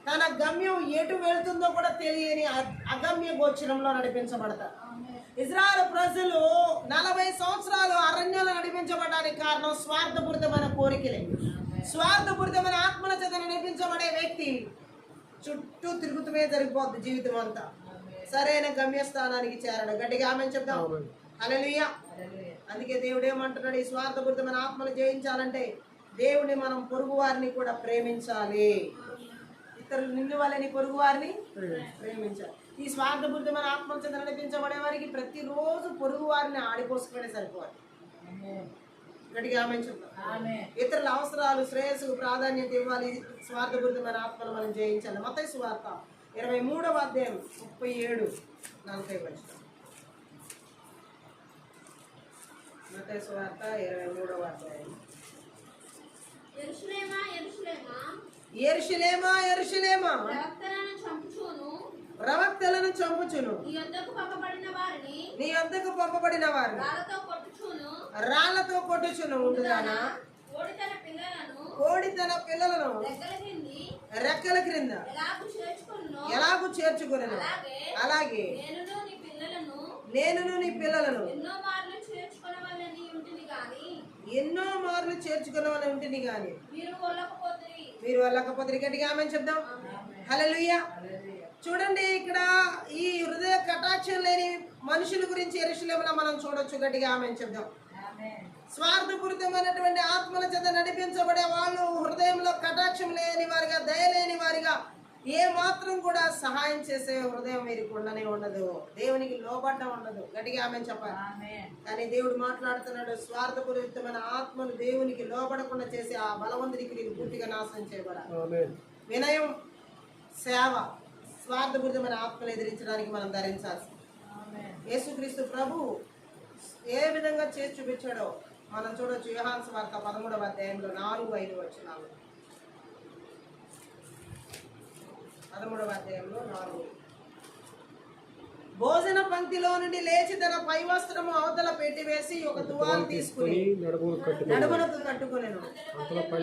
తన గమ్యం ఎటు వెళ్తుందో కూడా తెలియని అగమ్య గోచరంలో నడిపించబడతారు. ఇజ్రాయెల్ ప్రజలు 40 సంవత్సరాలు అరణ్యంలో నడిపించబడడానికి కారణం స్వార్థపూరితమైన కోరికలే. స్వార్థపూరితమైన ఆత్మల చేత నడిపించబడే వ్యక్తి చుట్టూ తిరుగుతూనే జరిగిపోద్ది జీవితం అంతా. సరైన గమ్యస్థానానికి చేరడు. గట్టిగా ఆమె చెప్తాం. హల్లెలూయా. అందుకే దేవుడు ఏమంటున్నాడు, ఈ స్వార్థపూరితమైన ఆత్మలు జయించాలంటే దేవుని మనం పొరుగు వారిని కూడా ప్రేమించాలి. ఇతరులు నిన్ను వాళ్ళని పొరుగు వారిని ప్రేమించాలి. ఈ స్వార్థపూరితమైన ఆత్మల చేత నడిపించబడే వారికి ప్రతిరోజు పొరుగు వారిని ఆడిపోసుకునే సరిపోవాలి. గట్టిగా ఆమె చెప్తాం. ఇతరుల అవసరాలు, శ్రేయస్సుకు ప్రాధాన్యత ఇవ్వాలి. స్వార్థపూరితమైన ఆత్మలు మనం జయించాలి. మత్తయి సువార్త 23వ అధ్యాయం 37-40 మత్తయి సువార్త 23వ అధ్యాయం. యెరూషలేమా, యెరూషలేమా, యెరూషలేమా, యెరూషలేమా, ప్రవక్తలను చంపుచును, నీ యొద్దకు పంపబడిన వారిని రాళ్లతో కొట్టుచును ఉండుగానా, కోడి తన పిల్లలను రెక్కల క్రింద ఎలాగూ చేర్చుకొనెను, అలాగే నేనును నీ పిల్లలను ఎన్నో మార్లు చేర్చుకునే ఉంటుంది కానీ మీరు వెళ్ళకపోతే. గట్టిగా ఆమె చెప్దాం. హల్లెలూయా. చూడండి ఇక్కడ ఈ హృదయ కటాక్షం లేని మనుషుల గురించి యెరూషలేములో మనం చూడొచ్చు. గట్టిగా ఆమె చెప్దాం. స్వార్థపూరితమైనటువంటి ఆత్మల చేత నడిపించబడే వాళ్ళు హృదయంలో కటాక్షం లేని వారిగా, దయ లేని వారిగా, ఏ మాత్రం కూడా సహాయం చేసే హృదయం వీరికి ఉండనే ఉండదు. దేవునికి లోబడ్డం ఉండదు. గట్టిగా ఆమె చెప్పాలి. కానీ దేవుడు మాట్లాడుతున్నాడు, స్వార్థపూరితమైన ఆత్మలు దేవునికి లోబడకుండా చేసి ఆ బలవంతుడికి వీరు పూర్తిగా నాశనం చేయబడాలి. వినయం, సేవ స్వార్థపూరితమైన ఆత్మలు ఎదిరించడానికి మనం ధరించాల్సి. యేసుక్రీస్తు ప్రభు ఏ విధంగా చేసి చూపించాడో మనం చూడొచ్చు. యోహాను సువార్త 13వ అధ్యాయంలో 4-5 వచనాలు. 13వ అధ్యాయంలో 4. భోజన పంక్తిలో నుండి లేచి తన పై వస్త్రము అవతల పెట్టివేసి ఒక తువాలు తీసుకుని నడుమును కట్టుకుని నడుమునకు కట్టుకొనెను.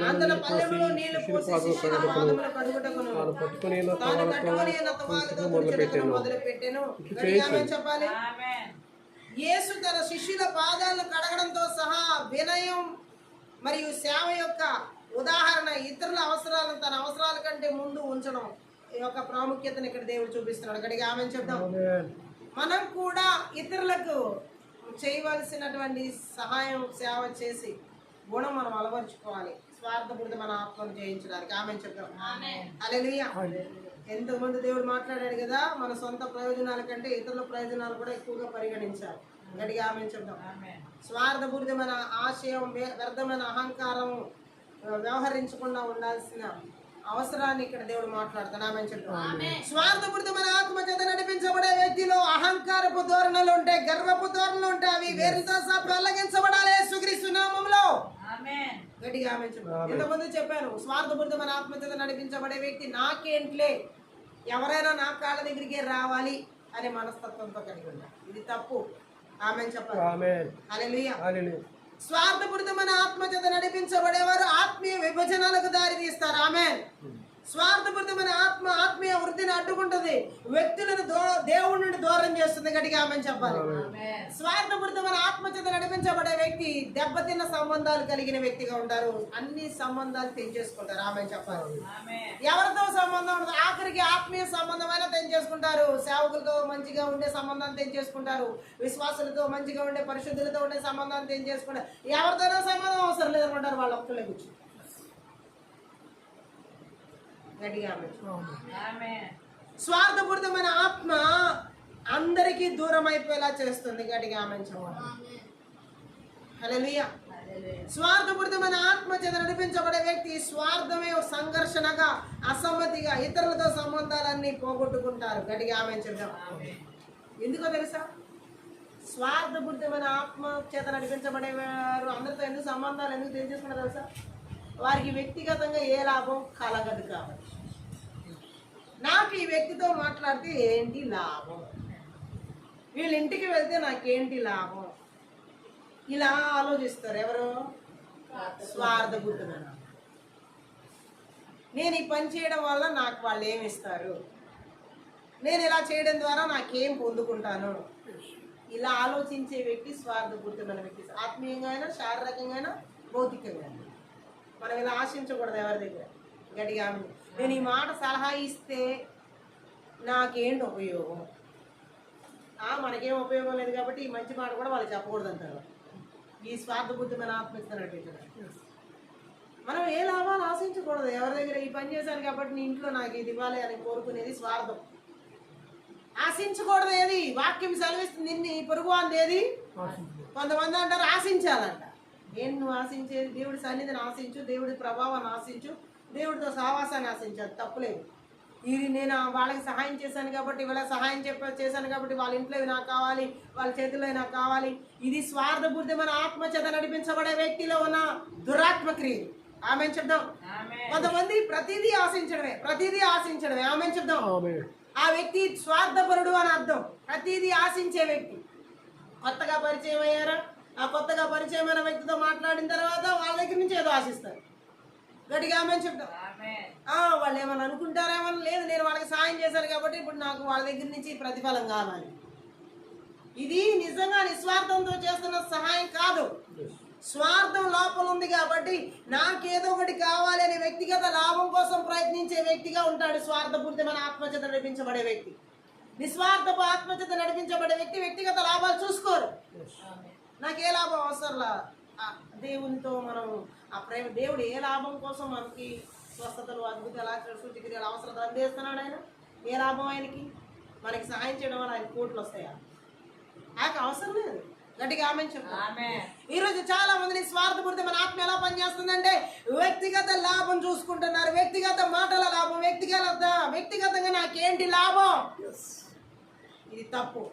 అంతలో పళ్ళెములో నీళ్లు పోసి శిష్యుల పాదములు కడుగుటకును తాను పట్టుకుని తాను కట్టుకొని ఉన్న తువాలుతో తుడుచుటకును మొదలుపెట్టెను. గట్టిగా ఆమేన్ చెప్పాలి. యేసు తన శిష్యుల పాదాలను కడగడంతో సహా వినయం మరియు సేవ యొక్క ఉదాహరణ ఇతరుల అవసరాలను తన అవసరాల కంటే ముందు ఉంచడం ఈ యొక్క ప్రాముఖ్యతను ఇక్కడ దేవుడు చూపిస్తున్నాడు. గట్టిగా ఆమేన్ చెప్దాం. మనం కూడా ఇతరులకు చేయవలసినటువంటి సహాయం సేవ చేసి గుణం మనం అలవర్చుకోవాలి, స్వార్థపూరితమైన ఆత్మను జయించడానికి. ఆమేన్ చెప్దాం. హల్లెలూయా. ఎంతమంది దేవుడు మాట్లాడాడు కదా, మన సొంత ప్రయోజనాల కంటే ఇతరుల ప్రయోజనాలు కూడా ఎక్కువగా పరిగణించాలి. గట్టిగా ఆమేన్ చెప్దాం. స్వార్థపూరితమైన ఆశయం, వ్యర్థమైన అహంకారం వ్యవహరించకుండా ఉండాల్సిన అవసరాన్ని ఇక్కడ దేవుడు మాట్లాడుతాడు. ఆమేన్ చెప్తాం. స్వార్థపూరితమైన ఆత్మ చేత నడిపించబడే వ్యక్తిలో అహంకారపు ధోరణులు ఉంటాయి, గర్వపు ధోరణులు ఉంటాయి. అవి వేరుతో సహా తొలగించబడాలి యేసుక్రీస్తు నామములో. గట్టిగా ఆమేన్ చెప్తాం. ఎంతమంది చెప్పాను, స్వార్థపూరితమైన ఆత్మ చేత నడిపించబడే వ్యక్తి నాకేంట్లే, ఎవరైనా నా కాళ్ళ దగ్గరికే రావాలి అనే మనస్తత్వంతో కలిగి ఉన్నారు. ఇది తప్పు. ఆమేన్ చెప్పాలి. హల్లెలూయా. స్వార్థపూరితమైన ఆత్మ చేత నడిపించబడేవారు ఆత్మీయ విభజనలకు దారి తీస్తారు. ఆమేన్. స్వార్థపూరితమైన ఆత్మ ఆత్మీయ వృద్ధిని అడ్డుకుంటుంది, వ్యక్తులను దేవుడి నుండి దూరం చేస్తుంది. గట్టిగా ఆమేన్ చెప్పాలి. స్వార్థపూరితమైన ఆత్మ చేత నడిపించబడే వ్యక్తి దెబ్బతిన్న సంబంధాలు కలిగిన వ్యక్తిగా ఉంటారు. అన్ని సంబంధాలు తెంచేసుకుంటారు. ఆమేన్ చెప్పాలి. ఎవరితో సంబంధం ఉండదు, ఆఖరికి ఆత్మీయ సంబంధమైనా తెంచేసుకుంటారు. సేవకులతో మంచిగా ఉండే సంబంధాన్ని తెంచేసుకుంటారు, విశ్వాసులతో మంచిగా ఉండే పరిశుద్ధులతో ఉండే సంబంధాన్ని తెంచేసుకుంటారు. ఎవరితోనో సంబంధం అవసరం లేదనుకుంటారు, వాళ్ళ ఒక్కలే కూర్చొని. స్వార్థపూరితమైన ఆత్మ అందరికీ దూరం అయిపోయేలా చేస్తుంది. గట్టిగా ఆమేన్ చెప్పాలి. హల్లెలూయా. స్వార్థపూరితమైన ఆత్మ చేత నడిపించబడే వ్యక్తి స్వార్థమే సంఘర్షణగా, అసమ్మతిగా ఇతరులతో సంబంధాలన్నీ పోగొట్టుకుంటారు. గట్టిగా ఆమేన్ చెప్దాం. ఎందుకో తెలుసా, స్వార్థపూరితమైన ఆత్మ చేత నడిపించబడేవారు అందరితో ఎందుకు సంబంధాలు ఎందుకు తెలియజేసుకుంటారు తెలుసా, వారికి వ్యక్తిగతంగా ఏ లాభం కలగదు కాబట్టి. నాకు ఈ వ్యక్తితో మాట్లాడితే ఏంటి లాభం, వీళ్ళ ఇంటికి వెళ్తే నాకేంటి లాభం, ఇలా ఆలోచిస్తారు. ఎవరు? స్వార్థపూరితమైన. నేను ఈ పని చేయడం వల్ల నాకు వాళ్ళు ఏమి ఇస్తారు, నేను ఇలా చేయడం ద్వారా నాకేం పొందుకుంటాను, ఇలా ఆలోచించే వ్యక్తి స్వార్థపూరితమైన వ్యక్తి. ఆత్మీయంగా అయినా, శారీరకంగా అయినా, భౌతికంగా అయినా మనం ఇలా ఆశించకూడదు ఎవరి దగ్గర. గట్టిగా నేను ఈ మాట సలహా ఇస్తే నాకేంటి ఉపయోగం, మనకేం ఉపయోగం లేదు కాబట్టి ఈ మంచి మాట కూడా వాళ్ళు చెప్పకూడదు అంటారు. ఈ స్వార్థబుద్ధిమైన ఆత్మహత్య నడిపించడం. మనం ఏ లాభాలు ఆశించకూడదు ఎవరి దగ్గర. ఈ పని చేశాను కాబట్టి నీ ఇంట్లో నాకు ఇది ఇవ్వాలి అని కోరుకునేది స్వార్థం. ఆశించకూడదు. ఏది వాక్యం సెలవిస్తుంది, నిన్ను పొరుగు అంది ఏది. కొంతమంది అంటారు ఆశించాలంట. ఏం నువ్వు ఆశించేది? దేవుడి సన్నిధిని ఆశించు, దేవుడి ప్రభావాన్ని ఆశించు, దేవుడితో సహవాసాన్ని ఆశించాలి, తప్పులేదు. ఇది నేను వాళ్ళకి సహాయం చేశాను కాబట్టి, వీళ్ళ సహాయం చేశాను కాబట్టి వాళ్ళ ఇంట్లో నాకు కావాలి, వాళ్ళ చేతిలో నాకు కావాలి. ఇది స్వార్థపూరితమైన ఆత్మ చేత నడిపించబడే వ్యక్తిలో ఉన్న దురాత్మ క్రియలు. ఆమేన్ చెప్దాం. కొంతమంది ప్రతిదీ ఆశించడమే. ఆమేన్ చెప్దాం. ఆ వ్యక్తి స్వార్థపరుడు అని అర్థం. ప్రతిదీ ఆశించే వ్యక్తి. కొత్తగా పరిచయం అయ్యారా, ఆ కొత్తగా పరిచయమైన వ్యక్తితో మాట్లాడిన తర్వాత వాళ్ళ దగ్గర నుంచి ఏదో ఆశిస్తారు. గట్టిగా ఆమేన్ చెప్తాం. వాళ్ళు ఏమని అనుకుంటారేమని లేదు, నేను వాళ్ళకి సాయం చేశాను కాబట్టి ఇప్పుడు నాకు వాళ్ళ దగ్గర నుంచి ప్రతిఫలం కావాలి. ఇది నిజంగా నిస్వార్థంతో చేస్తున్న సహాయం కాదు, స్వార్థం లోపల ఉంది కాబట్టి నాకేదో ఒకటి కావాలి అనే వ్యక్తిగత లాభం కోసం ప్రయత్నించే వ్యక్తిగా ఉంటాడు స్వార్థపూరితమైన ఆత్మచేత నడిపించబడే వ్యక్తి. నిస్వార్థపు ఆత్మచేత నడిపించబడే వ్యక్తి వ్యక్తిగత లాభాలు చూసుకోరు. నాకే లాభం అవసరంలా, దేవునితో మనం ఆ ప్రేమ, దేవుడు ఏ లాభం కోసం మనకి స్వస్థతలు, అద్భుతాలు, సూచక్రియలు, అవసరతలు అందేస్తున్నాడు. ఆయన ఏ లాభం ఆయనకి? మనకి సహాయం చేయడం వల్ల ఆయన కోట్లు వస్తాయా? నాకు అవసరం లేదు. గట్టిగా ఆమేన్ చెప్పు. ఈరోజు చాలా మందిని స్వార్థపూరితమైన ఆత్మ ఎలా పనిచేస్తుందంటే వ్యక్తిగత లాభం చూసుకుంటున్నారు, వ్యక్తిగత మాటల లాభం, వ్యక్తిగతంగా నాకేంటి లాభం. ఇది తప్పు.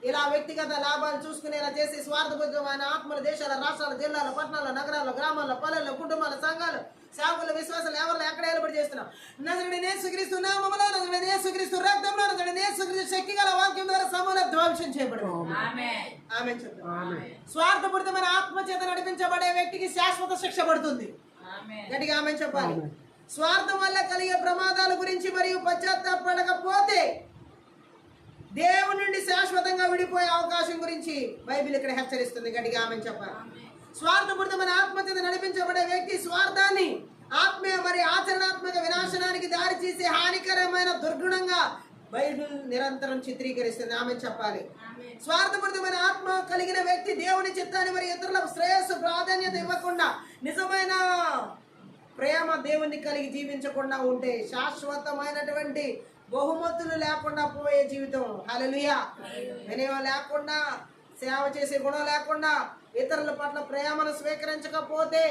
ఇలా వ్యక్తిగత లాభాలు చూసుకునేలా చేసి స్వార్థపూరితమైన ఆత్మల దేశాల, రాష్ట్రాల, జిల్లాల, పట్టణాల, నగరాల, గ్రామాల, పల్లెల్లో, కుటుంబాల, సంఘాలు, సేవకుల విశ్వాసాలు ఎవరు ఎక్కడ ఏలుబడి చేస్తున్నాం? నజరుడైన యేసుక్రీస్తు నామములో, నజరుడైన యేసుక్రీస్తు రక్తంలో, నజరుడైన యేసుక్రీస్తు శక్తి గల వాక్యం ద్వారా సమూల ధ్వంసం చేయబడింది. ఆమేన్ చెప్తాం. స్వార్థపూరితమైన ఆత్మ చేత నడిపించబడే వ్యక్తికి శాశ్వత శిక్ష పడుతుంది. గట్టిగా ఆమేన్ చెప్పాలి. స్వార్థం వల్ల కలిగే ప్రమాదాల గురించి మరియు పశ్చాత్తాపడకపోతే దేవుని నుండి శాశ్వతంగా విడిపోయే అవకాశం గురించి బైబిల్ ఇక్కడ హెచ్చరిస్తుంది. గట్టిగా ఆమేన్ చెప్పాలి. స్వార్థపూరితమైన ఆత్మచేత నడిపించబడే వ్యక్తి స్వార్థాన్ని ఆత్మీయ మరియు ఆచరణాత్మక వినాశనానికి దారి చేసే హానికరమైన దుర్గుణంగా బైబిల్ నిరంతరం చిత్రీకరిస్తుంది. ఆమేన్ చెప్పాలి. స్వార్థపూరితమైన ఆత్మ కలిగిన వ్యక్తి దేవుని చిత్తాన్ని మరియు ఇతరుల శ్రేయస్సు ప్రాధాన్యత ఇవ్వకుండా నిజమైన ప్రేమ దేవుని కలిగి జీవించకుండా ఉంటే శాశ్వతమైనటువంటి బహుమతులు లేకుండా పోయే జీవితం. హల్లెలూయా. వినయం లేకుండా, సేవ చేసే గుణం లేకుండా, ఇతరుల పట్ల ప్రేమను స్వీకరించకపోతే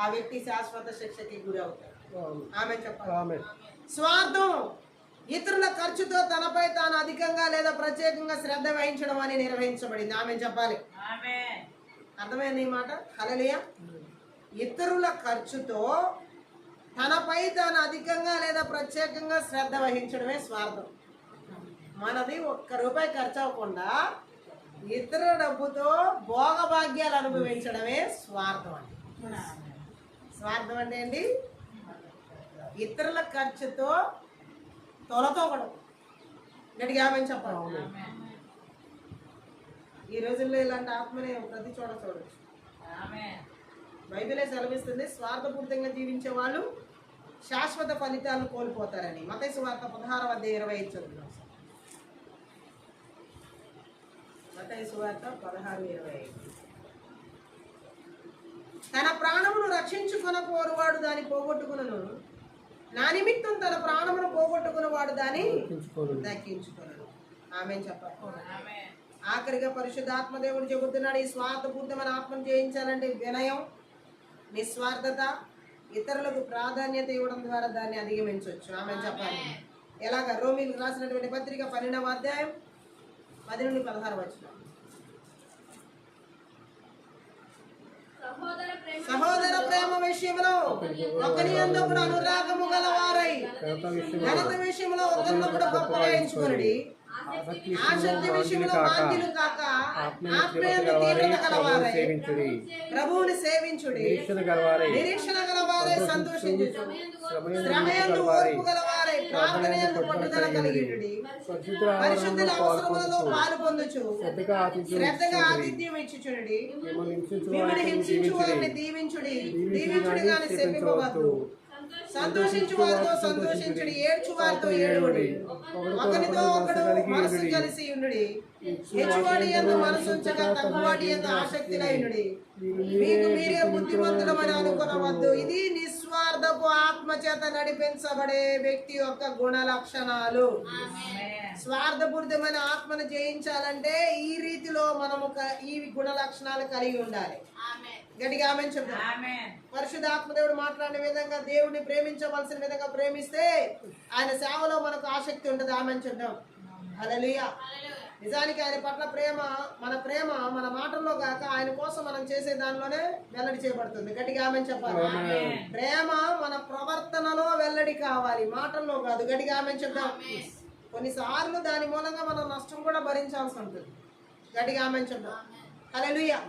ఆ వ్యక్తి శాశ్వత శిక్షకి గురి అవుతాడు. ఆమేన్ చెప్పాలి. స్వార్థం ఇతరుల ఖర్చుతో తనపై తాను అధికంగా లేదా ప్రత్యేకంగా శ్రద్ధ వహించడం అని నిర్వహించబడింది. ఆమేన్ చెప్పాలి. అర్థమైంది ఈ మాట? హల్లెలూయా. ఇతరుల ఖర్చుతో తనపై తాను అధికంగా లేదా ప్రత్యేకంగా శ్రద్ధ వహించడమే స్వార్థం. మనది ₹1 ఖర్చు అవ్వకుండా ఇతర డబ్బుతో భోగభాగ్యాలు అనుభవించడమే స్వార్థం అండి. స్వార్థం అంటే ఏంటి? ఇతరుల ఖర్చుతో తొలతోగడం. గట్టిగా ఆమేన్ చెప్పాలి. ఈ రోజుల్లో ఇలాంటి ఆత్మని ప్రతి చోట చూడవచ్చు. బైబిలే సెలవిస్తుంది, స్వార్థపూరితంగా జీవించే వాళ్ళు శాశ్వత ఫలితాలను కోల్పోతారని. మత్తయి సువార్త 16:25 చదువుతాం. మత్తయి సువార్త 16:25. తన ప్రాణమును రక్షించుకొనకోరువాడు దాన్ని పోగొట్టుకునను, నా నిమిత్తం తన ప్రాణమును పోగొట్టుకున్నవాడు దాన్ని దక్కించుకొనను. ఆమేన్ చెప్పాలి. ఆఖరిగా పరిశుద్ధాత్మ దేవుడు చెబుతున్నాడు, ఈ స్వార్థపూరితమైన ఆత్మను జయించాలంటే వినయం, నిస్వార్థత, ఇతరులకు ప్రాధాన్యత ఇవ్వడం ద్వారా దాన్ని అధిగమించవచ్చు. ఆమేన్ చెప్పాలి. ఎలాగా? రోమీయులకు రాసినటువంటి పత్రిక 12వ అధ్యాయం 10 నుండి 16 వచనం. సహోదర ప్రేమ విషయంలో ఒకరి యందు ఒకడు అనురాగము గలవారై ఘనత విషయంలో ఒకరినొకడు గొప్పగా ఎంచుకొనుడి. ఆసక్తి విషయంలో బాధ్యులు కాక ఆత్మీయత తీవ్రత గలవారై ప్రభువుని సేవించుడి. నిరీక్షణ గలవారై సంతోషించుచు, శ్రమయందు ఓర్పు గలవారై ప్రార్థనయందు పట్టుదల కలిగియుడి. పరిశుద్ధుల అవసరములలో పాలు పొందుచు శ్రద్ధగా ఆతిథ్యం ఇచ్చుచునుడి. మిమ్మల్ని హింసించు వారిని దీవించుడి, దీవించుడి గాని శపింపవద్దు. సంతోషించు వారితో సంతోషించుడి, ఏడ్చు వారితో ఏడుడి. ఒకరితో ఒకడు మనసు కలిసి ఉండుడి. హెచ్చువాడి యందు మనసుంచగా తగ్గువాడి యందు ఆసక్తిలైనడి. మీకు మీరే బుద్ధిమంతులమని అనుకొనవద్దు. ఇది నిస్వార్థపు ఆత్మ చేత నడిపించబడే వ్యక్తి యొక్క గుణ లక్షణాలు. స్వార్థపూరితమైన ఆత్మను జయించాలంటే ఈ రీతిలో మనము ఈ గుణ లక్షణాలు కలిగి ఉండాలి. గట్టిగా ఆమేన్ చెప్తాం. పరిశుద్ధాత్మ దేవుడు మాట్లాడిన విధంగా దేవుడిని ప్రేమించవలసిన విధంగా ప్రేమిస్తే ఆయన సేవలో మనకు ఆసక్తి ఉంటుంది. ఆమేన్ చెప్తాం. హల్లెలూయా. నిజానికి ఆయన పట్ల ప్రేమ మన మాటల్లో కాక ఆయన కోసం మనం చేసే దానిలోనే వెల్లడి చేయబడుతుంది. గట్టిగా ఆమేన్ చెప్పాలి. ప్రేమ మన ప్రవర్తనలో వెల్లడి కావాలి, మాటల్లో కాదు. గట్టిగా ఆమేన్ చెప్తాం. కొన్నిసార్లు దాని మూలంగా మనం నష్టం కూడా భరించాల్సి ఉంటుంది. గట్టిగా ఆమేన్ చెప్తాం. హల్లెలూయా.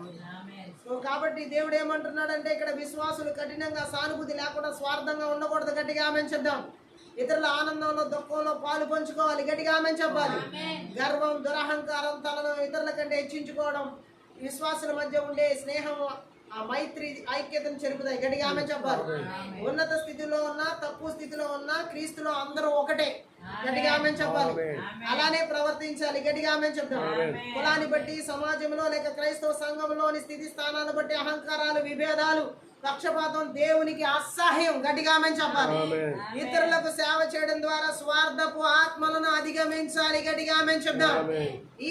సో కాబట్టి దేవుడు ఏమంటున్నాడంటే ఇక్కడ విశ్వాసులు కఠినంగా సానుభూతి లేకుండా స్వార్థంగా ఉండకూడదు. గట్టిగా ఆమేన్ చెప్దాం. ఇతరుల ఆనందంలో దుఃఖంలో పాలు పంచుకోవాలి. గట్టిగా ఆమేన్ చెప్పాలి. గర్వం, దురహంకారం, తనను ఇతరుల కంటే హెచ్చించుకోవడం విశ్వాసుల మధ్య ఉండే స్నేహం, ఆ మైత్రి ఐక్యతను చెరుపుతాయి. గట్టిగా ఆమేన్ చెప్పాలి. ఉన్నత స్థితిలో ఉన్నా తక్కువ స్థితిలో ఉన్నా క్రీస్తులో అందరూ ఒకటే. గట్టిగా ఆమేన్ చెప్పాలి. అలానే ప్రవర్తించాలి. గట్టిగా ఆమేన్ చెప్తాం. కులాన్ని బట్టి, సమాజంలో లేక క్రైస్తవ సంఘంలోని స్థితి స్థానాలను బట్టి అహంకారాలు, విభేదాలు, పక్షపాతం దేవునికి అసహ్యం. గట్టిగా ఆమేన్ చెప్పాలి. ఇతరులకు సేవ చేయడం ద్వారా స్వార్థపు ఆత్మలను అధిగమించాలి. గట్టిగా ఆమేన్ చెప్దాం.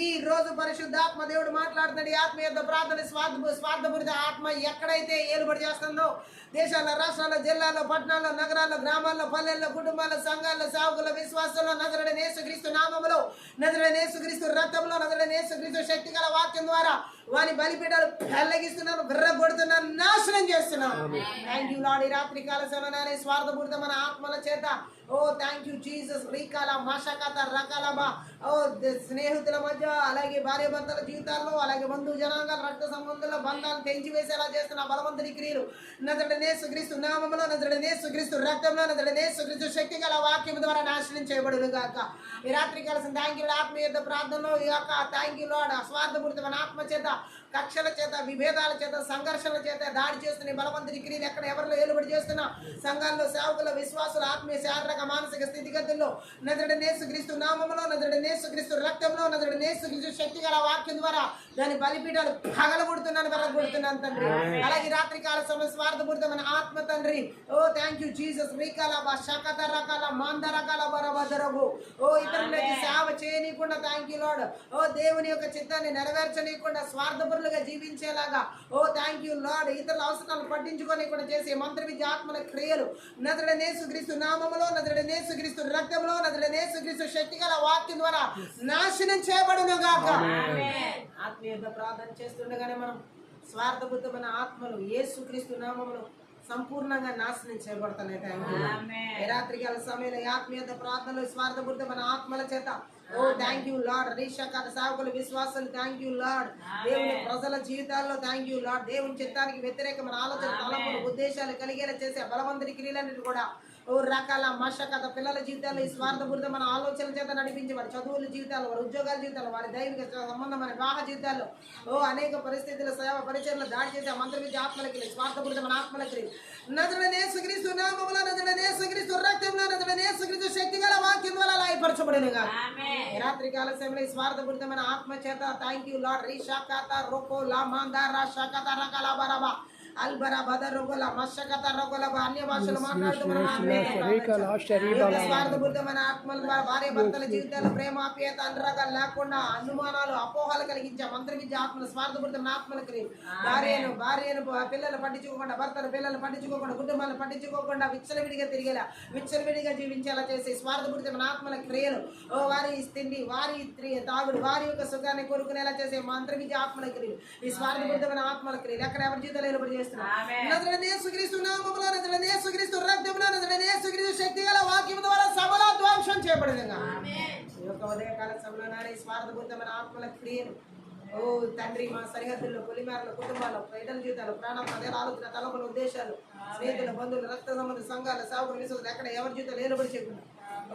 ఈ రోజు పరిశుద్ధాత్మ దేవుడు మాట్లాడుతున్నాడు. ఈ ఆత్మ యొక్క ప్రార్థన స్వార్థపూరిత ఆత్మ ఎక్కడైతే ఏలుబడి చేస్తుందో దేశాల్లో, రాష్ట్రాల్లో, జిల్లాల్లో, పట్టణాల్లో, నగరాల్లో, గ్రామాల్లో, పల్లెల్లో, కుటుంబాల్లో, సంఘాల్లో, సేవకుల విశ్వాసంలో నజరుడైన యేసుక్రీస్తు నామములో, నజరుడైన యేసుక్రీస్తు రక్తంలో, నజరుడైన యేసుక్రీస్తు శక్తి గల వాక్యం ద్వారా వాని బలిపీఠాలు పెళ్ళగిస్తున్నాను, విర్రగొడుతున్నాను, నాశనం చేస్తున్నాను. Thank you lord. ఈ రాత్రి కాల సమయాన్ని స్వార్థపూరితమైన ఆత్మల చేత ఓ థ్యాంక్ యూ జీసస్. రీకాల మషకత రకాలబా ఓ స్నేహితుల మధ్య, అలాగే భార్య భర్తల జీవితాల్లో, అలాగే బంధు జనాంగాల రక్త సంబంధాల బంధాలు తెంచి వేసేలా చేస్తున్న బలవంతుని క్రియలు నజరుడనేసుక్రీస్తు నామములో, నజరుడనేసుక్రీస్తు రక్తంలో, నజరుడనేసుక్రీస్తు శక్తి గల వాక్యం ద్వారా నాశనం చేయబడును గాక. ఈ రాత్రి కలిసి థ్యాంక్ యూ ఆత్మీయ ప్రార్థనలో ఈ యొక్క థ్యాంక్ యూ లార్డ్. అస్వార్థపూరితమైన ఆత్మ చేత, కక్షల చేత, విభేదాల చేత, సంఘర్షణల చేత దాడి చేస్తున్న బలవంతుని క్రియలు ఎక్కడ ఎవరిలో ఏలుబడి చేస్తున్నా సంఘాల్లో సేవకుల విశ్వాసుల ఆత్మీయ శారీరక మానసిక స్థితిగతుల్లో నజరుడనేసుక్రీస్తు నామములో, నజరుడనేసుక్రీస్తు రక్తంలో, నజరుడనేసుక్రీస్తు శక్తి గల వాక్యం ద్వారా దాని బలిపీఠాలు పగలగొడుతున్నాను, వెరగొడుతున్నాను తండ్రి. అలాగే రాత్రి కాల సమయ స్వార్థపూరితమైన ఆత్మ తండ్రి ఓ థ్యాంక్ యూ జీసస్. రీకాల శకత రకాల మాంద రకాల బరబరగు ఓ ఇతరులకి సేవ చేయనీయకుండా థ్యాంక్ యూ లార్డ్. ఓ దేవుని యొక్క చిత్తాన్ని నెరవేర్చనీయకుండా స్వార్థపరులుగా జీవించేలాగా ఓ థ్యాంక్ యూ లార్డ్. ఇతరుల అవసరాలు పట్టించుకోనీయకుండా చేసే మంత్ర విద్య ఆత్మల క్రియలు నజరుడనేసుక్రీస్తు నామములో, నజరుడనేసుక్రీస్తు రక్తంలో, నజరుడనేసుక్రీస్తు శక్తి గల వాక్యం ద్వారా నాశనం చేయబడును గాక. ఆత్మీయ ప్రార్థన చేస్తుండగానే మనం స్వార్థబుద్ధమైన ఆత్మలు యేసుక్రీస్తు నామములో సంపూర్ణంగా నాశనం చేయబడతాయి. రాత్రికాల సమయంలో ఆత్మీయ ప్రార్థనలు స్వార్థబుద్ధమైన ఆత్మల చేత ఓ థ్యాంక్ యూ లార్డ్. రీషకాల సేవకులు విశ్వాసాలు థ్యాంక్ యూ లార్డ్. దేవుని ప్రజల జీవితాల్లో థ్యాంక్ యూ లార్డ్. దేవుని చిత్తానికి వ్యతిరేకమైన ఆలోచన, తలపులు, ఉద్దేశాలు కలిగేలా చేసే బలవంతుడి క్రియలన్నిటి కూడా ఓ రకాల మషకత పిల్లల జీవితాల్లో ఈ స్వార్థపూరితమైన ఆలోచనల చేత నడిపించి వారి చదువుల జీవితాలు, వారి ఉద్యోగాల జీవితాలు, వారి దైవిక సంబంధమైన వివాహ జీవితాల్లో ఓ అనేక పరిస్థితుల సేవ పరిచయలు దాడి చేసే మంత్ర విద్య ఆత్మలకి, స్వార్థపూరితమైన ఆత్మలకి నజరుడనేసుక్రీస్తు నామములో, నజరుడనేసుక్రీస్తు రక్తంలో, నజరుడనేసుక్రీస్తు శక్తి గల వాక్యం ద్వారా లయపరచబడినగా. రాత్రి కాల సమయంలో ఈ స్వార్థపూరితమైన ఆత్మ చేత థ్యాంక్ యూ లార్డ్. రీషాకాత రోకో లా మాందారా షాకాత రకాల బరాబా అల్బరా బదరుగల మషకత రగల అన్య భాషలు మాట్లాడుతున్న స్వార్థపూరితమైన ఆత్మల ద్వారా భార్య భర్తల జీవితాల్లో ప్రేమాప్యత అనురాగాలు లేకుండా అనుమానాలు, అపోహలు కలిగించే మంత్ర విద్య ఆత్మలు, స్వార్థపూరితమైన ఆత్మలకి భార్యను పిల్లలు పట్టించుకోకుండా, భర్తలు పిల్లలు పట్టించుకోకుండా, కుటుంబాలను పట్టించుకోకుండా విచ్చలవిడిగా తిరిగేలా, విచ్చలవిడిగా జీవించేలా చేసి స్వార్థపూరితమైన ఆత్మల క్రియలు ఓ వారి తిండి, వారి తాగుడు, వారి యొక్క సుఖాన్ని కోరుకునేలా చేసే మంత్ర విద్య ఆత్మల క్రియలు, ఈ స్వార్థపూరితమైన ఆత్మల క్రియలు ఎక్కడ ఎవరి జీవితాలు ఏర్పడి నజరుడనేసుక్రీస్తు నామములో, నజరుడనేసుక్రీస్తు రక్తంలో, నజరుడనేసుక్రీస్తు శక్తి గల వాక్యం ద్వారా సబల ధ్వంసం చేయబడినగా. ఈ యొక్క ఉదయకాల సమయంలో స్వార్థపూరితమైన ఆత్మల క్రియలు ఓ తండ్రి మా సరిహద్దుల్లో, పొలిమేరలో, కుటుంబాల్లో, ప్రజల జీవితాలు, ప్రాణం, పదేల ఆలోచన, తలపుల ఉద్దేశాలు, స్నేహితులు, బంధువులు, రక్త సంబంధ సంఘాలు, సేవకులు, విశ్వాసులు ఎక్కడ ఎవరి జీవితాలు ఏలుబడి చేయకుండా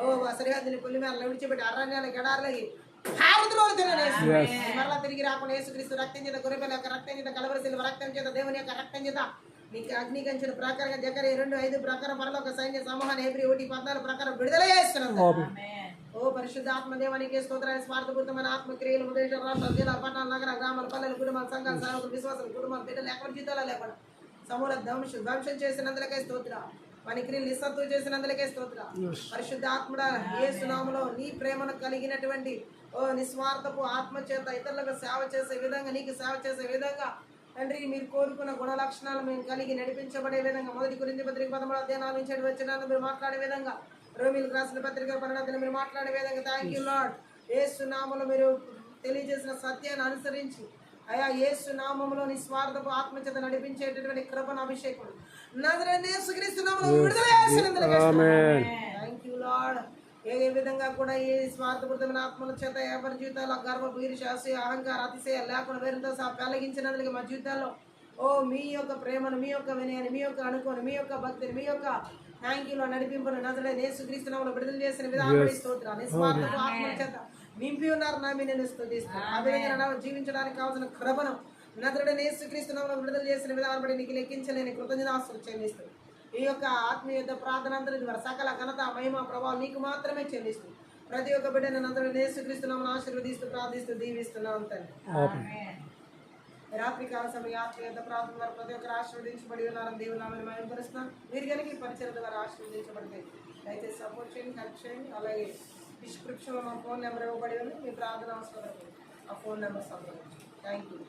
ఓ ఆ సరిహద్దుని పొలిమేరలు విడిచిపెట్టి అరణ్యాల గడార్లకి మరలా తిరిగి రాకుండా యేసుక్రీస్తు రక్తం చేత, గొర్రెపిల్ల యొక్క రక్తం చేత, కలవరి శిలువ రక్తం చేత, దేవుని యొక్క రక్తం చేత నీకు అగ్నికంచిన ప్రకారంగా జకరియా 2:5 ప్రకారం పరలోక సైన్య సమూహాన్ని హెబ్రీ 1:14 ప్రకారం విడుదల చేస్తున్నాను. ఓ పరిశుద్ధ ఆత్మదేవానికి స్తోత్రాలు. స్వార్థపూరితమైన ఆత్మక్రియలు ఉద్దేశం రాష్ట్ర జిల్లా పట్టణాలు, నగర గ్రామాలు, పల్లెలు, కుటుంబాలు, సంఘాలు, సేవకులు, విశ్వాసాలు, కుటుంబాలు, బిడ్డలు ఎక్కడ జీతాలు లేకుండా సమూల ధ్వంసం చేసినందులకే స్తోత్ర. మన క్రియలు నిస్సత్తు చేసినందులకే స్తోత్ర. పరిశుద్ధ ఆత్మడా యేసు నామములో నీ ప్రేమను కలిగినటువంటి ఓ నిస్వార్థపు ఆత్మ చేత ఇతరులకు సేవ చేసే విధంగా, నీకు సేవ చేసే విధంగా తండ్రి మీరు కోరుకున్న గుణ లక్షణాలు మేము కలిగి నడిపించబడే విధంగా, 1 కొరింథీ పత్రిక 13:4 వచ్చిన మీరు మాట్లాడే విధంగా, రోమీయులకు రాసిన పత్రిక 12 మీరు మాట్లాడే విధంగా థ్యాంక్ యూ లార్డ్. యేసు నామములో మీరు తెలియజేసిన సత్యాన్ని అనుసరించి అయా యేసు నామములో నిస్వార్థపు ఆత్మ చేత నడిపించేటటువంటి కృపను అభిషేకం నజరేయునేసుక్రీస్తు నామములో విడుదల చేసినందుకు థ్యాంక్ యూ లార్డ్. ఏ విధంగా కూడా ఈ స్వార్థపూరితమైన ఆత్మల చేత ఎవరి జీవితాల్లో గర్వపు, ఈర్ష్య, అసూయ, అహంకార, అతిశయ లేకుండా వేరుతో సహా పెళ్లగించినందుకు మా జీవితాల్లో ఓ మీ యొక్క ప్రేమను, మీ యొక్క వినయాన్ని, మీ యొక్క అనుకోని, మీ యొక్క భక్తిని, మీ యొక్క థ్యాంక్ యూలో నడిపింపును నజరేయునేసుక్రీస్తు నామములో విడుదల చేసిన విధానం స్తోత్రాలు. నిస్వార్థపు ఆత్మల చేత నింపి ఉన్నారు నా మీ నేను స్తుతిస్తాను. ఆ విధంగా జీవించడానికి కావాల్సిన కృపను నజరేయునేసుక్రీస్తు నామములో విడుదల చేసిన విధానం బట్టి నీకు లెక్కించలేని కృతజ్ఞతాస్తుతులు చెల్లిస్తాను. ఈ యొక్క ఆత్మీయ ప్రార్థన అంతటి ద్వారా సకల ఘనత, మహిమ, ప్రభావం నీకు మాత్రమే చెల్లిస్తుంది. ప్రతి ఒక్క బిడ్డను నజరేయునేసుక్రీస్తు నామములో ఆశీర్వదిస్తూ, ప్రార్థిస్తూ, దీవిస్తున్నాను తండ్రి. రాత్రి కాల సమయ ఆత్మీయ ప్రార్థన ద్వారా ప్రతి ఒక్కరు ఆశీర్వదించబడి ఉన్నారని దేవుని నామములో మహిమపరుస్తున్నాను. మీరు కనుక ఈ పరిచయం ద్వారా ఆశీర్వదించబడితే దయచేసి సపోర్ట్ చేయండి, హెల్ప్ చేయండి. అలాగే డిస్క్రిప్షన్లో మా ఫోన్ నెంబర్ ఇవ్వబడి ఉంది. మీ ప్రార్థన అవసరం ఆ ఫోన్ నెంబర్ సంప్రదించండి. Thank you.